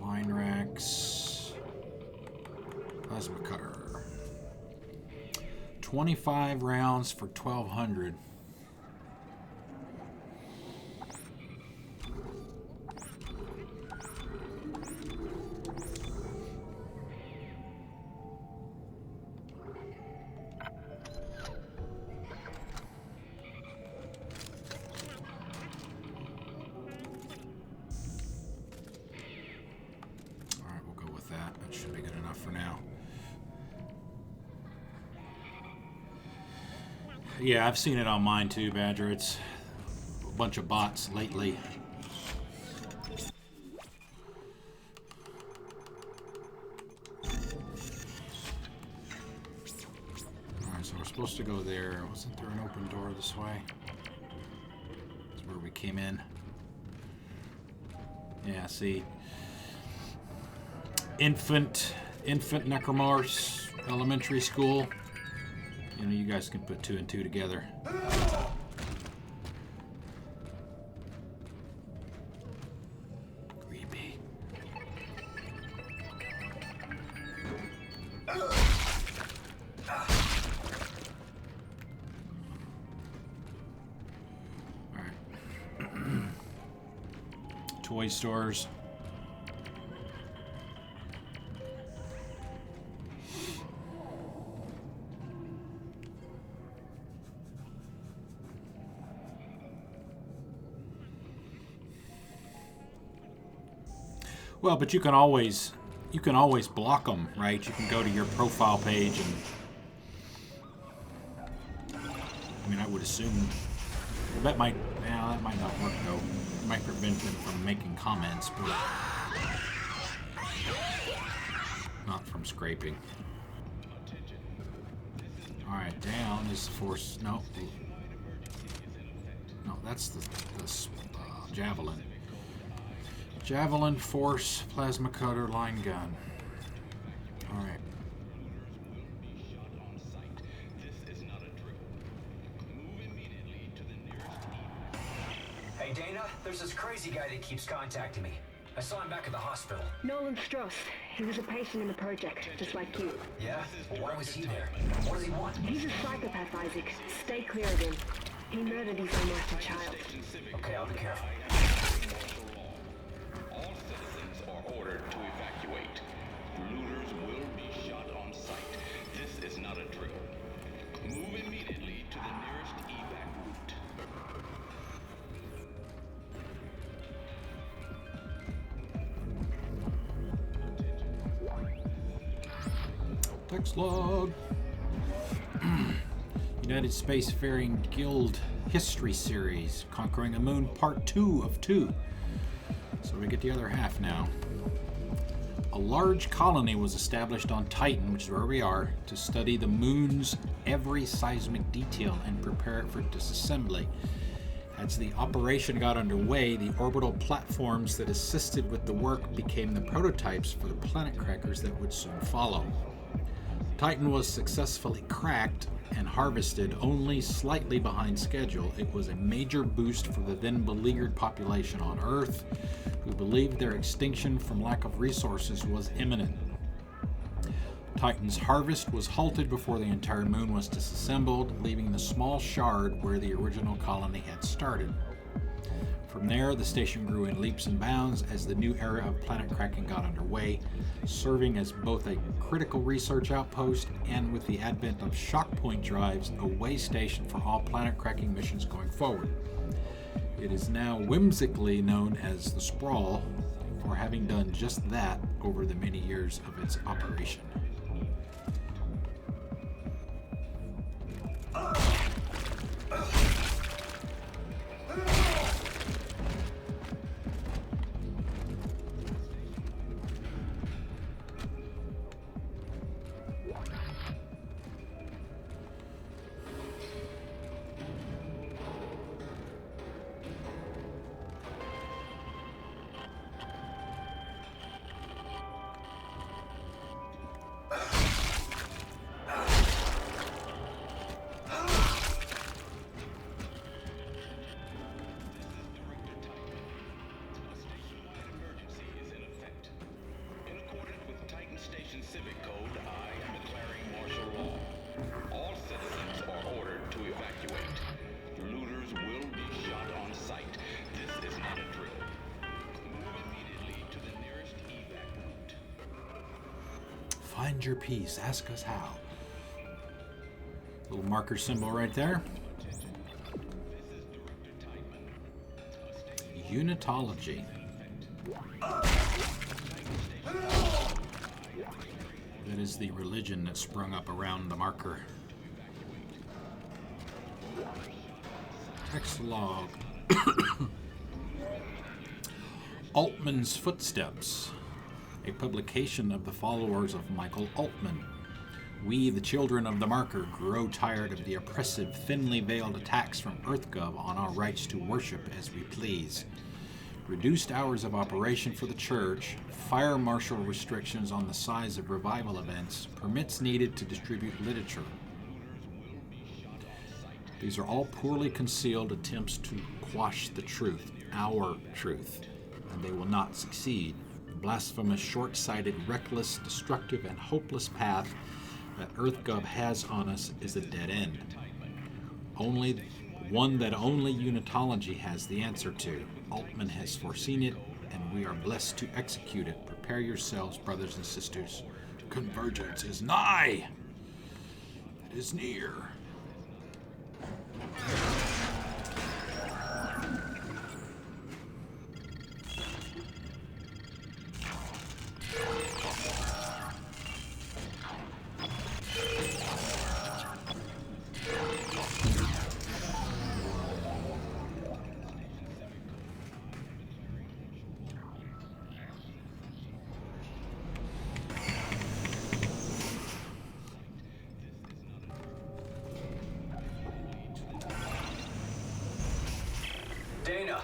Line racks, plasma cutter, 25 rounds for 1,200. for now. Yeah, I've seen it on mine too, Badger. It's a bunch of bots lately. Alright, so we're supposed to go there. Wasn't there an open door this way? That's where we came in. Yeah, see. Infant Necromorphs Elementary School. You know, you guys can put 2 and 2 together. Creepy. Alright. Toy stores. Well, but you can always block them, right? You can go to your profile page and I mean, I would assume that might not work though. It might prevent them from making comments, but not from scraping. All right, down is the force. No, that's the javelin. Javelin, force, plasma cutter, line gun. All right. Hey, Dana, there's this crazy guy that keeps contacting me. I saw him back at the hospital. Nolan Stross. He was a patient in the project, just like you. Yeah? Well, why was he there? What does he want? He's a psychopath, Isaac. Stay clear of him. He murdered his own wife and child. Okay, I'll be careful. All citizens are ordered to evacuate. Looters will be shot on sight. This is not a drill. Move immediately to the nearest evac route. Text log. United Spacefaring Guild History Series, Conquering a Moon Part 2 of 2. So we get the other half now. A large colony was established on Titan, which is where we are, to study the moon's every seismic detail and prepare it for disassembly. As the operation got underway, the orbital platforms that assisted with the work became the prototypes for the planet crackers that would soon follow. Titan was successfully cracked and harvested only slightly behind schedule. It was a major boost for the then beleaguered population on Earth, who believed their extinction from lack of resources was imminent. Titan's harvest was halted before the entire moon was disassembled, leaving the small shard where the original colony had started. From there, the station grew in leaps and bounds as the new era of planet cracking got underway, serving as both a critical research outpost and, with the advent of shockpoint drives, a way station for all planet cracking missions going forward. It is now whimsically known as the Sprawl for having done just that over the many years of its operation. Civic Code, I am declaring martial law. All citizens are ordered to evacuate. Looters will be shot on sight. This is not a drill. Move immediately to the nearest evac route. Find your peace. Ask us how. Little marker symbol right there. Unitology. is the religion that sprung up around the marker. Text log. Altman's Footsteps, a publication of the followers of Michael Altman. We, the children of the marker, grow tired of the oppressive, thinly veiled attacks from EarthGov on our rights to worship as we please. Reduced hours of operation for the church, fire marshal restrictions on the size of revival events, permits needed to distribute literature. These are all poorly concealed attempts to quash the truth, our truth, and they will not succeed. The blasphemous, short-sighted, reckless, destructive, and hopeless path that EarthGov has on us is a dead end. Only one that only Unitology has the answer to. Altman has foreseen it, and we are blessed to execute it. Prepare yourselves, brothers and sisters. Convergence is nigh. It is near. Dana,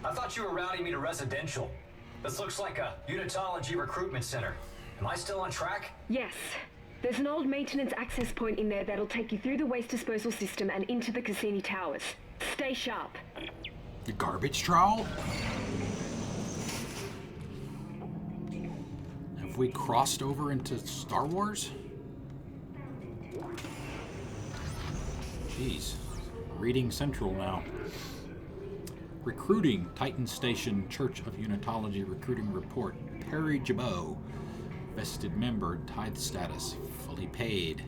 I thought you were routing me to residential. This looks like a Unitology recruitment center. Am I still on track? Yes. There's an old maintenance access point in there that'll take you through the waste disposal system and into the Cassini Towers. Stay sharp. The garbage trowel? Have we crossed over into Star Wars? Jeez. Reading Central now. Recruiting, Titan Station Church of Unitology Recruiting Report. Perry Jabot, vested member, tithe status, fully paid.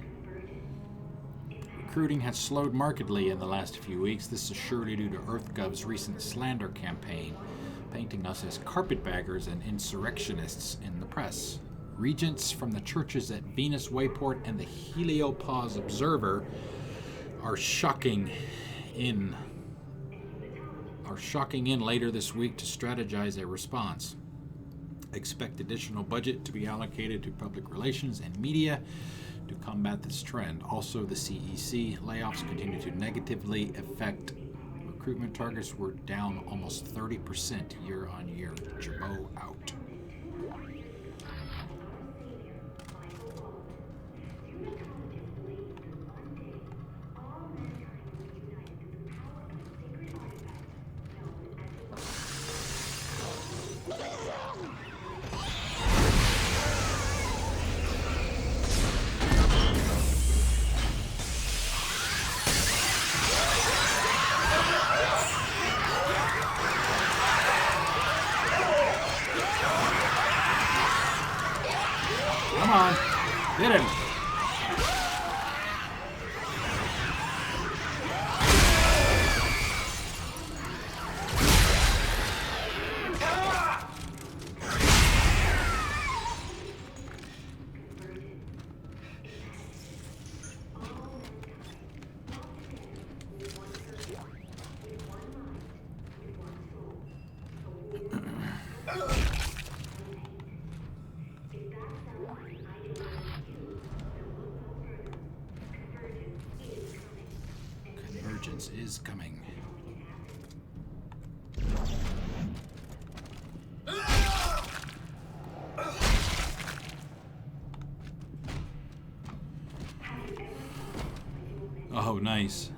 Recruiting has slowed markedly in the last few weeks. This is surely due to EarthGov's recent slander campaign, painting us as carpetbaggers and insurrectionists in the press. Regents from the churches at Venus Wayport and the Heliopause Observer are shocking in later this week to strategize a response. Expect additional budget to be allocated to public relations and media to combat this trend. Also, the CEC layoffs continue to negatively affect recruitment. Targets were down almost 30% year on year. Jabot out. Come on, get him. Convergence is coming. Oh, nice.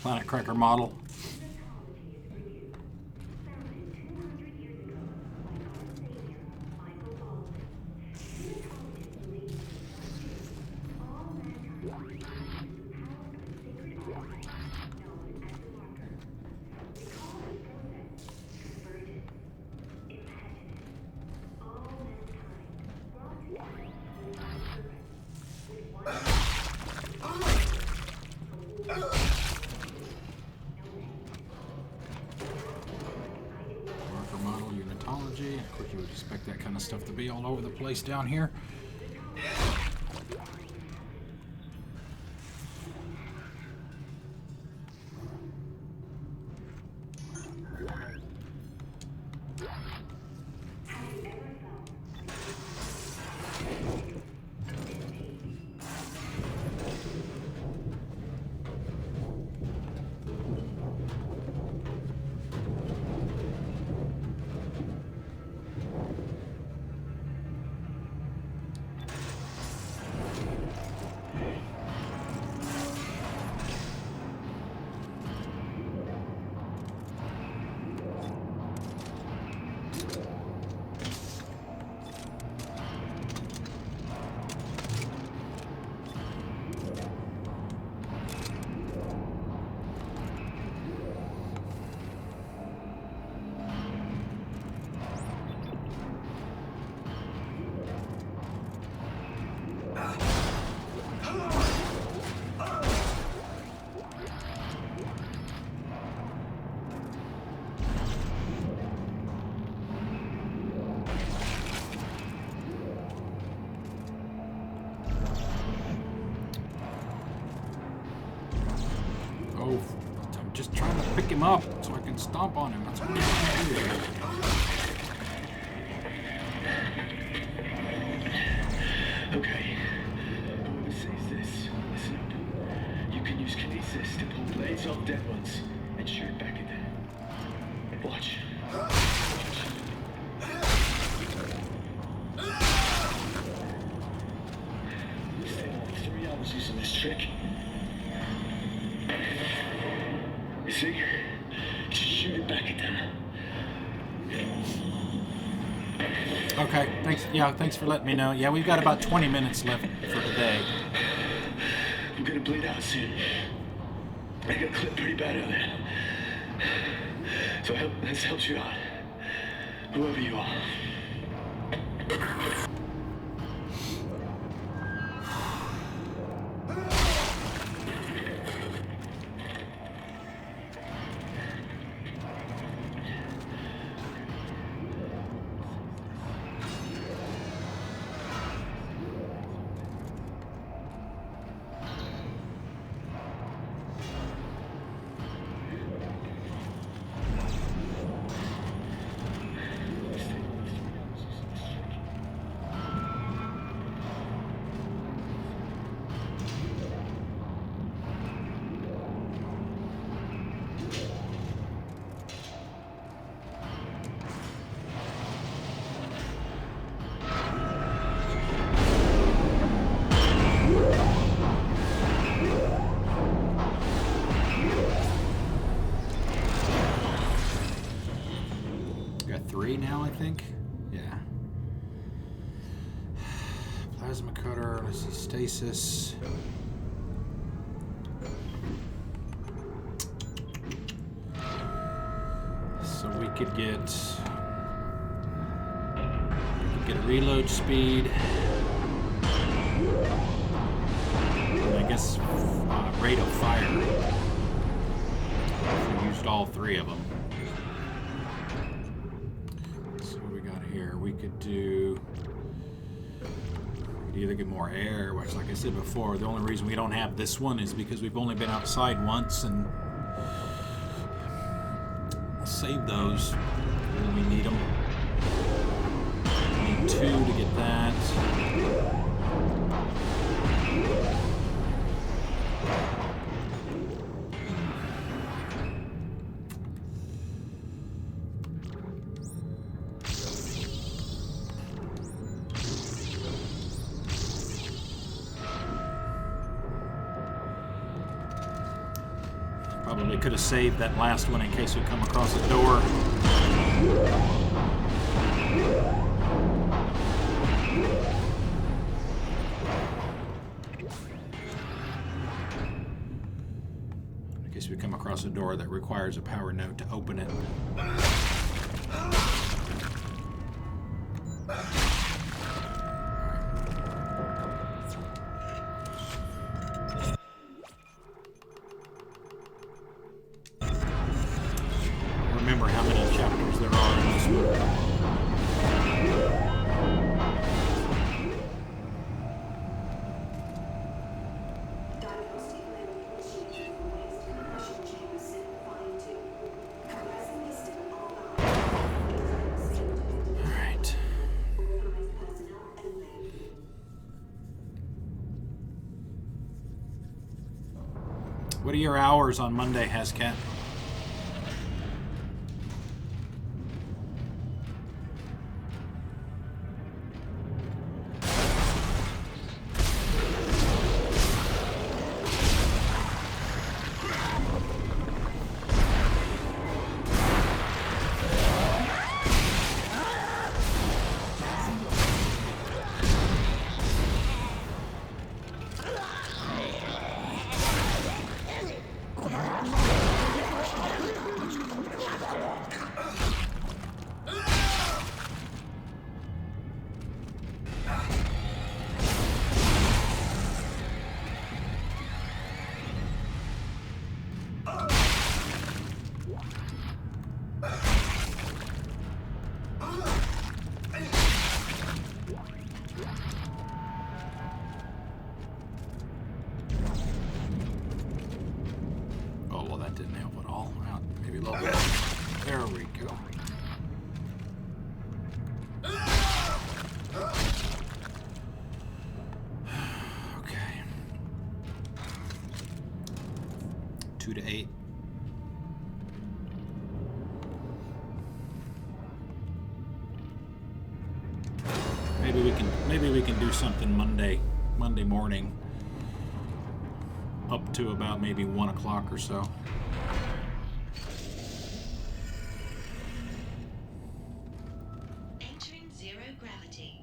Planet Cracker model. Marker model, Unitology. Of course, you would expect that kind of stuff to be all over the place down here. Pick him up so I can stomp on him. That's what I'm trying to do. Okay. Whoever says this, listen up. You can use kinesis to pull blades off dead ones and shoot it back at them. Watch. Stay 3 hours using this trick. You see? Just shoot it back at them. Okay, thanks. Yeah, thanks for letting me know. Yeah, we've got about 20 minutes left for today. I'm gonna bleed out soon. I got clipped pretty bad out there. So this helps you out. Whoever you are. Now, I think. Yeah. Plasma cutter. Let's see. Stasis. So we could get reload speed. And I guess rate of fire. We used all 3 of them. We could either get more air, which, like I said before, the only reason we don't have this one is because we've only been outside once, and we'll save those when we need them. We need 2 to get that. Probably could have saved that last one in case we come across a door. In case we come across a door that requires a power node to open it. Remember how many chapters there are in this one. Alright. What are your hours on Monday, Hescat? Maybe a little bit. There we go. Okay. 2 to 8. Maybe we can do something Monday morning, up to about maybe 1 o'clock or so. Entering zero gravity.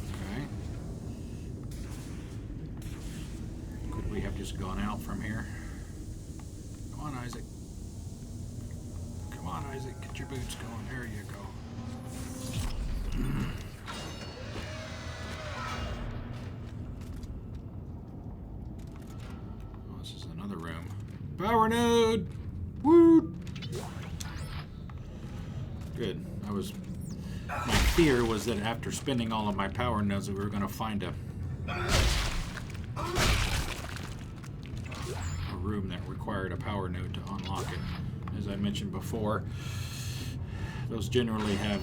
Okay. Could we have just gone out from here? Come on, Isaac. Come on, Isaac. Get your boots going. There you go. Oh, this is another room. Power node! Woo! Good. My fear was that after spending all of my power nodes that we were going to find a room that required a power node to unlock it. As I mentioned before, those generally have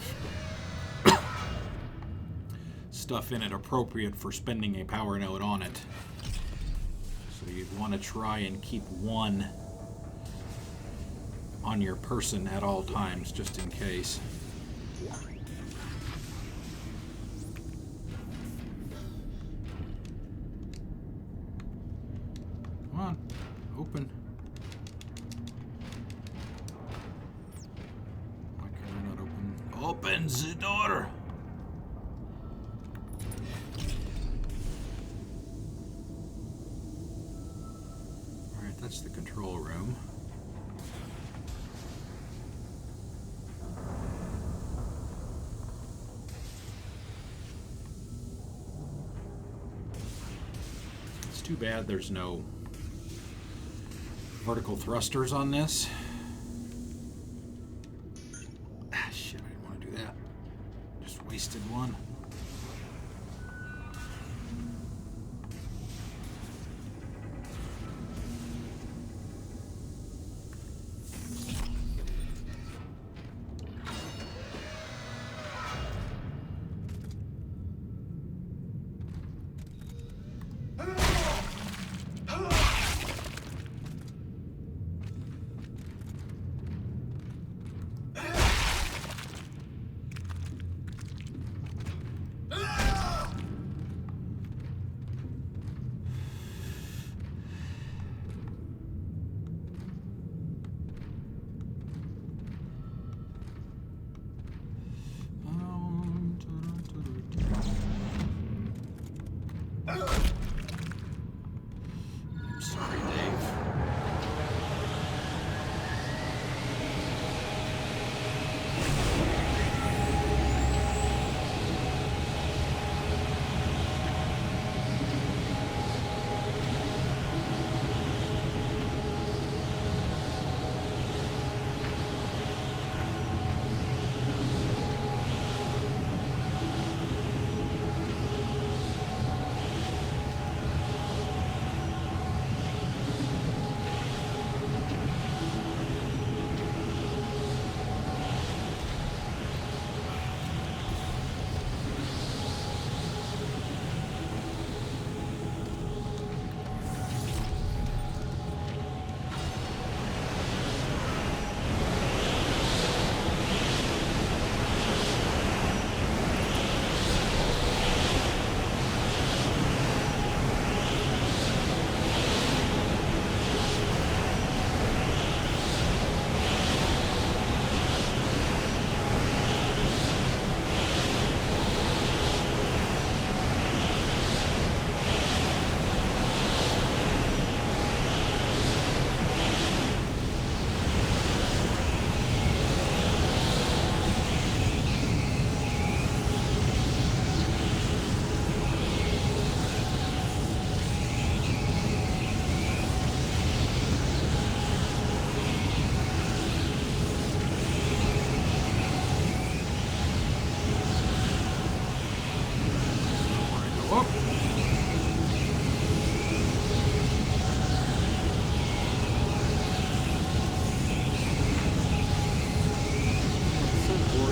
stuff in it appropriate for spending a power node on it. So you'd want to try and keep one on your person at all times, just in case. Come on, open. Why can I not open? Open the door! Alright, that's the control room. It's too bad there's no vertical thrusters on this. Ah, shit, I didn't want to do that. Just wasted one.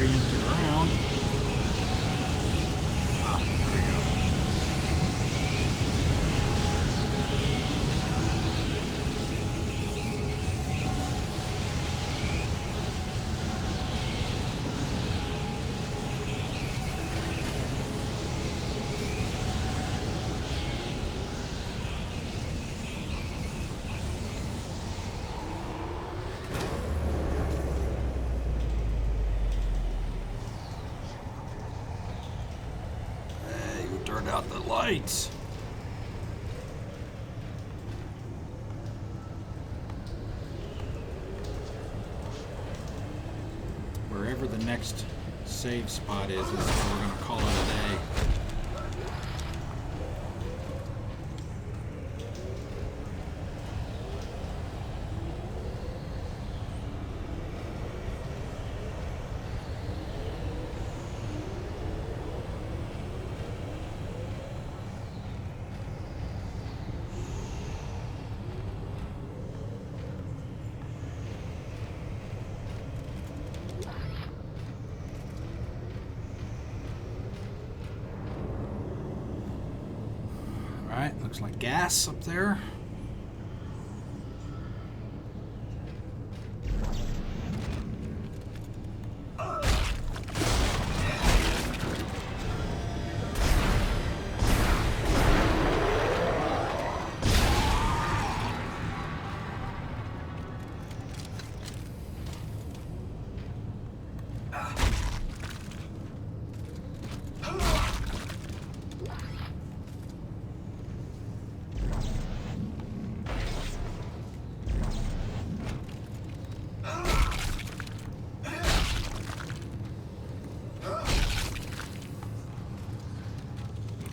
oriented around. Ah, there we go. Turn out the lights. Wherever the next save spot is where we're going to call it a day. Alright, looks like gas up there.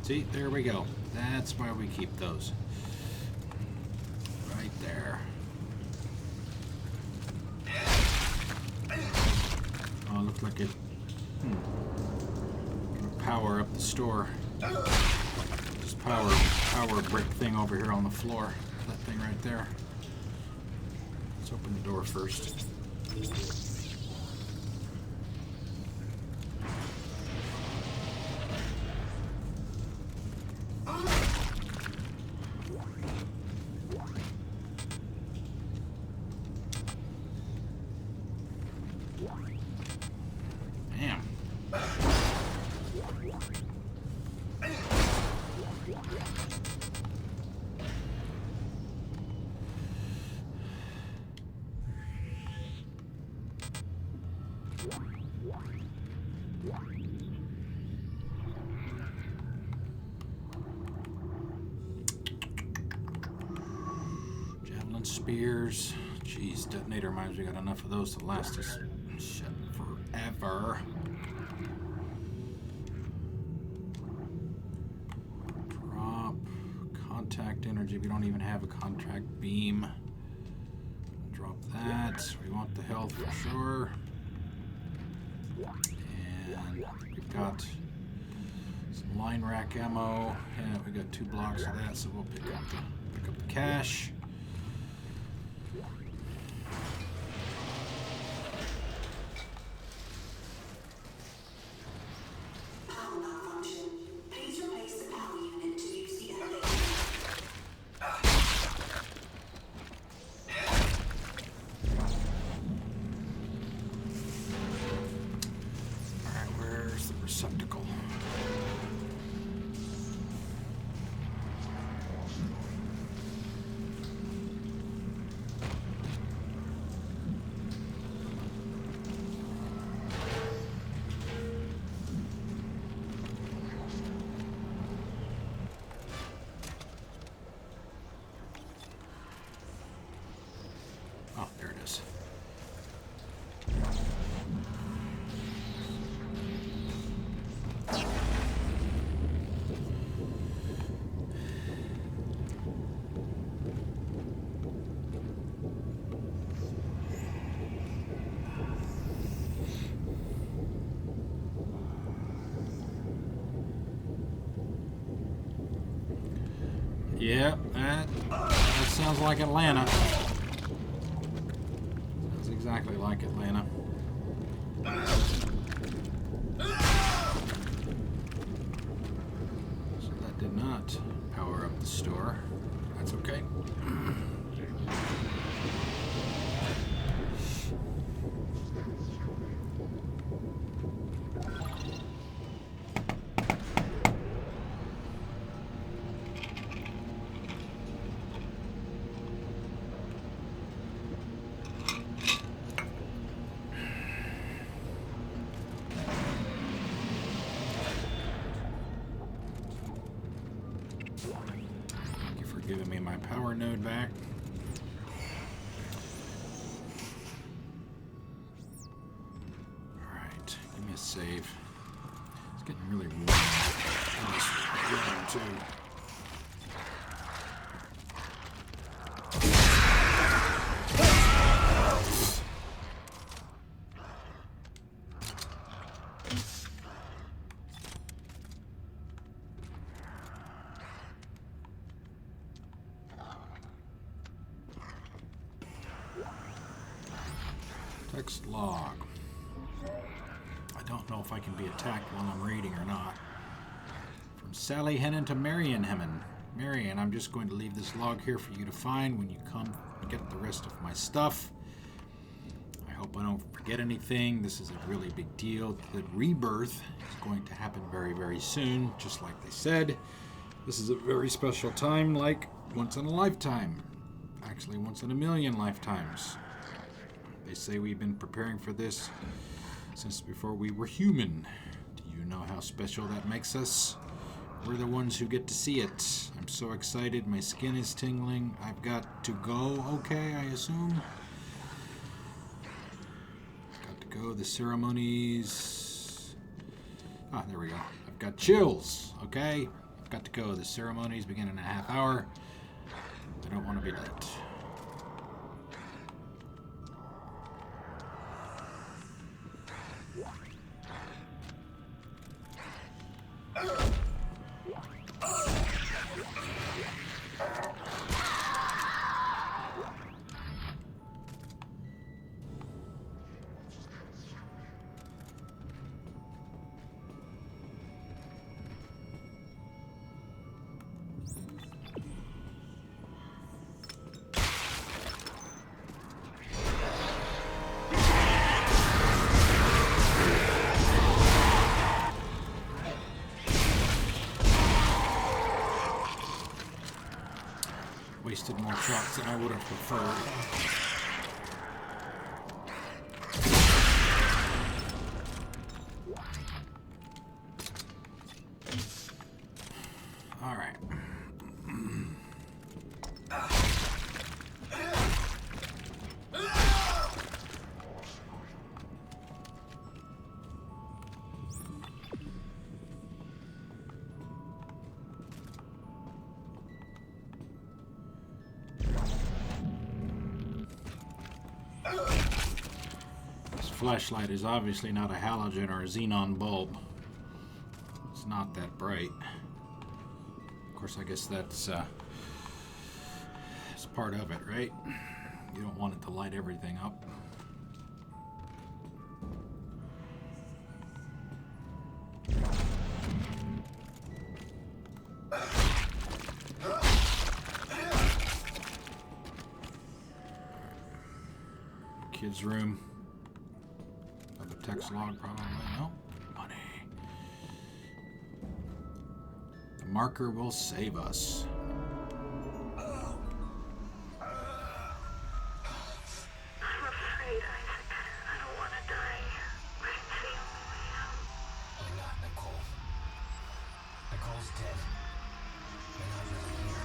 See, there we go. That's why we keep those. Right there. Oh, it looks like it power up the store. This power brick thing over here on the floor. That thing right there. Let's open the door first. Damn. Javelin spears. Jeez, detonator mines, we got enough of those to last us shit forever. Drop. Contact energy. We don't even have a contact beam. Drop that. We want the health for sure. And we've got some line rack ammo. And we got 2 blocks of that, so we'll pick up the cash. Power malfunction. Please replace the power unit to use the elevator. Alright, where's the receptacle? Oh, there it is. Yeah, that sounds like Atlanta. Sounds exactly like Atlanta. store. That's okay. Thank you for giving me my power node back. Alright, give me a save. It's getting really warm in this room, too. Text log. I don't know if I can be attacked while I'm reading or not. From Sally Hennon to Marion Hennon. Marion, I'm just going to leave this log here for you to find when you come get the rest of my stuff. I hope I don't forget anything. This is a really big deal. The rebirth is going to happen very, very soon, just like they said. This is a very special time, like once in a lifetime. Actually, once in a million lifetimes. They say we've been preparing for this since before we were human. Do you know how special that makes us? We're the ones who get to see it. I'm so excited. My skin is tingling. I've got to go. Okay, I assume. Got to go. The ceremonies. Ah, there we go. I've got chills. Okay. I've got to go. The ceremonies begin in a half hour. I don't want to be late. Wasted more shots than I would have preferred. All right. Flashlight is obviously not a halogen or a xenon bulb. It's not that bright. Of course, I guess that's part of it, right? You don't want it to light everything up. Kids' room. Text log, probably. No. Money. The marker will save us. I'm afraid, Isaac. I don't want to die. It's the only way out. I'm not Nicole. Nicole's dead. You're not really here.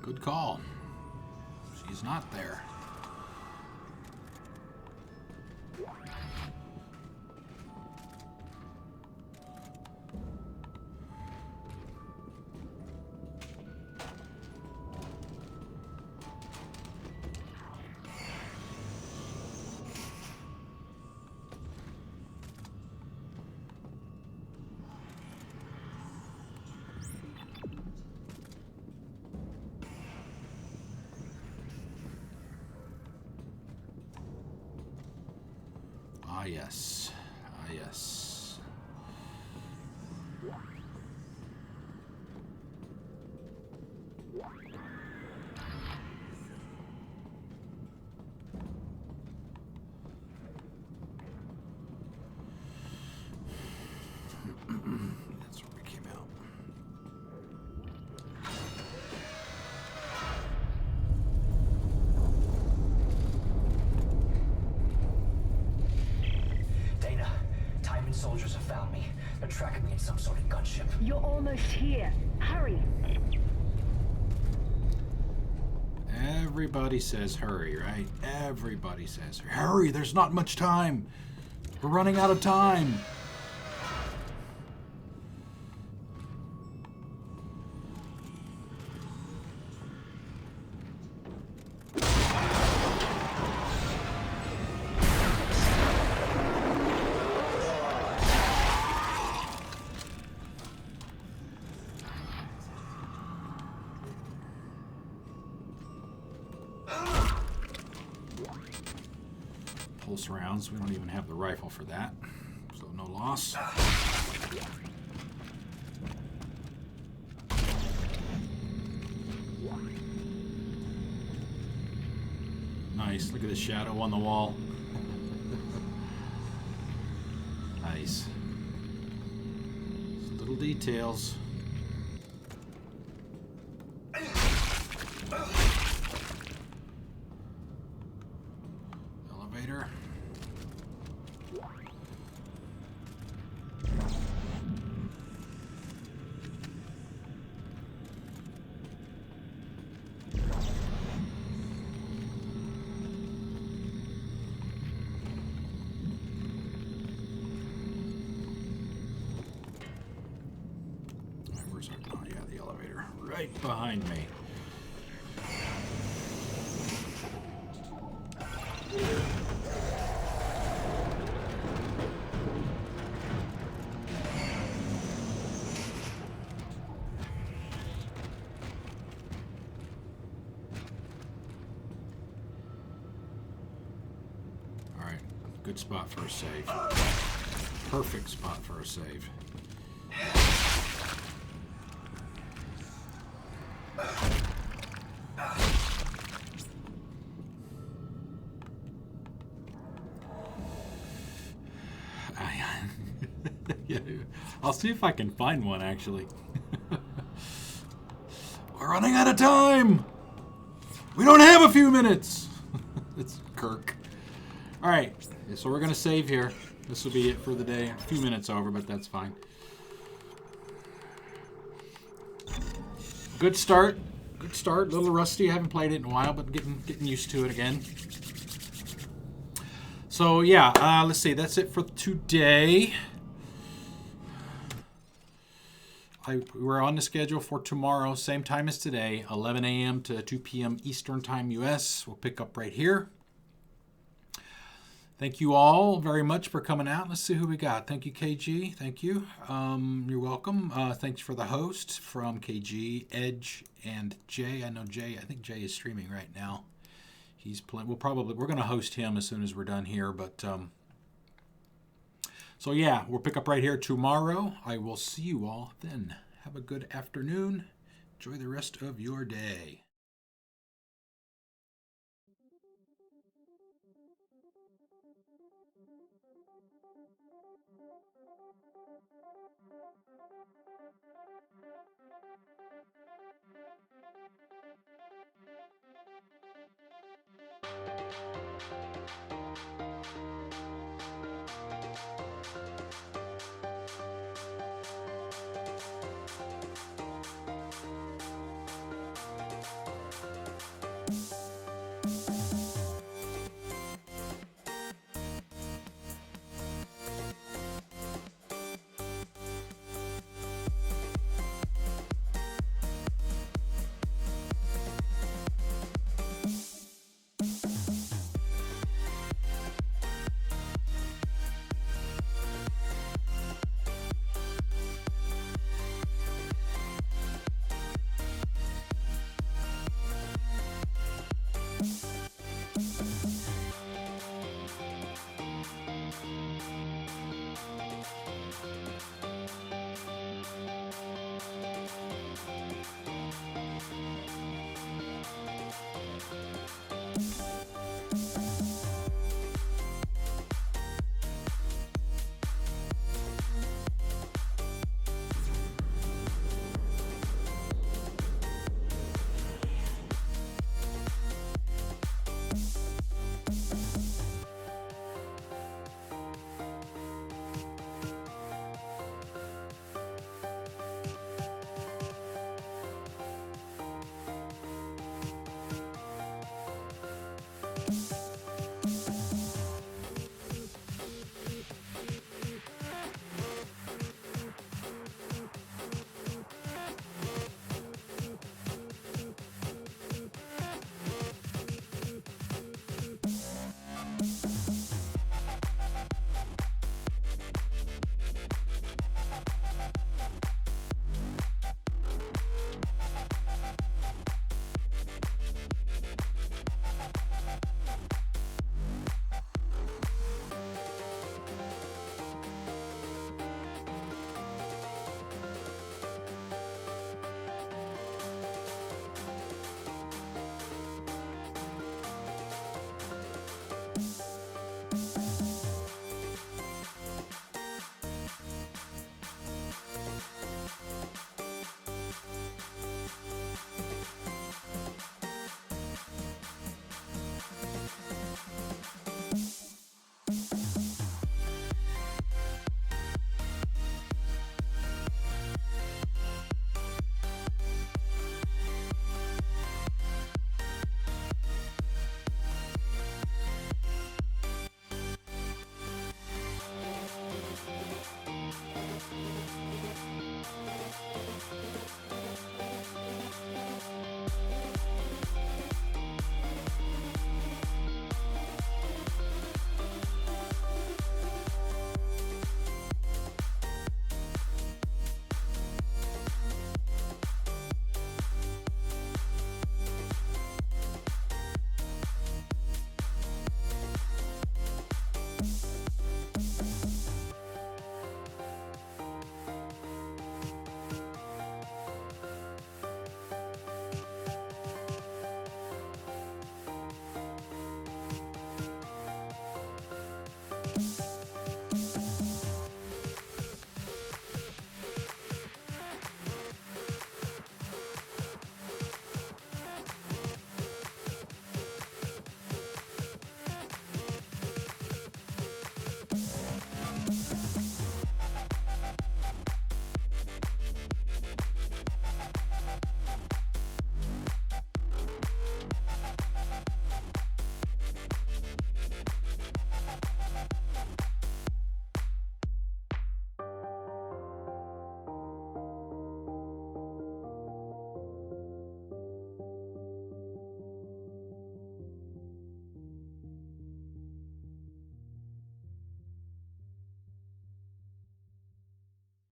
Good call. She's not there. Ah, yes. Ah, yes. tracking me in some sort of gunship. You're almost here. Hurry. Everybody says hurry, right? Everybody says hurry. There's not much time. We're running out of time. Pulse rounds. We don't even have the rifle for that, so no loss. Nice. Look at the shadow on the wall. Nice. Just little details. Elevator. Where's our... Oh, yeah, the elevator. Right behind me. All right, good spot for a save. Perfect spot for a save. Yeah, I'll see if I can find one, actually. We're running out of time! We don't have a few minutes! It's Kirk. Alright, so we're going to save here. This will be it for the day. A few minutes over, but that's fine. Good start. Good start. A little rusty. I haven't played it in a while, but getting used to it again. So, yeah, let's see. That's it for today. We're on the schedule for tomorrow, same time as today, 11 a.m. to 2 p.m. Eastern Time, U.S. We'll pick up right here. Thank you all very much for coming out. Let's see who we got. Thank you, KG. Thank you. You're welcome. Thanks for the host from KG, Edge, and Jay. I know Jay. I think Jay is streaming right now. He's playing. We're going to host him as soon as we're done here. But so yeah, we'll pick up right here tomorrow. I will see you all then. Have a good afternoon. Enjoy the rest of your day. Thank you.